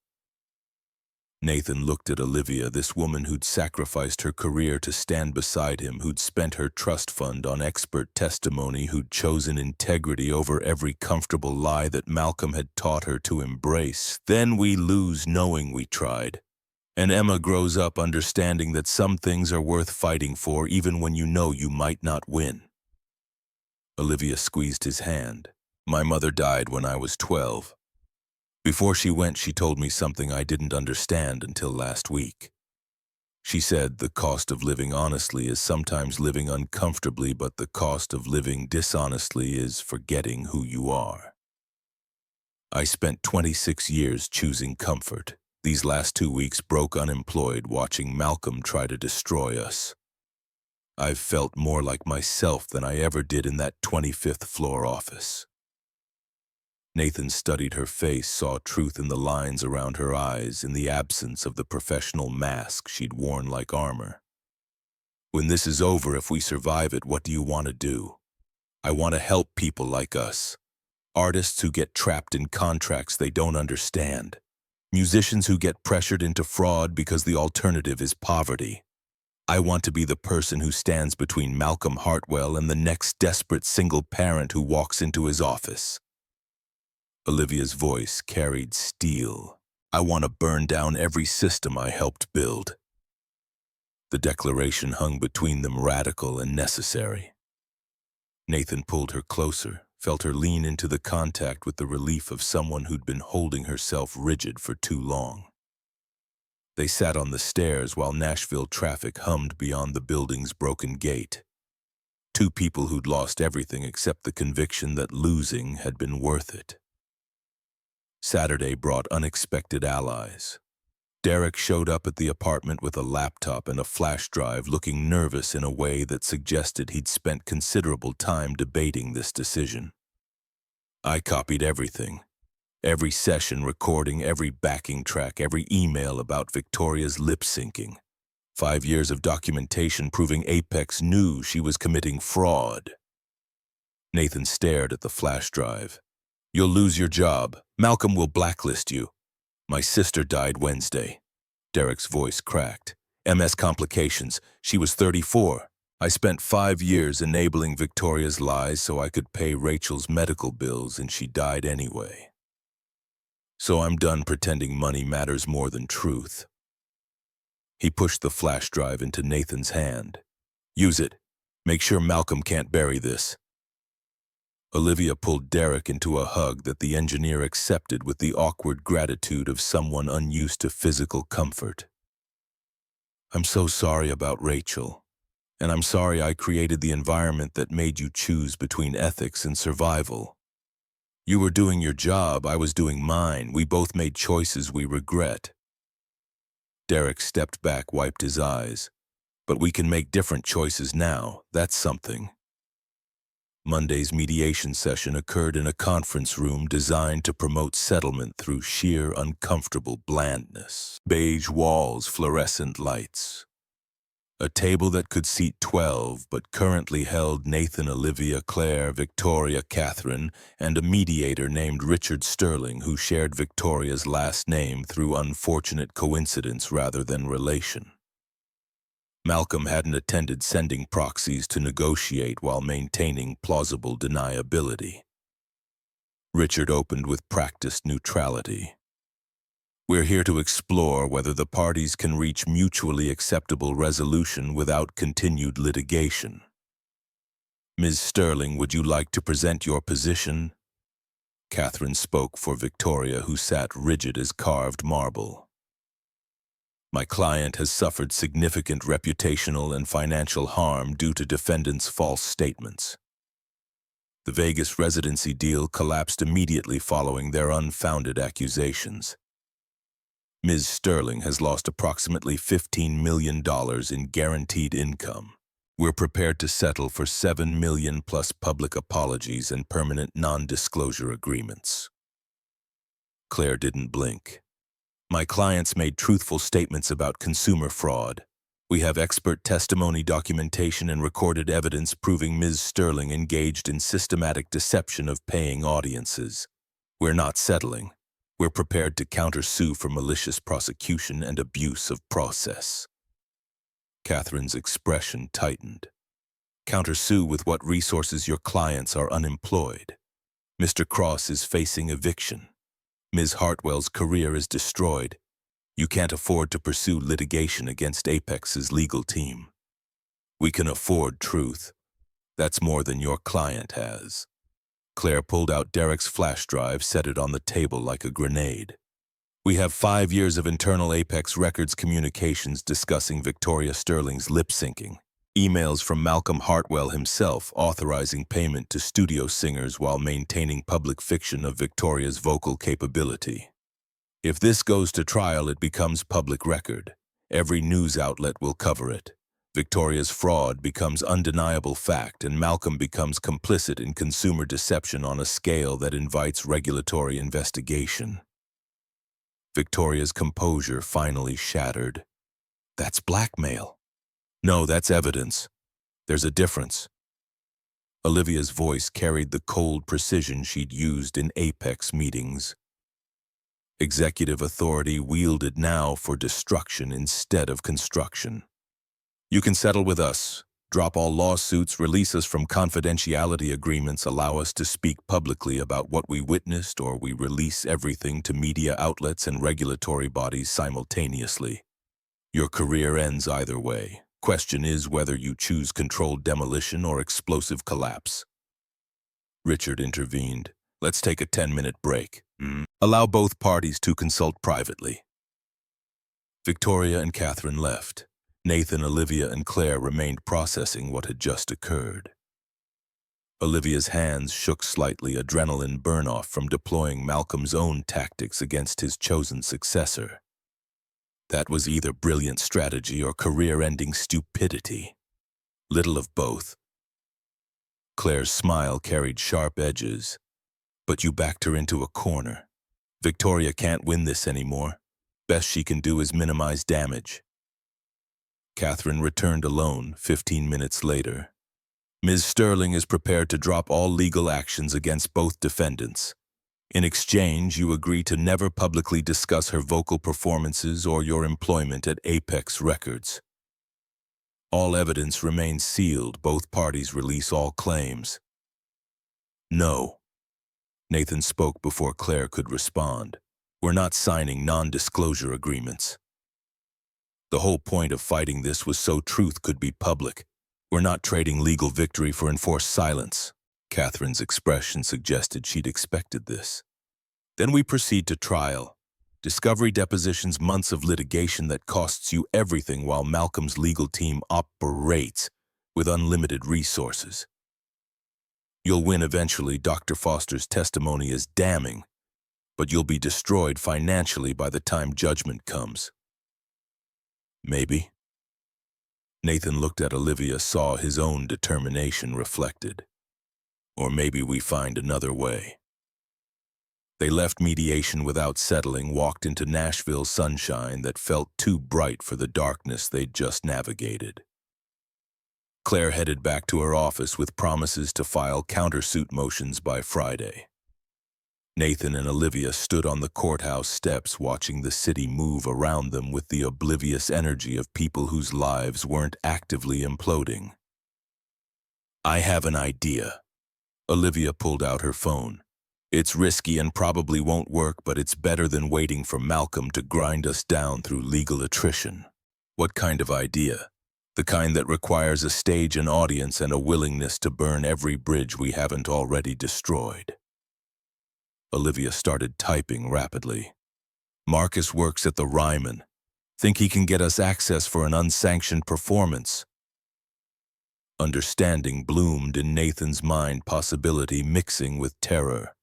Nathan looked at Olivia, this woman who'd sacrificed her career to stand beside him, who'd spent her trust fund on expert testimony, who'd chosen integrity over every comfortable lie that Malcolm had taught her to embrace. "Then we lose knowing we tried. And Emma grows up understanding that some things are worth fighting for even when you know you might not win." Olivia squeezed his hand. "My mother died when I was 12. Before she went, she told me something I didn't understand until last week. She said the cost of living honestly is sometimes living uncomfortably, but the cost of living dishonestly is forgetting who you are. I spent 26 years choosing comfort. These last 2 weeks broke unemployed, watching Malcolm try to destroy us. I've felt more like myself than I ever did in that 25th floor office." Nathan studied her face, saw truth in the lines around her eyes, in the absence of the professional mask she'd worn like armor. "When this is over, if we survive it, what do you want to do?" "I want to help people like us. Artists who get trapped in contracts they don't understand. Musicians who get pressured into fraud because the alternative is poverty. I want to be the person who stands between Malcolm Hartwell and the next desperate single parent who walks into his office." Olivia's voice carried steel. "I want to burn down every system I helped build." The declaration hung between them, radical and necessary. Nathan pulled her closer, felt her lean into the contact with the relief of someone who'd been holding herself rigid for too long. They sat on the stairs while Nashville traffic hummed beyond the building's broken gate. Two people who'd lost everything except the conviction that losing had been worth it. Saturday brought unexpected allies. Derek showed up at the apartment with a laptop and a flash drive, looking nervous in a way that suggested he'd spent considerable time debating this decision. "I copied everything. Every session recording, every backing track, every email about Victoria's lip-syncing. 5 years of documentation proving Apex knew she was committing fraud." Nathan stared at the flash drive. "You'll lose your job. Malcolm will blacklist you." "My sister died Wednesday." Derek's voice cracked. "MS complications. She was 34. I spent 5 years enabling Victoria's lies so I could pay Rachel's medical bills, and she died anyway. So I'm done pretending money matters more than truth." He pushed the flash drive into Nathan's hand. "Use it. Make sure Malcolm can't bury this." Olivia pulled Derek into a hug that the engineer accepted with the awkward gratitude of someone unused to physical comfort. "I'm so sorry about Rachel, and I'm sorry I created the environment that made you choose between ethics and survival. You were doing your job, I was doing mine. We both made choices we regret." Derek stepped back, wiped his eyes. "But we can make different choices now. That's something." Monday's mediation session occurred in a conference room designed to promote settlement through sheer uncomfortable blandness. Beige walls, fluorescent lights. A table that could seat 12 but currently held Nathan, Olivia, Claire, Victoria, Catherine, and a mediator named Richard Sterling who shared Victoria's last name through unfortunate coincidence rather than relation. Malcolm hadn't attended sending proxies to negotiate while maintaining plausible deniability. Richard opened with practiced neutrality. We're here to explore whether the parties can reach mutually acceptable resolution without continued litigation. Ms. Sterling, would you like to present your position? Catherine spoke for Victoria, who sat rigid as carved marble. My client has suffered significant reputational and financial harm due to defendants' false statements. The Vegas residency deal collapsed immediately following their unfounded accusations. Ms. Sterling has lost approximately $15 million in guaranteed income. We're prepared to settle for $7 million plus public apologies and permanent non-disclosure agreements. Claire didn't blink. My clients made truthful statements about consumer fraud. We have expert testimony, documentation, and recorded evidence proving Ms. Sterling engaged in systematic deception of paying audiences. We're not settling. We're prepared to countersue for malicious prosecution and abuse of process. Catherine's expression tightened. Countersue with what resources? Your clients are unemployed. Mr. Cross is facing eviction. Ms. Hartwell's career is destroyed. You can't afford to pursue litigation against Apex's legal team. We can afford truth. That's more than your client has. Claire pulled out Derek's flash drive, set it on the table like a grenade. We have 5 years of internal Apex Records communications discussing Victoria Sterling's lip-syncing. Emails from Malcolm Hartwell himself authorizing payment to studio singers while maintaining public fiction of Victoria's vocal capability. If this goes to trial, it becomes public record. Every news outlet will cover it. Victoria's fraud becomes undeniable fact, and Malcolm becomes complicit in consumer deception on a scale that invites regulatory investigation. Victoria's composure finally shattered. That's blackmail. No, that's evidence. There's a difference. Olivia's voice carried the cold precision she'd used in Apex meetings. Executive authority wielded now for destruction instead of construction. You can settle with us, drop all lawsuits, release us from confidentiality agreements, allow us to speak publicly about what we witnessed, or we release everything to media outlets and regulatory bodies simultaneously. Your career ends either way. Question is whether you choose controlled demolition or explosive collapse. Richard intervened. Let's take a 10-minute break. Allow both parties to consult privately. Victoria and Catherine left. Nathan, Olivia, and Claire remained processing what had just occurred. Olivia's hands shook slightly, adrenaline burn-off from deploying Malcolm's own tactics against his chosen successor. That was either brilliant strategy or career-ending stupidity. Little of both. Claire's smile carried sharp edges. But you backed her into a corner. Victoria can't win this anymore. Best she can do is minimize damage. Catherine returned alone 15 minutes later. Ms. Sterling is prepared to drop all legal actions against both defendants. In exchange, you agree to never publicly discuss her vocal performances or your employment at Apex Records. All evidence remains sealed. Both parties release all claims. No. Nathan spoke before Claire could respond. We're not signing non-disclosure agreements. The whole point of fighting this was so truth could be public. We're not trading legal victory for enforced silence. Catherine's expression suggested she'd expected this. Then we proceed to trial. Discovery depositions, months of litigation that costs you everything while Malcolm's legal team operates with unlimited resources. You'll win eventually. Dr. Foster's testimony is damning, but you'll be destroyed financially by the time judgment comes. Maybe. Nathan looked at Olivia, saw his own determination reflected. Or maybe we find another way. They left mediation without settling, walked into Nashville sunshine that felt too bright for the darkness they'd just navigated. Claire headed back to her office with promises to file countersuit motions by Friday. Nathan and Olivia stood on the courthouse steps watching the city move around them with the oblivious energy of people whose lives weren't actively imploding. "I have an idea." Olivia pulled out her phone. "It's risky and probably won't work, but it's better than waiting for Malcolm to grind us down through legal attrition." "What kind of idea?" "The kind that requires a stage, an audience, and a willingness to burn every bridge we haven't already destroyed." Olivia started typing rapidly. "Marcus works at the Ryman. Think he can get us access for an unsanctioned performance?" Understanding bloomed in Nathan's mind, possibility mixing with terror.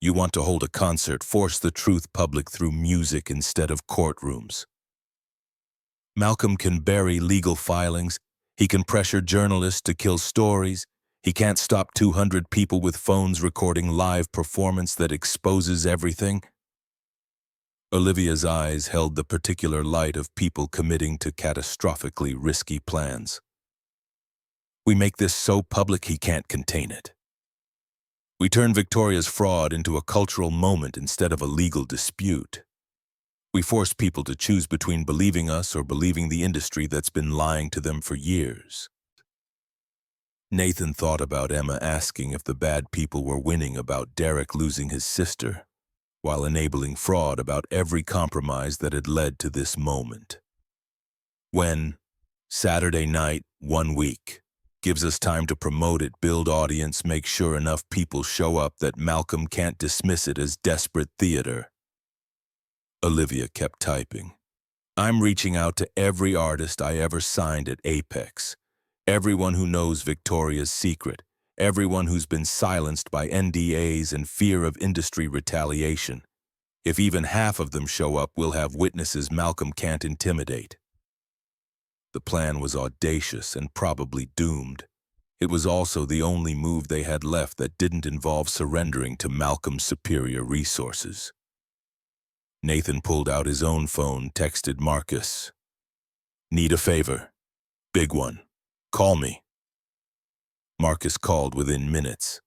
"You want to hold a concert, force the truth public through music instead of courtrooms." "Malcolm can bury legal filings. He can pressure journalists to kill stories. He can't stop 200 people with phones recording live performance that exposes everything." Olivia's eyes held the particular light of people committing to catastrophically risky plans. "We make this so public he can't contain it. We turn Victoria's fraud into a cultural moment instead of a legal dispute. We force people to choose between believing us or believing the industry that's been lying to them for years." Nathan thought about Emma asking if the bad people were winning about Derek losing his sister, while enabling fraud about every compromise that had led to this moment. When Saturday night, 1 week, gives us time to promote it, build audience, make sure enough people show up that Malcolm can't dismiss it as desperate theater. Olivia kept typing. "I'm reaching out to every artist I ever signed at Apex. Everyone who knows Victoria's secret, everyone who's been silenced by NDAs and fear of industry retaliation. If even half of them show up, we'll have witnesses Malcolm can't intimidate." The plan was audacious and probably doomed. It was also the only move they had left that didn't involve surrendering to Malcolm's superior resources. Nathan pulled out his own phone, texted Marcus. "Need a favor. Big one. Call me." Marcus called within minutes.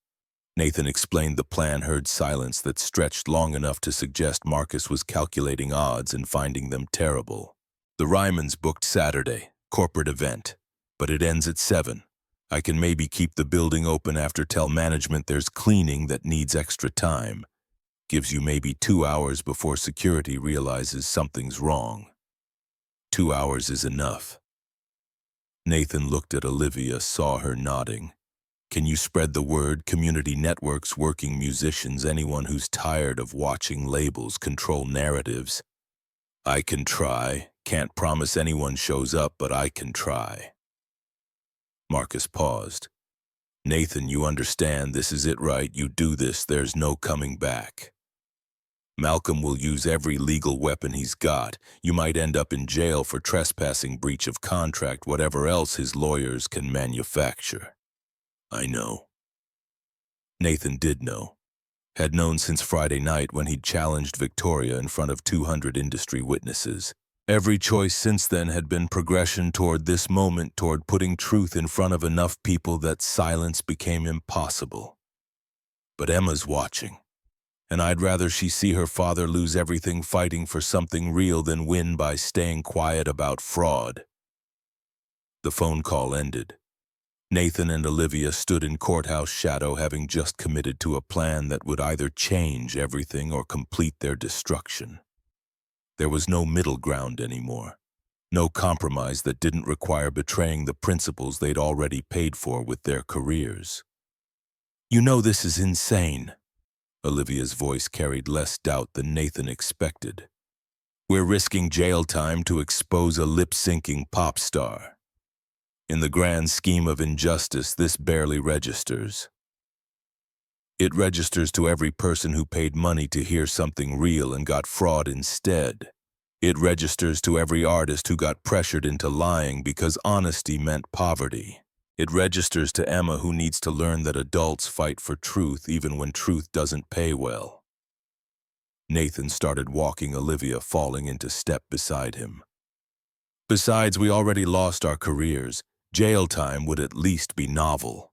Nathan explained the plan, heard silence that stretched long enough to suggest Marcus was calculating odds and finding them terrible. "The Ryman's booked Saturday, corporate event, but it ends at 7. I can maybe keep the building open after, tell management there's cleaning that needs extra time. Gives you maybe 2 hours before security realizes something's wrong." 2 hours is enough. Nathan looked at Olivia, saw her nodding. "Can you spread the word? Community networks, working musicians, anyone who's tired of watching labels control narratives." "I can try. Can't promise anyone shows up, but I can try." Marcus paused. "Nathan, you understand this is it, right? You do this, there's no coming back. Malcolm will use every legal weapon he's got. You might end up in jail for trespassing, breach of contract, whatever else his lawyers can manufacture." "I know." Nathan did know. Had known since Friday night when he'd challenged Victoria in front of 200 industry witnesses. Every choice since then had been progression toward this moment, toward putting truth in front of enough people that silence became impossible. But Emma's watching. And I'd rather she see her father lose everything fighting for something real than win by staying quiet about fraud. The phone call ended. Nathan and Olivia stood in courthouse shadow, having just committed to a plan that would either change everything or complete their destruction. There was no middle ground anymore. No compromise that didn't require betraying the principles they'd already paid for with their careers. "You know this is insane." Olivia's voice carried less doubt than Nathan expected. "We're risking jail time to expose a lip-syncing pop star. In the grand scheme of injustice, this barely registers. It registers to every person who paid money to hear something real and got fraud instead. It registers to every artist who got pressured into lying because honesty meant poverty. It registers to Emma, who needs to learn that adults fight for truth even when truth doesn't pay well. Nathan started walking Olivia, falling into step beside him. Besides, we already lost our careers. Jail time would at least be novel.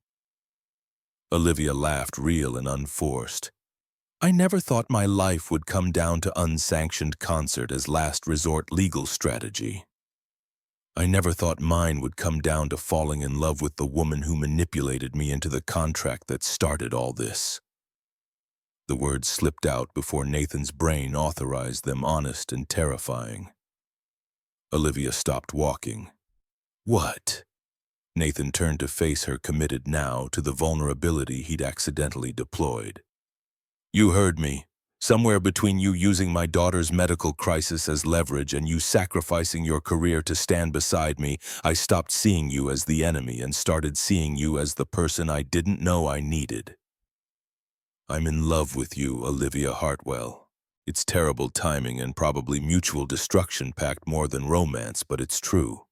Olivia laughed, real and unforced. I never thought my life would come down to unsanctioned concert as last resort legal strategy. I never thought mine would come down to falling in love with the woman who manipulated me into the contract that started all this. The words slipped out before Nathan's brain authorized them, honest and terrifying. Olivia stopped walking. What? Nathan turned to face her, committed now to the vulnerability he'd accidentally deployed. You heard me. Somewhere between you using my daughter's medical crisis as leverage and you sacrificing your career to stand beside me, I stopped seeing you as the enemy and started seeing you as the person I didn't know I needed. I'm in love with you, Olivia Hartwell. It's terrible timing and probably mutual destruction packed more than romance, but it's true.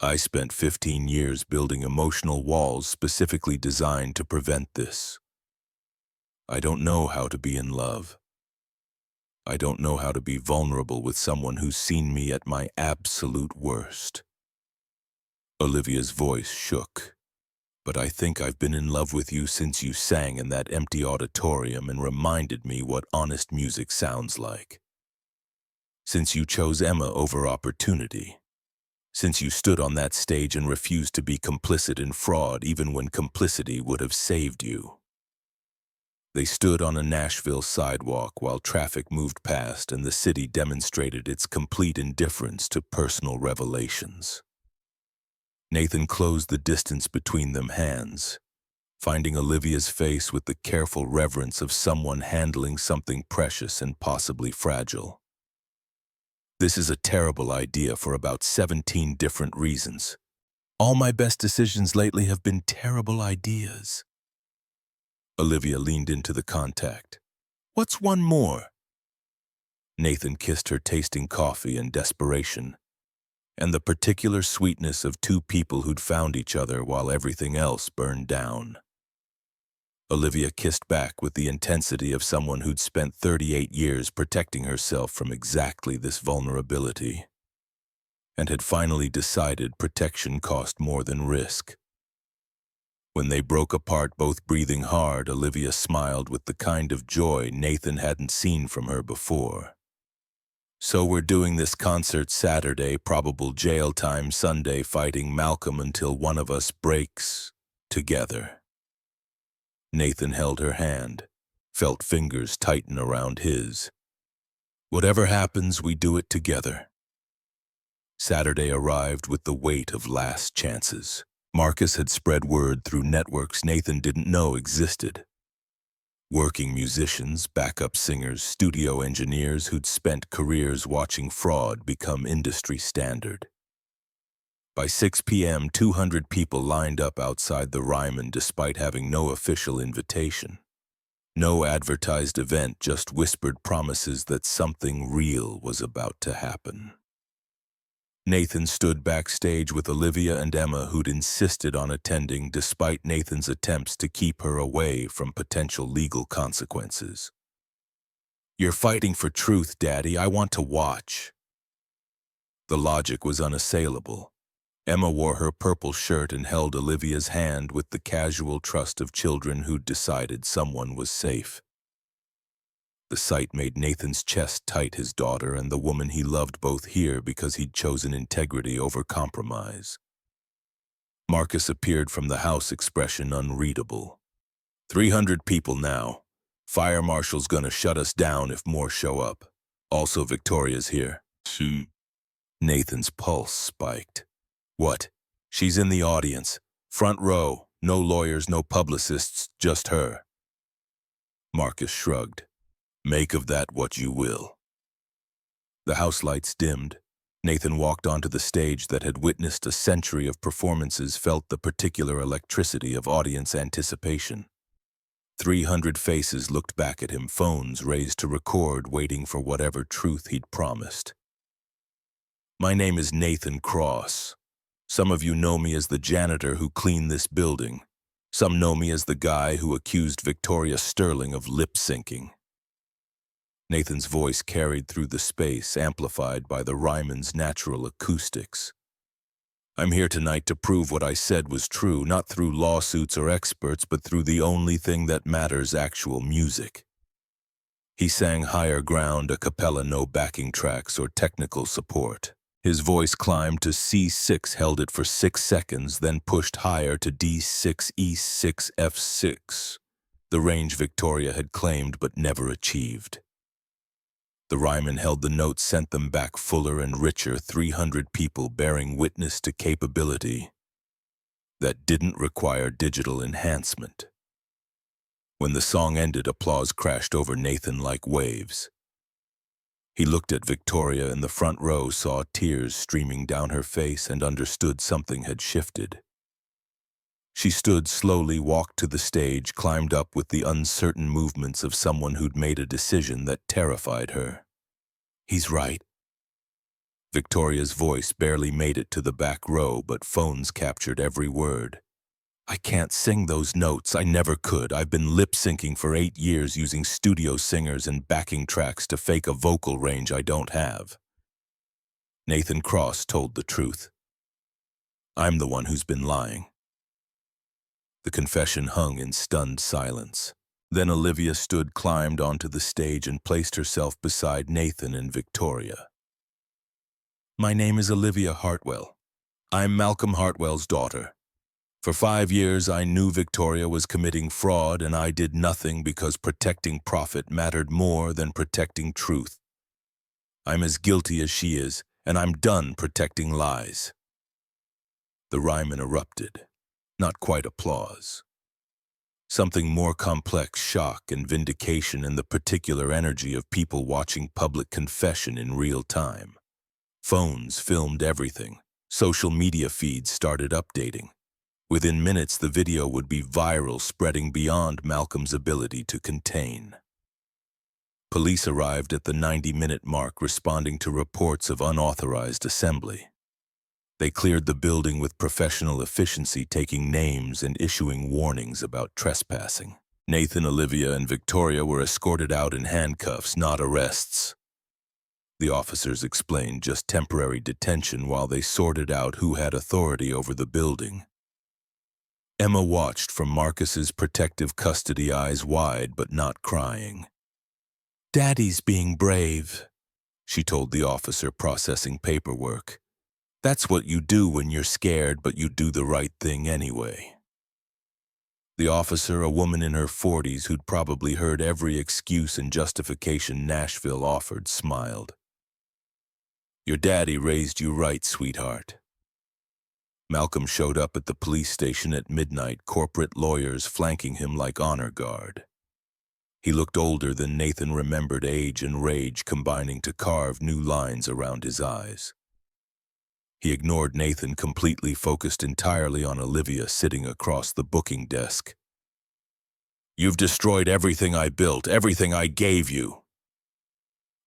I spent 15 years building emotional walls specifically designed to prevent this. I don't know how to be in love. I don't know how to be vulnerable with someone who's seen me at my absolute worst. Olivia's voice shook. But I think I've been in love with you since you sang in that empty auditorium and reminded me what honest music sounds like. Since you chose Emma over opportunity. Since you stood on that stage and refused to be complicit in fraud even when complicity would have saved you. They stood on a Nashville sidewalk while traffic moved past and the city demonstrated its complete indifference to personal revelations. Nathan closed the distance between them hands, finding Olivia's face with the careful reverence of someone handling something precious and possibly fragile. This is a terrible idea for about 17 different reasons. All my best decisions lately have been terrible ideas. Olivia leaned into the contact. What's one more? Nathan kissed her, tasting coffee and desperation, and the particular sweetness of two people who'd found each other while everything else burned down. Olivia kissed back with the intensity of someone who'd spent 38 years protecting herself from exactly this vulnerability, and had finally decided protection cost more than risk. When they broke apart, both breathing hard, Olivia smiled with the kind of joy Nathan hadn't seen from her before. So we're doing this concert Saturday, probable jail time Sunday, fighting Malcolm until one of us breaks together. Nathan held her hand, felt fingers tighten around his. Whatever happens, we do it together. Saturday arrived with the weight of last chances. Marcus had spread word through networks Nathan didn't know existed. Working musicians, backup singers, studio engineers who'd spent careers watching fraud become industry standard. By 6 p.m., 200 people lined up outside the Ryman despite having no official invitation. No advertised event, just whispered promises that something real was about to happen. Nathan stood backstage with Olivia and Emma, who'd insisted on attending despite Nathan's attempts to keep her away from potential legal consequences. You're fighting for truth, Daddy. I want to watch. The logic was unassailable. Emma wore her purple shirt and held Olivia's hand with the casual trust of children who'd decided someone was safe. The sight made Nathan's chest tight. His daughter and the woman he loved both here because he'd chosen integrity over compromise. Marcus appeared from the house, expression unreadable. 300 people now. Fire marshal's gonna shut us down if more show up. Also, Victoria's here. Nathan's pulse spiked. What? She's in the audience. Front row. No lawyers, no publicists, just her. Marcus shrugged. Make of that what you will. The house lights dimmed. Nathan walked onto the stage that had witnessed a century of performances, felt the particular electricity of audience anticipation. 300 faces looked back at him, phones raised to record, waiting for whatever truth he'd promised. My name is Nathan Cross. Some of you know me as the janitor who cleaned this building. Some know me as the guy who accused Victoria Sterling of lip-syncing. Nathan's voice carried through the space, amplified by the Ryman's natural acoustics. I'm here tonight to prove what I said was true, not through lawsuits or experts, but through the only thing that matters, actual music. He sang higher ground a cappella, no backing tracks or technical support. His voice climbed to C6, held it for 6 seconds, then pushed higher to D6, E6, F6, the range Victoria had claimed but never achieved. The Ryman held the notes, sent them back fuller and richer, 300 people bearing witness to capability that didn't require digital enhancement. When the song ended, applause crashed over Nathan like waves. He looked at Victoria in the front row, saw tears streaming down her face, and understood something had shifted. She stood slowly, walked to the stage, climbed up with the uncertain movements of someone who'd made a decision that terrified her. He's right. Victoria's voice barely made it to the back row, but phones captured every word. I can't sing those notes. I never could. I've been lip-syncing for 8 years using studio singers and backing tracks to fake a vocal range I don't have. Nathan Cross told the truth. I'm the one who's been lying. The confession hung in stunned silence. Then Olivia stood, climbed onto the stage, and placed herself beside Nathan and Victoria. My name is Olivia Hartwell. I'm Malcolm Hartwell's daughter. For 5 years, I knew Victoria was committing fraud, and I did nothing because protecting profit mattered more than protecting truth. I'm as guilty as she is, and I'm done protecting lies. The Ryman erupted. Not quite applause. Something more complex, shock and vindication in the particular energy of people watching public confession in real time. Phones filmed everything. Social media feeds started updating. Within minutes, the video would be viral, spreading beyond Malcolm's ability to contain. Police arrived at the 90-minute mark, responding to reports of unauthorized assembly. They cleared the building with professional efficiency, taking names and issuing warnings about trespassing. Nathan, Olivia, and Victoria were escorted out in handcuffs, not arrests. The officers explained just temporary detention while they sorted out who had authority over the building. Emma watched from Marcus's protective custody, eyes wide but not crying. Daddy's being brave, she told the officer processing paperwork. That's what you do when you're scared, but you do the right thing anyway. The officer, a woman in her 40s who'd probably heard every excuse and justification Nashville offered, smiled. Your daddy raised you right, sweetheart. Malcolm showed up at the police station at midnight, corporate lawyers flanking him like honor guard. He looked older than Nathan remembered, age and rage combining to carve new lines around his eyes. He ignored Nathan completely, focused entirely on Olivia sitting across the booking desk. You've destroyed everything I built, everything I gave you.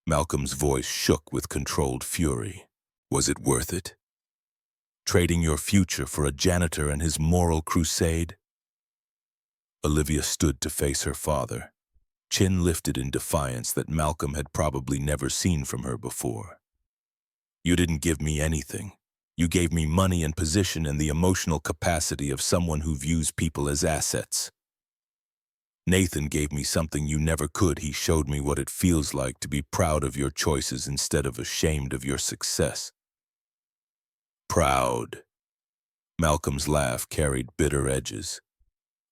Malcolm's voice shook with controlled fury. Was it worth it? Trading your future for a janitor and his moral crusade? Olivia stood to face her father, chin lifted in defiance that Malcolm had probably never seen from her before. You didn't give me anything. You gave me money and position and the emotional capacity of someone who views people as assets. Nathan gave me something you never could. He showed me what it feels like to be proud of your choices instead of ashamed of your success. Proud. Malcolm's laugh carried bitter edges.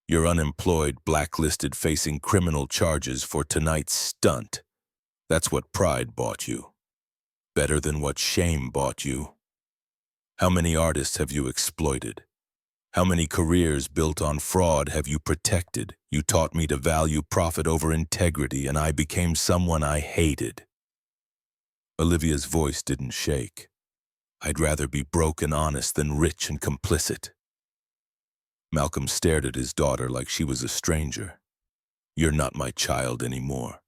You're unemployed, blacklisted, facing criminal charges for tonight's stunt. That's what pride bought you. Better than what shame bought you. How many artists have you exploited? How many careers built on fraud have you protected? You taught me to value profit over integrity, and I became someone I hated. Olivia's voice didn't shake. I'd rather be broke and honest than rich and complicit. Malcolm stared at his daughter like she was a stranger. You're not my child anymore.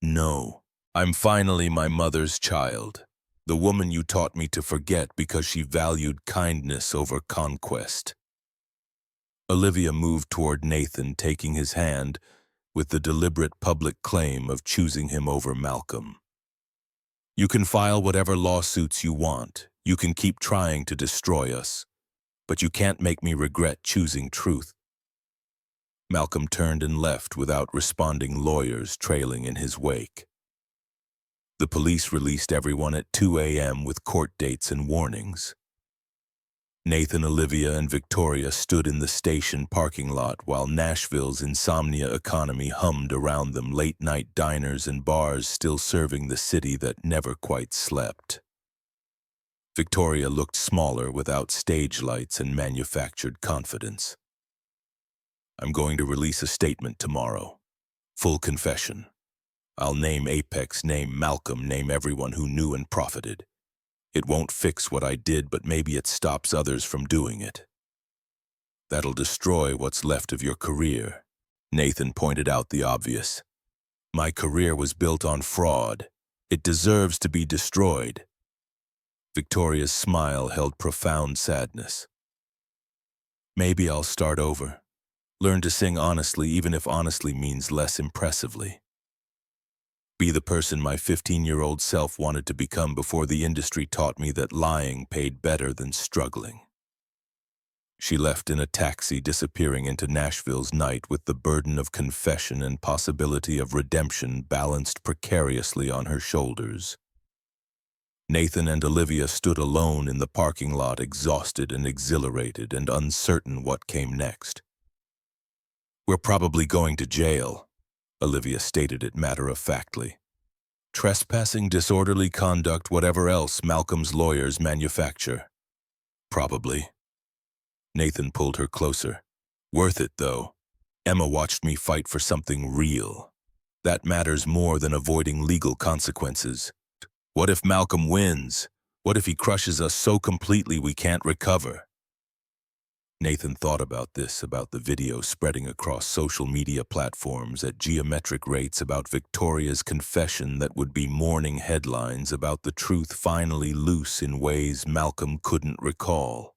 No, I'm finally my mother's child. The woman you taught me to forget because she valued kindness over conquest. Olivia moved toward Nathan, taking his hand, with the deliberate public claim of choosing him over Malcolm. You can file whatever lawsuits you want. You can keep trying to destroy us. But you can't make me regret choosing truth. Malcolm turned and left without responding, lawyers trailing in his wake. The police released everyone at 2 a.m. with court dates and warnings. Nathan, Olivia, and Victoria stood in the station parking lot while Nashville's insomnia economy hummed around them, late-night diners and bars still serving the city that never quite slept. Victoria looked smaller without stage lights and manufactured confidence. I'm going to release a statement tomorrow. Full confession. I'll name Apex, name Malcolm, name everyone who knew and profited. It won't fix what I did, but maybe it stops others from doing it. That'll destroy what's left of your career. Nathan pointed out the obvious. My career was built on fraud. It deserves to be destroyed. Victoria's smile held profound sadness. Maybe I'll start over. Learn to sing honestly, even if honestly means less impressively. Be the person my 15-year-old self wanted to become before the industry taught me that lying paid better than struggling. She left in a taxi, disappearing into Nashville's night with the burden of confession and possibility of redemption balanced precariously on her shoulders. Nathan and Olivia stood alone in the parking lot, exhausted and exhilarated and uncertain what came next. We're probably going to jail, Olivia stated it matter-of-factly. Trespassing, disorderly conduct, whatever else Malcolm's lawyers manufacture. Probably. Nathan pulled her closer. Worth it, though. Emma watched me fight for something real. That matters more than avoiding legal consequences. What if Malcolm wins? What if he crushes us so completely we can't recover? Nathan thought about this, about the video spreading across social media platforms at geometric rates, about Victoria's confession that would be morning headlines, about the truth finally loose in ways Malcolm couldn't recall.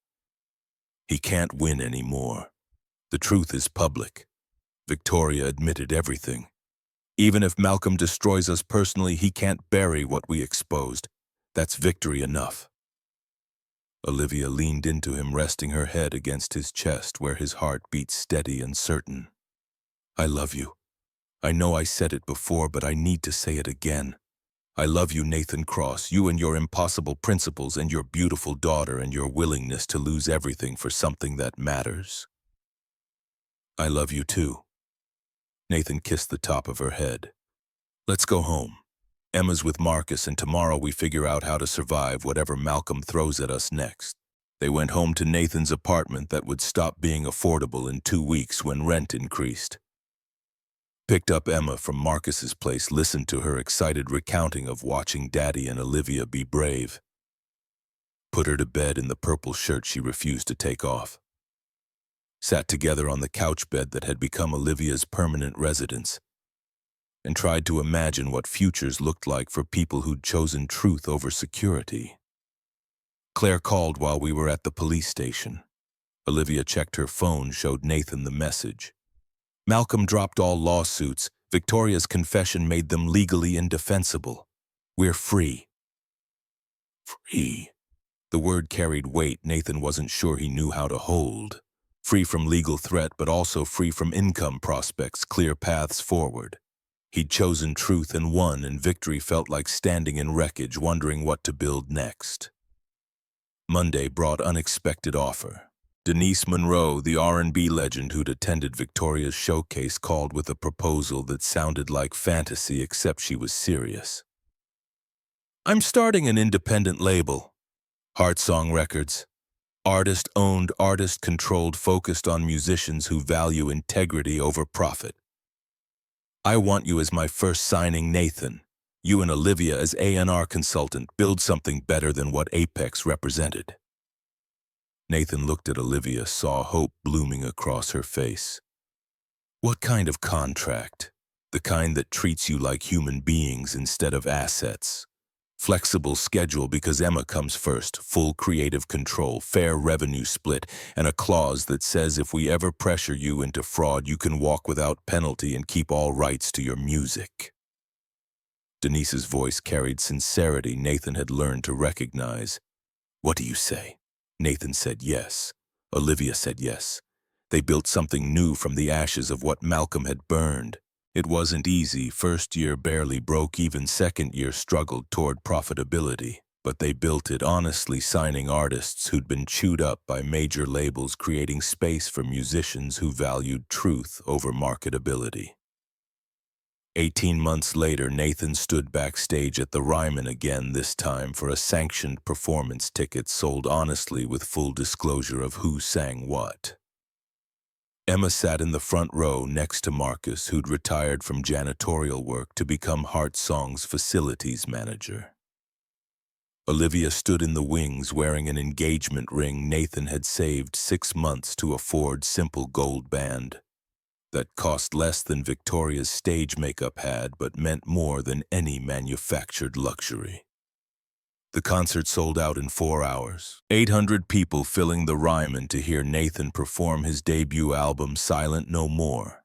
He can't win anymore. The truth is public. Victoria admitted everything. Even if Malcolm destroys us personally, he can't bury what we exposed. That's victory enough. Olivia leaned into him, resting her head against his chest where his heart beat steady and certain. I love you. I know I said it before, but I need to say it again. I love you, Nathan Cross, you and your impossible principles and your beautiful daughter and your willingness to lose everything for something that matters. I love you too. Nathan kissed the top of her head. Let's go home. Emma's with Marcus, and tomorrow we figure out how to survive whatever Malcolm throws at us next. They went home to Nathan's apartment that would stop being affordable in 2 weeks when rent increased. Picked up Emma from Marcus's place, listened to her excited recounting of watching Daddy and Olivia be brave. Put her to bed in the purple shirt she refused to take off. Sat together on the couch bed that had become Olivia's permanent residence, and tried to imagine what futures looked like for people who'd chosen truth over security. Claire called while we were at the police station. Olivia checked her phone, showed Nathan the message. Malcolm dropped all lawsuits. Victoria's confession made them legally indefensible. We're free. Free. The word carried weight Nathan wasn't sure he knew how to hold. Free from legal threat, but also free from income prospects, clear paths forward. He'd chosen truth and won, and victory felt like standing in wreckage, wondering what to build next. Monday brought unexpected offer. Denise Monroe, the R&B legend who'd attended Victoria's showcase, called with a proposal that sounded like fantasy, except she was serious. I'm starting an independent label. Heart Song Records. Artist-owned, artist-controlled, focused on musicians who value integrity over profit. I want you as my first signing, Nathan. You and Olivia as A&R consultant. Build something better than what Apex represented. Nathan looked at Olivia, saw hope blooming across her face. What kind of contract? The kind that treats you like human beings instead of assets. Flexible schedule because Emma comes first, full creative control, fair revenue split, and a clause that says if we ever pressure you into fraud, you can walk without penalty and keep all rights to your music. Denise's voice carried sincerity Nathan had learned to recognize. What do you say? Nathan said yes. Olivia said yes. They built something new from the ashes of what Malcolm had burned. It wasn't easy. First year barely broke even. Second year struggled toward profitability. But they built it honestly, signing artists who'd been chewed up by major labels, creating space for musicians who valued truth over marketability. 18 months later, Nathan stood backstage at the Ryman again, this time for a sanctioned performance ticket sold honestly with full disclosure of who sang what. Emma sat in the front row next to Marcus, who'd retired from janitorial work to become Heart Song's facilities manager. Olivia stood in the wings wearing an engagement ring Nathan had saved 6 months to afford, simple gold band that cost less than Victoria's stage makeup had but meant more than any manufactured luxury. The concert sold out in 4 hours. 800 people filling the Ryman to hear Nathan perform his debut album, Silent No More.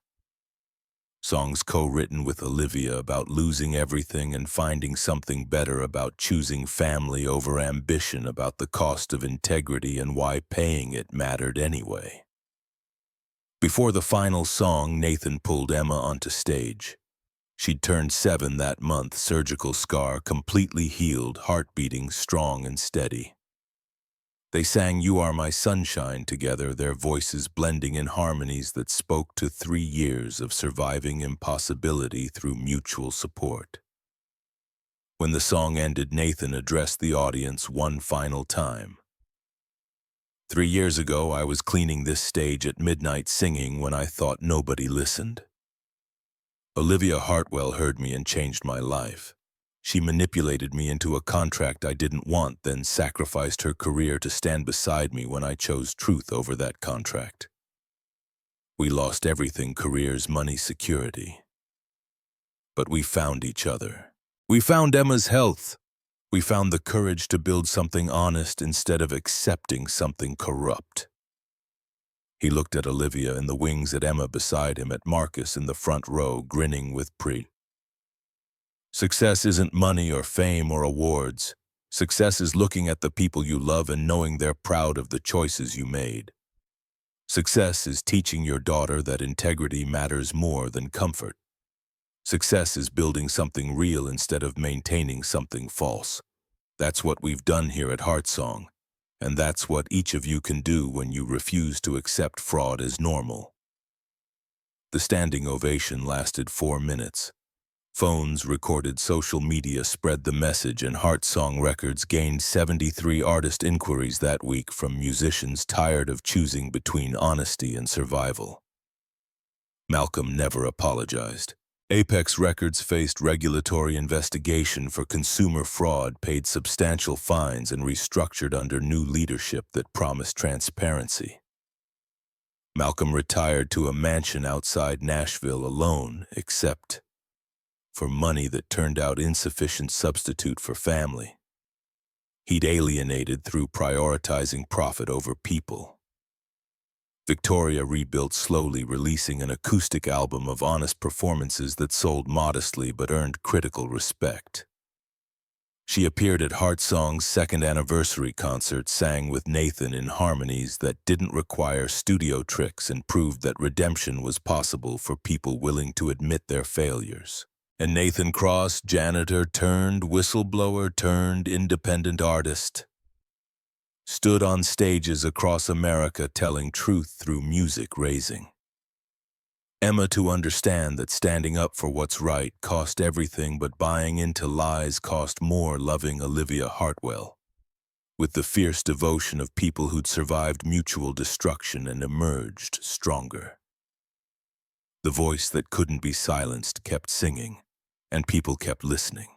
Songs co-written with Olivia about losing everything and finding something better, about choosing family over ambition, about the cost of integrity and why paying it mattered anyway. Before the final song, Nathan pulled Emma onto stage. She'd turned 7 that month, surgical scar, completely healed, heart beating strong and steady. They sang You Are My Sunshine together, their voices blending in harmonies that spoke to 3 years of surviving impossibility through mutual support. When the song ended, Nathan addressed the audience one final time. 3 years ago, I was cleaning this stage at midnight singing when I thought nobody listened. Olivia Hartwell heard me and changed my life. She manipulated me into a contract I didn't want, then sacrificed her career to stand beside me when I chose truth over that contract. We lost everything: careers, money, security. But we found each other. We found Emma's health. We found the courage to build something honest instead of accepting something corrupt. He looked at Olivia in the wings, at Emma beside him, at Marcus in the front row, grinning with pride. Success isn't money or fame or awards. Success is looking at the people you love and knowing they're proud of the choices you made. Success is teaching your daughter that integrity matters more than comfort. Success is building something real instead of maintaining something false. That's what we've done here at Heart Song. And that's what each of you can do when you refuse to accept fraud as normal. The standing ovation lasted 4 minutes. Phones recorded, social media spread the message, and Heart Song Records gained 73 artist inquiries that week from musicians tired of choosing between honesty and survival. Malcolm never apologized. Apex Records faced regulatory investigation for consumer fraud, paid substantial fines, and restructured under new leadership that promised transparency. Malcolm retired to a mansion outside Nashville alone, except for money that turned out insufficient substitute for family. He'd alienated through prioritizing profit over people. Victoria rebuilt slowly, releasing an acoustic album of honest performances that sold modestly but earned critical respect. She appeared at Heart Song's 2nd anniversary concert, sang with Nathan in harmonies that didn't require studio tricks, and proved that redemption was possible for people willing to admit their failures. And Nathan Cross, janitor turned whistleblower turned independent artist, stood on stages across America telling truth through music, raising Emma to understand that standing up for what's right cost everything, but buying into lies cost more, loving Olivia Hartwell with the fierce devotion of people who'd survived mutual destruction and emerged stronger. The voice that couldn't be silenced kept singing, and people kept listening.